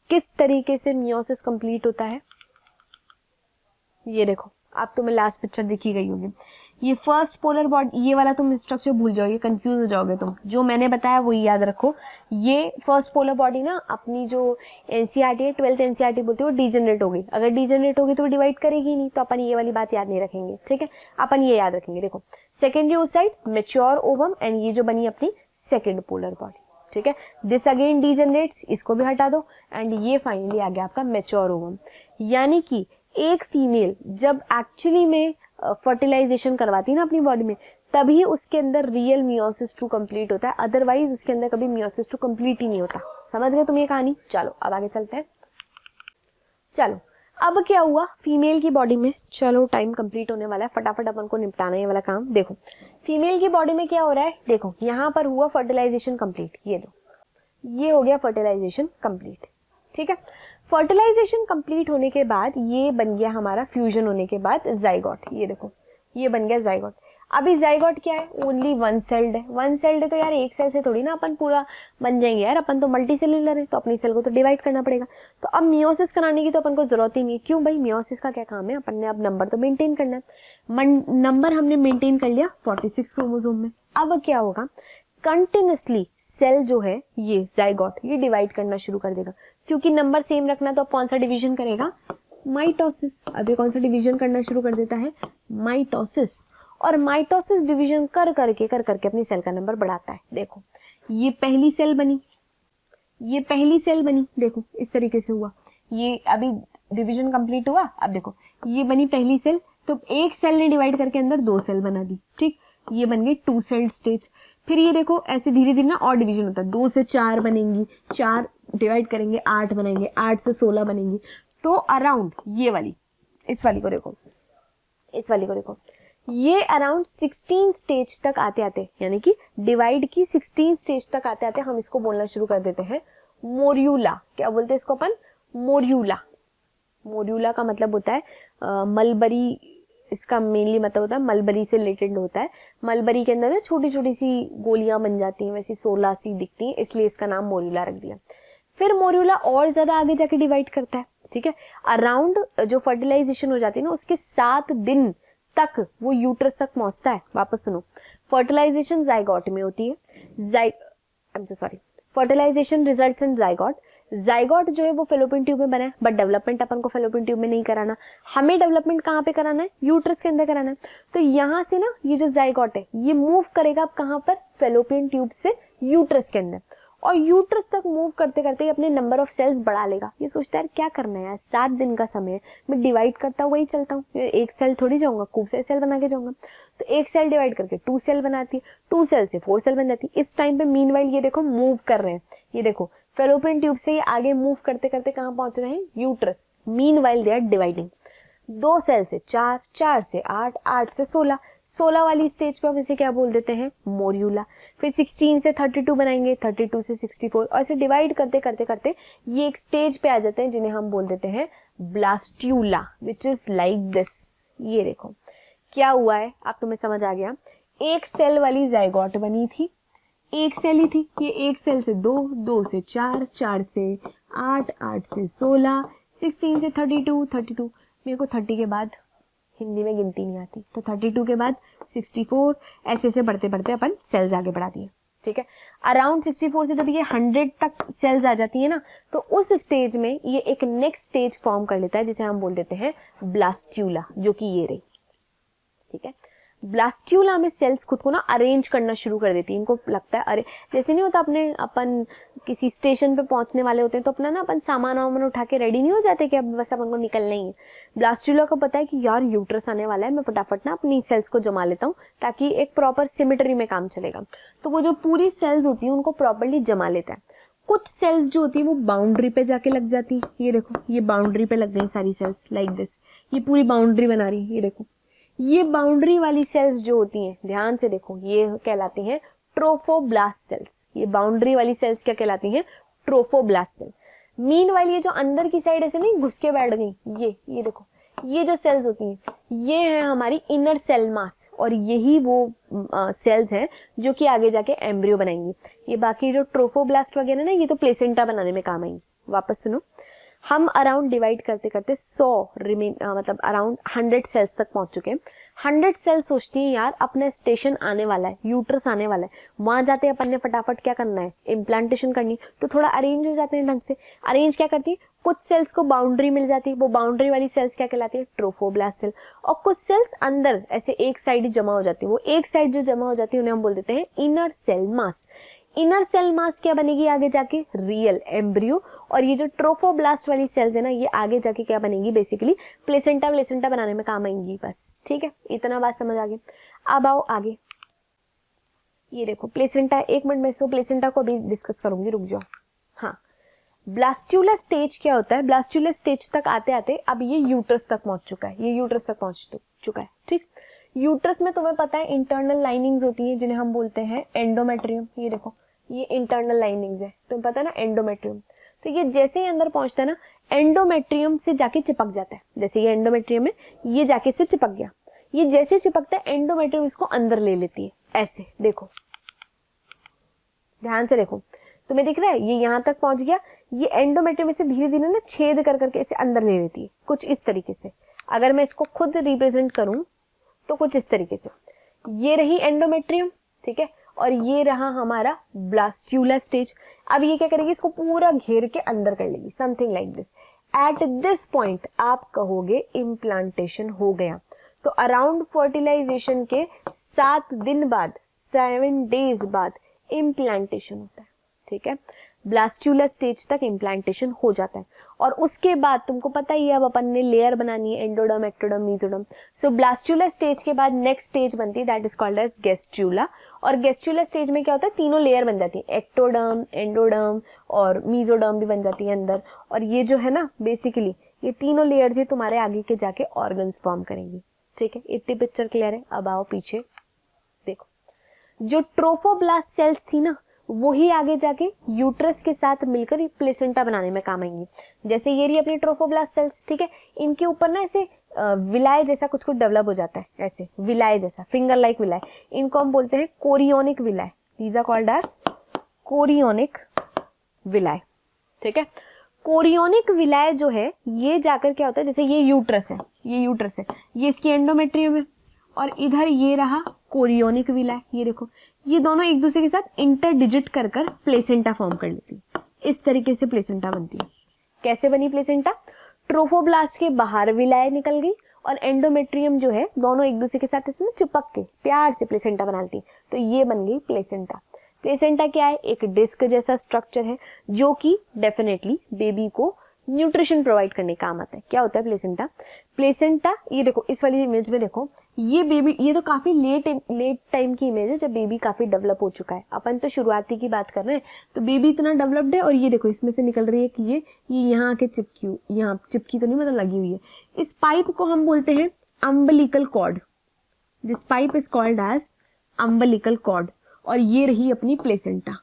किस तरीके से मियोसिस कंप्लीट होता है। ये देखो, आप तुम्हें लास्ट पिक्चर दिखी गई होगी। ये फर्स्ट पोलर बॉडी, ये वाला तुम स्ट्रक्चर भूल जाओगे, कंफ्यूज हो जाओगे तुम। जो मैंने बताया वो याद रखो। ये फर्स्ट पोलर बॉडी ना अपनी जो एनसीईआरटी है, 12th एनसीईआरटी बोलती है, वो डीजनरेट हो गई। अगर डीजनरेट होगी तो डिवाइड करेगी नहीं, तो अपन ये वाली बात याद नहीं रखेंगे। ठीक है, अपन ये याद रखेंगे। देखो, secondary oocyte, mature ovum, and ये जो बनी अपनी सेकेंड पोलर बॉडी। ठीक है, दिस अगेन डीजनरेट्स, इसको भी हटा दो, एंड ये फाइनली आ गया आपका मैच्योर ओवम। यानी कि एक फीमेल जब एक्चुअली में फर्टिलाइजेशन करवाती है ना अपनी बॉडी में, तभी उसके अंदर रियल मियोसिस 2 कंप्लीट होता है, अदरवाइज उसके अंदर कभी मियोसिस 2 कंप्लीट ही नहीं होता। समझ गए तुम ये कहानी? चलो अब आगे चलते हैं। चलो अब क्या हुआ फीमेल की बॉडी में, चलो टाइम कंप्लीट होने वाला है, फटाफट अपन को निपटाना है ये वाला काम। देखो फीमेल की बॉडी में क्या हो रहा है, देखो यहाँ पर हुआ फर्टिलाइजेशन कंप्लीट, ये लो, ये हो गया फर्टिलाइजेशन कंप्लीट। ठीक है, फर्टिलाइजेशन कंप्लीट होने के बाद ये बन गया हमारा, फ्यूजन होने के बाद जाइगोट। ये देखो, ये बन गया जाइगोट। अभी जाइगोट क्या है, ओनली वन सेल्ड है। वन सेल्ड है तो यार एक सेल से थोड़ी ना अपन पूरा बन जाएंगे यार, अपन तो मल्टी सेलुलर है, तो अपनी सेल को तो डिवाइड करना पड़ेगा। तो अब मियोसिस कराने की तो अपन को जरूरत ही नहीं। क्यों भाई, मियोसिस का क्या काम है, अपन ने अब नंबर तो मेंटेन करना है। नंबर हमने मेंटेन कर लिया 46 क्रोमोसोम में। अब क्या होगा, कंटिन्यूसली सेल जो है ये जाइगोट, ये डिवाइड करना शुरू कर देगा। क्योंकि नंबर सेम रखना, तो अब कौन सा डिवीजन करेगा, माइटोसिस। अभी कौन सा डिवीजन करना शुरू कर देता है, माइटोसिस। और माइटोसिस डिवीजन कर करके अपनी सेल का नंबर बढ़ाता है। देखो ये पहली सेल बनी, ये पहली सेल बनी, देखो इस तरीके से हुआ, ये अभी डिवीजन कंप्लीट हुआ। अब देखो ये बनी पहली सेल, तो एक सेल ने डिवाइड करके अंदर 2 सेल बना दी। ठीक, ये बन गई 2 सेल स्टेज। फिर ये देखो ऐसे धीरे धीरे ना और डिवीजन होता है, 2 से 4 बनेंगी, 4 डिवाइड करेंगे 8 बनेंगे, 8 से 16 बनेंगी। तो अराउंड ये वाली, इस वाली को देखो, इस वाली को देखो, ये अराउंड 16 स्टेज तक आते आते, यानी कि डिवाइड की 16 स्टेज तक आते आते हम इसको बोलना शुरू कर देते हैं मोर्यूला। क्या बोलते हैं इसको अपन, मोर्यूला। मोर्यूला का मतलब होता है मलबरी, इसका मेनली मतलब होता है मलबरी से रिलेटेड होता है। मलबरी के अंदर ना छोटी छोटी सी गोलियां बन जाती हैं, वैसी 16 सी दिखती हैं, इसलिए इसका नाम मोर्यूला रख दिया। फिर मोर्यूला और ज्यादा आगे जाके डिवाइड करता है। ठीक है, अराउंड जो फर्टिलाइजेशन हो जाती है ना, उसके 7 दिन तक वो यूट्रस तक पहुंचता है। वापस सुनो, फर्टिलाइजेशन जाइगोट में होती है, fertilisation results in zygote. Zygote जो है वो फेलोपियन ट्यूब में बना है, बट डेवलपमेंट अपन को फेलोपियन ट्यूब में नहीं कराना, हमें डेवलपमेंट कहाँ पे कराना है, यूट्रस के अंदर कराना है। तो यहाँ से ना ये जो जाइगोट है ये मूव करेगा अब कहाँ पर, फेलोपियन ट्यूब से यूट्रस के अंदर, और यूट्रस तक मूव करते करते अपने नंबर ऑफ सेल्स बढ़ा लेगा। ये सोचता है क्या करना है यार, 7 दिन का समय है, मैं डिवाइड करता हुआ ही चलता हूँ, एक सेल थोड़ी जाऊंगा, खूब से सेल बना के जाऊंगा। तो एक सेल डिवाइड करके 2 सेल बनाती है, 2 सेल से 4 सेल बन जाती है। इस टाइम पे मीनवाइल ये देखो मूव कर रहे हैं, ये देखो फेलोपियन ट्यूब से ये आगे मूव करते करते कहाँ पहुंच रहे हैं, uterus. Meanwhile they are dividing, 2 cell से 4, 4 से 8, 8 से 16, 16 वाली स्टेज पे हम इसे क्या बोल देते हैं, मोर्यूला। फिर 16 से 32 बनाएंगे, 32 से 64, और ऐसे डिवाइड करते करते करते ये एक स्टेज पे आ जाते हैं जिन्हें हम बोल देते हैं blastula, which is like this. ये देखो क्या हुआ है, आप तुम्हें समझ आ गया। एक सेल वाली जाइगोट बनी थी, एक सेल ही थी, ये एक सेल से 2, 2 से 4, 4 से 8, 8 से 16, 16 से 32, 32, मेरे को 30 के बाद हिंदी में गिनती नहीं आती। तो 32 के बाद 64, ऐसे ऐसे बढ़ते बढ़ते अपन सेल्स आगे बढ़ा दिए, ठीक है। अराउंड 64 से जब ये 100 तक सेल्स आ जाती है ना, तो उस स्टेज में ये एक नेक्स्ट स्टेज फॉर्म कर लेता है जिसे हम बोल देते हैं ब्लास्ट्यूला, जो कि ये रही, ठीक है। ब्लास्ट्यूला में सेल्स खुद को ना अरेंज करना शुरू कर देती है। इनको लगता है अरे जैसे नहीं होता अपने अपन किसी स्टेशन पे पहुंचने वाले होते हैं तो अपना ना अपन सामान वामान उठा के रेडी नहीं हो जाते कि अब बस अपन को निकलना ही है। ब्लास्ट्यूला को पता है कि यार यूट्रस आने वाला है, मैं फटाफट ना अपनी सेल्स को जमा लेता हूँ ताकि एक प्रॉपर सिमेट्री में काम चलेगा। तो वो जो पूरी सेल्स होती है उनको प्रॉपरली जमा लेता है। कुछ सेल्स जो होती है वो बाउंड्री पे जाके लग जाती है, ये देखो ये बाउंड्री पे लग गई सारी सेल्स लाइक दिस, ये पूरी बाउंड्री बना रही है, ये देखो। ये बाउंड्री वाली सेल्स जो होती हैं, ध्यान से देखो, ये कहलाती हैं ट्रोफोब्लास्ट सेल्स। ये बाउंड्री वाली सेल्स क्या कहलाती हैं? Trophoblast cell. मीनवाइल ये जो अंदर की साइड ऐसे नहीं घुस के बैठ गई, ये देखो, ये जो सेल्स होती हैं ये है हमारी इनर सेल मास, और यही वो सेल्स हैं जो कि आगे जाके एम्ब्रियो बनाएंगी। ये बाकी जो ट्रोफोब्लास्ट वगैरह ना, ये तो प्लेसेंटा बनाने में काम आएंगी। वापस सुनो, हम अराउंड डिवाइड करते करते 100 मतलब अराउंड 100 सेल्स तक पहुंच चुके हैं। 100 सेल्स सोचती है यार अपना स्टेशन आने वाला है, यूट्रस आने वाला है, वहां जाते अपन ने फटाफट क्या करना है? इम्प्लांटेशन करनी। तो थोड़ा अरेंज हो जाते हैं ढंग से। अरेंज क्या करती है? कुछ सेल्स को बाउंड्री मिल जाती है, वो बाउंड्री वाली सेल्स क्या कहलाती है? Trophoblast cell. और कुछ सेल्स अंदर ऐसे एक साइड ही जमा हो जाती है, वो एक साइड जो जमा हो जाती है उन्हें हम बोल देते हैं inner cell mass. Inner cell mass क्या बनेगी आगे जाके? Real embryo. और ये जो ट्रोफोब्लास्ट वाली सेल्स है ना, ये आगे जाके क्या बनेगी? बेसिकली प्लेसेंटा बनाने में काम आएंगी। बस ठीक है, इतना बात समझ आ गई। अब आओ आगे, ये देखो प्लेसेंटा, एक मिनट में सो प्लेसेंटा को अभी डिस्कस करूंगी, रुक जाओ। हाँ, ब्लास्ट्यूला स्टेज क्या होता है? ब्लास्ट्यूला स्टेज तक आते आते अब ये यूट्रस तक पहुंच चुका है, ये यूट्रस तक पहुंच चुका है, ठीक। यूट्रस में तुम्हें पता है इंटरनल लाइनिंग्स होती हैं जिन्हें हम बोलते हैं एंडोमेट्रियम। ये देखो, ये इंटरनल लाइनिंग्स है, तुम्हें पता है ना एंडोमेट्रियम। तो ये जैसे ही अंदर पहुंचता है ना, एंडोमेट्रियम से जाके चिपक जाता है। जैसे ये एंडोमेट्रियम है, ये जाके से चिपक गया। ये जैसे चिपकता है एंडोमेट्रियम इसको अंदर ले लेती है, ऐसे देखो, ध्यान से देखो, तुम्हें दिख रहा है ये यहां तक पहुंच गया। ये एंडोमेट्रियम इसे धीरे धीरे ना छेद कर करके इसे अंदर ले लेती है, कुछ इस तरीके से। अगर मैं इसको खुद रिप्रेजेंट करूं तो कुछ इस तरीके से, ये रही एंडोमेट्रियम, ठीक है, और ये रहा हमारा ब्लास्ट्यूला स्टेज। अब ये क्या करेगी? इसको पूरा घेर के अंदर कर लेगी, something like this. At this point आप कहोगे इम्प्लांटेशन हो गया। तो अराउंड फर्टिलाइजेशन के 7 दिन बाद, 7 डेज बाद इम्प्लांटेशन होता है, ठीक है। ब्लास्ट्यूला स्टेज तक इम्प्लांटेशन हो जाता है। और उसके बाद तुमको पता ही है अब अपन ने लेयर बनानी है, एंडोडर्म, एक्टोडर्म, मेसोडर्म। सो ब्लास्ट्यूला स्टेज के बाद नेक्स्ट स्टेज बनती है, दैट इज कॉल्ड एज गैस्ट्यूला। और गैस्ट्यूला स्टेज में क्या होता है? तीनों लेयर बन जाती है, एक्टोडर्म, एंडोडर्म और मेसोडर्म भी बन जाती है अंदर। और ये जो है ना बेसिकली ये तीनों लेयर्स ही तुम्हारे आगे के जाके ऑर्गन्स फॉर्म करेंगी, ठीक है। इतनी पिक्चर क्लियर है? अब आओ पीछे देखो, जो ट्रोफोब्लास्ट सेल्स थी ना, वही आगे जाके यूट्रस के साथ मिलकर प्लेसेंटा बनाने में काम आएंगी। जैसे ये रही अपनी ट्रोफोब्लास्ट सेल्स, ठीक है, इनके ऊपर ना ऐसे विलाय जैसा कुछ कुछ डेवलप हो जाता है, ऐसे विलाय जैसा, फिंगर लाइक विलाय। इनको हम बोलते हैं chorionic villi. These are called as chorionic villi, ठीक है। कोरियोनिक विलाय जो है ये जाकर क्या होता है, जैसे ये यूट्रस है, ये यूट्रस है, ये इसकी एंडोमेट्रियम है, और इधर ये रहा कोरियोनिक विलाय। ये देखो, ये दोनों एक दूसरे के साथ इंटरडिजिट कर कर प्लेसेंटा फॉर्म कर लेती है। इस तरीके से प्लेसेंटा बनती है। कैसे बनी प्लेसेंटा? ट्रोफोब्लास्ट के बाहर विलाय निकल गई और एंडोमेट्रियम जो है दोनों एक दूसरे के साथ इसमें चिपक के प्यार से प्लेसेंटा बनाती है। तो ये बन गई प्लेसेंटा। प्लेसेंटा क्या है? एक डिस्क जैसा स्ट्रक्चर है जो कि डेफिनेटली बेबी को न्यूट्रिशन प्रोवाइड करने का काम आता है। क्या होता है प्लेसेंटा? प्लेसेंटा, ये देखो इस वाली इमेज में देखो, ये बेबी, ये तो काफी लेट टाइम की इमेज है जब बेबी काफी डेवलप हो चुका है। अपन तो शुरुआती की बात कर रहे हैं, तो बेबी इतना डेवलप्ड है। और ये देखो इसमें से निकल रही है कि ये यहाँ आके चिपकी, यहाँ चिपकी तो नहीं मतलब लगी हुई है। इस पाइप को हम बोलते हैं umbilical cord. This pipe is called as umbilical cord. और ये रही अपनी प्लेसेंटा।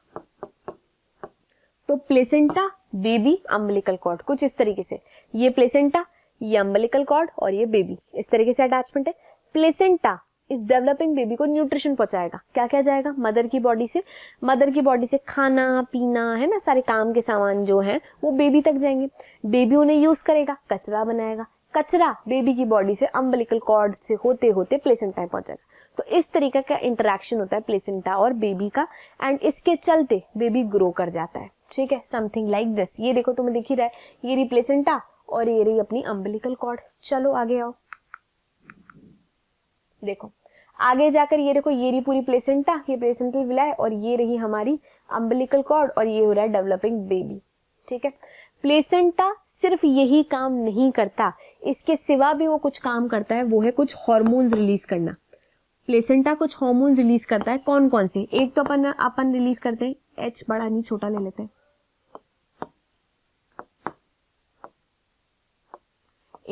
तो प्लेसेंटा, बेबी, अम्बिलिकल कॉर्ड, कुछ इस तरीके से। ये प्लेसेंटा, ये अम्बिलिकल कॉर्ड और ये बेबी, इस तरीके से अटैचमेंट है। प्लेसेंटा इस डेवलपिंग बेबी को न्यूट्रिशन पहुंचाएगा। क्या क्या जाएगा? मदर की बॉडी से। मदर की बॉडी से खाना पीना है ना, सारे काम के सामान जो हैं वो बेबी तक जाएंगे। बेबी उन्हें यूज करेगा, कचरा बनाएगा। कचरा बेबी की बॉडी से अम्बिलिकल कॉर्ड से होते होते प्लेसेंटा में पहुंचेगा। तो इस तरीके का इंटरेक्शन होता है प्लेसेंटा और बेबी का, एंड इसके चलते बेबी ग्रो कर जाता है। ठीक है, समथिंग लाइक दिस। ये देखो तुम्हें दिख ही रहा है, ये रही प्लेसेंटा और ये रही अपनी अम्बिलिकल कॉर्ड। चलो आगे आओ, देखो आगे जाकर ये देखो, ये रही पूरी प्लेसेंटा, ये प्लेसेंटल विलाई, और ये रही हमारी अम्बिलिकल कॉर्ड, और ये हो रहा है डेवलपिंग बेबी। ठीक है, प्लेसेंटा सिर्फ यही काम नहीं करता, इसके सिवा भी वो कुछ काम करता है, वो है कुछ हार्मोन्स रिलीज करना। प्लेसेंटा कुछ हार्मोन्स रिलीज करता है। कौन कौन से? एक तो अपन रिलीज करते हैं, एच बड़ा नहीं छोटा ले लेते हैं,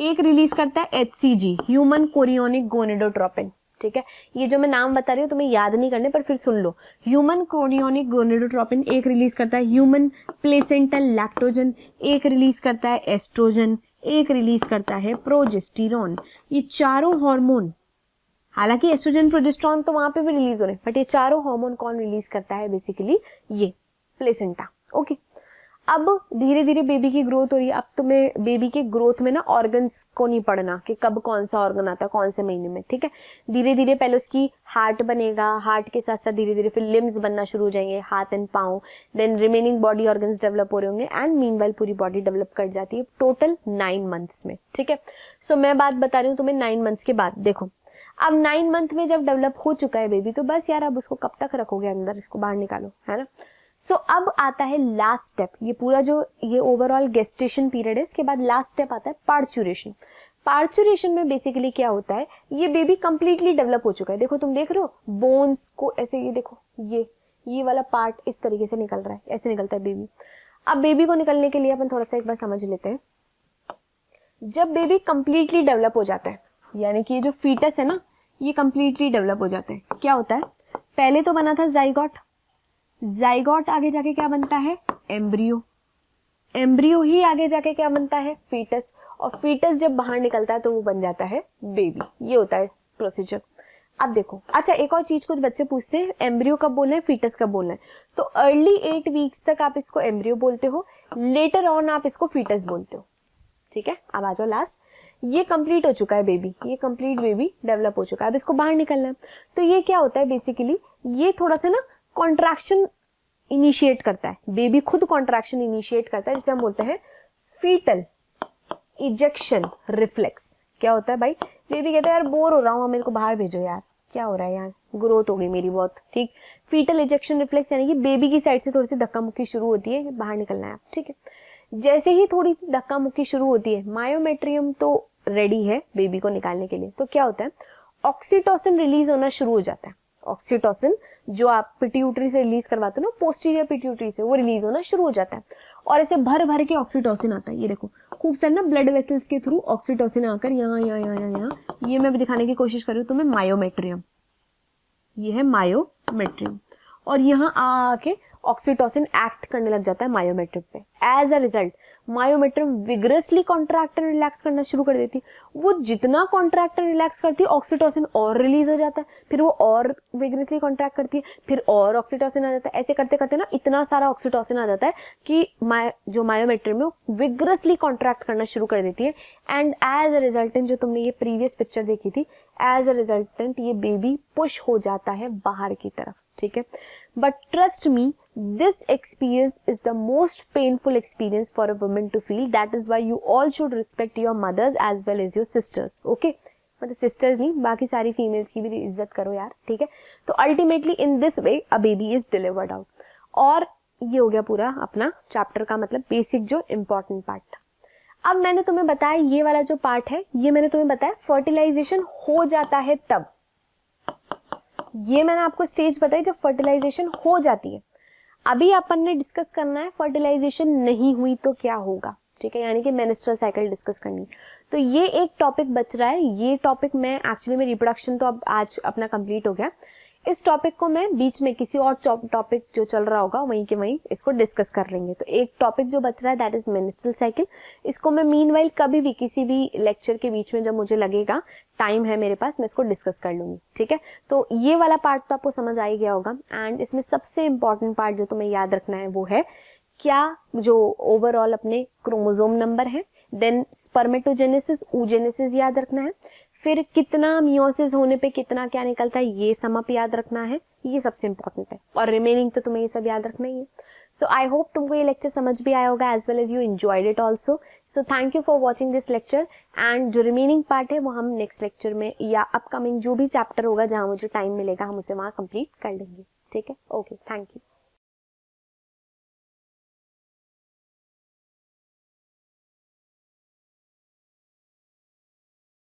एक रिलीज करता है HCG, ह्यूमन कोरियोनिक गोनेडोट्रोपिन। ठीक है, ये जो मैं नाम बता रही हूँ तुम्हें याद नहीं करने, पर फिर सुन लो। ह्यूमन कोरियोनिक गोनेडोट्रोपिन एक रिलीज करता है ह्यूमन प्लेसेंटल लैक्टोजन, एक रिलीज करता है एस्ट्रोजन, एक रिलीज करता है प्रोजेस्टेरॉन। ये चारों हार्मोन, हालांकि एस्ट्रोजन प्रोजेस्टेरॉन तो वहां पे भी रिलीज हो रहे हैं, बट ये चारों हार्मोन कौन रिलीज करता है? बेसिकली ये प्लेसेंटा। ओके, अब धीरे धीरे बेबी की ग्रोथ हो रही है। अब तुम्हें बेबी के ग्रोथ में ना ऑर्गन्स को नहीं पढ़ना कि कब कौन सा ऑर्गन आता है कौन से महीने में। ठीक है, धीरे धीरे पहले उसकी हार्ट बनेगा, हार्ट के साथ साथ धीरे धीरे फिर लिम्स बनना शुरू हो जाएंगे, हाथ एंड पाँव, then remaining body organs develop हो रहे होंगे, एंड मीनवाइल पूरी बॉडी डेवलप कर जाती है टोटल 9 मंथ्स में। ठीक है, सो मैं बात बता रही हूँ तुम्हें 9 मंथ्स के बाद। देखो अब 9 मंथ में जब डेवलप हो चुका है बेबी, तो बस यार अब उसको कब तक रखोगे अंदर, इसको बाहर निकालो, है ना। सो अब आता है लास्ट स्टेप। ये पूरा जो ये ओवरऑल गेस्टेशन पीरियड है, इसके बाद लास्ट स्टेप आता है पार्चुरेशन। पार्चुरेशन में बेसिकली क्या होता है, ये बेबी कंप्लीटली डेवलप हो चुका है। देखो तुम देख रहे हो बोन्स को ऐसे, ये देखो ये वाला पार्ट इस तरीके से निकल रहा है, ऐसे निकलता है बेबी। अब बेबी को निकलने के लिए अपन थोड़ा सा एक बार समझ लेते हैं। जब बेबी कंप्लीटली डेवलप हो जाता है, यानी कि ये जो फीटस है ना, ये कंप्लीटली डेवलप हो जाता है, क्या होता है, पहले तो बना था जाइगोट, जाइगोट आगे जाके क्या बनता है, एम्ब्रियो, एम्ब्रियो ही आगे जाके क्या बनता है, फीटस, और फीटस जब बाहर निकलता है तो वो बन जाता है बेबी। ये होता है प्रोसीजर। अब देखो, अच्छा एक और चीज कुछ बच्चे पूछते हैं, एम्ब्रियो कब बोलना है, फीटस कब बोलना है। तो अर्ली 8 वीक्स तक आप इसको एम्ब्रियो बोलते हो, लेटर ऑन आप इसको फीटस बोलते हो। ठीक है, अब आ जाओ लास्ट। ये कंप्लीट हो चुका है बेबी, ये कंप्लीट बेबी डेवलप हो चुका है, अब इसको बाहर निकलना है। तो ये क्या होता है बेसिकली, ये थोड़ा सा ना कॉन्ट्रैक्शन इनिशिएट करता है, बेबी खुद कॉन्ट्रैक्शन इनिशिएट करता है, जिसे हम बोलते हैं फीटल इजेक्शन रिफ्लेक्स। क्या होता है भाई, बेबी कहता है यार बोर हो रहा हूँ, मेरे को बाहर भेजो यार, क्या हो रहा है यार, ग्रोथ हो गई मेरी बहुत। ठीक, फीटल इजेक्शन रिफ्लेक्स यानी कि बेबी की साइड से थोड़ी सी धक्का मुक्की शुरू होती है, बाहर निकलना है। ठीक है, जैसे ही थोड़ी धक्का मुक्की शुरू होती है, मायोमेट्रियम तो रेडी है बेबी को निकालने के लिए, तो क्या होता है, ऑक्सीटोसिन रिलीज होना शुरू हो जाता है। ऑक्सीटोसिन जो आप पिट्यूटरी से रिलीज करवाते हो ना, पोस्टीरियर पिट्यूटरी से, वो रिलीज होना शुरू हो जाता है, और ऐसे भर भर के ऑक्सीटोसिन आता है। ये देखो खूब सारे ना ब्लड वेसल्स के थ्रू ऑक्सीटोसिन आकर यहाँ यहाँ यहाँ यहाँ, ये मैं दिखाने की कोशिश कर रही हूँ तुम्हें, मायोमेट्रियम, ये है मायोमेट्रियम, और यहाँ आके ऑक्सीटोसिन एक्ट करने लग जाता है मायोमेट्रियम पे। As a result myometrium vigorously contract and relax करना शुरू कर देती है। वो जितना कॉन्ट्रैक्ट एंड रिलैक्स करती है, ऑक्सीटोसिन और रिलीज हो जाता है, फिर वो और विग्रसली कॉन्ट्रैक्ट करती है, फिर और ऑक्सीटोसिन आ जाता है। ऐसे करते करते ना इतना सारा ऑक्सीटोसिन आ जाता है कि जो मायोमेट्रियम है विग्रसली कॉन्ट्रैक्ट करना शुरू कर देती है, एंड एज अ रिजल्टेंट, जो तुमने ये प्रीवियस पिक्चर देखी थी, एज अ रिजल्टेंट ये बेबी पुश हो जाता है बाहर की तरफ। ठीक है, but trust me, this experience is the most painful experience for a woman to feel. That is why you all should respect your mothers as well as your sisters. Okay, मतलब sisters नहीं, बाकी सारी females की भी इज्जत करो यार। ठीक है, तो ultimately in this way a baby is delivered out. और ये हो गया पूरा अपना चैप्टर का मतलब बेसिक जो इम्पोर्टेंट पार्ट था। अब मैंने तुम्हें बताया ये वाला जो पार्ट है, ये मैंने तुम्हें बताया फर्टिलाइजेशन हो जाता है तब, ये मैंने आपको स्टेज बताई जब फर्टिलाइजेशन हो जाती है। अभी अपन ने डिस्कस करना है फर्टिलाइजेशन नहीं हुई तो क्या होगा। ठीक है, यानी कि मेंस्ट्रुअल साइकिल डिस्कस करनी। तो ये एक टॉपिक बच रहा है, ये टॉपिक मैं एक्चुअली में रिप्रोडक्शन तो अब आज अपना कंप्लीट हो गया, इस टॉपिक को मैं बीच में किसी और टॉपिक जो चल रहा होगा वहीं के वहीं इसको डिस्कस कर लेंगे। तो एक टॉपिक जो बच रहा है दैट इज मेंस्ट्रुअल साइकिल, इसको मैं मीनवाइल कभी भी किसी भी लेक्चर के बीच में जब मुझे लगेगा टाइम है मेरे पास, मैं इसको डिस्कस कर लूंगी। ठीक है, तो ये वाला पार्ट तो आपको समझ आ ही गया होगा। एंड इसमें सबसे इंपॉर्टेंट पार्ट जो तुम्हें याद रखना है वो है क्या, जो ओवरऑल अपने क्रोमोसोम नंबर है, देन स्पर्मेटोजेनेसिस, oogenesis याद रखना है, फिर कितना मियोसिस होने पे कितना क्या निकलता है ये सम अप याद रखना है, ये सबसे इंपॉर्टेंट है, और रिमेनिंग तो तुम्हें ये सब याद रखना ही है। सो आई होप तुमको ये लेक्चर समझ भी आया होगा as well as you enjoyed it also. So thank you for watching this lecture, and जो रिमेनिंग पार्ट है वो हम नेक्स्ट लेक्चर में या अपकमिंग जो भी चैप्टर होगा जहाँ मुझे टाइम मिलेगा हम उसे वहाँ कंप्लीट कर लेंगे। ठीक है, ओके, थैंक यू।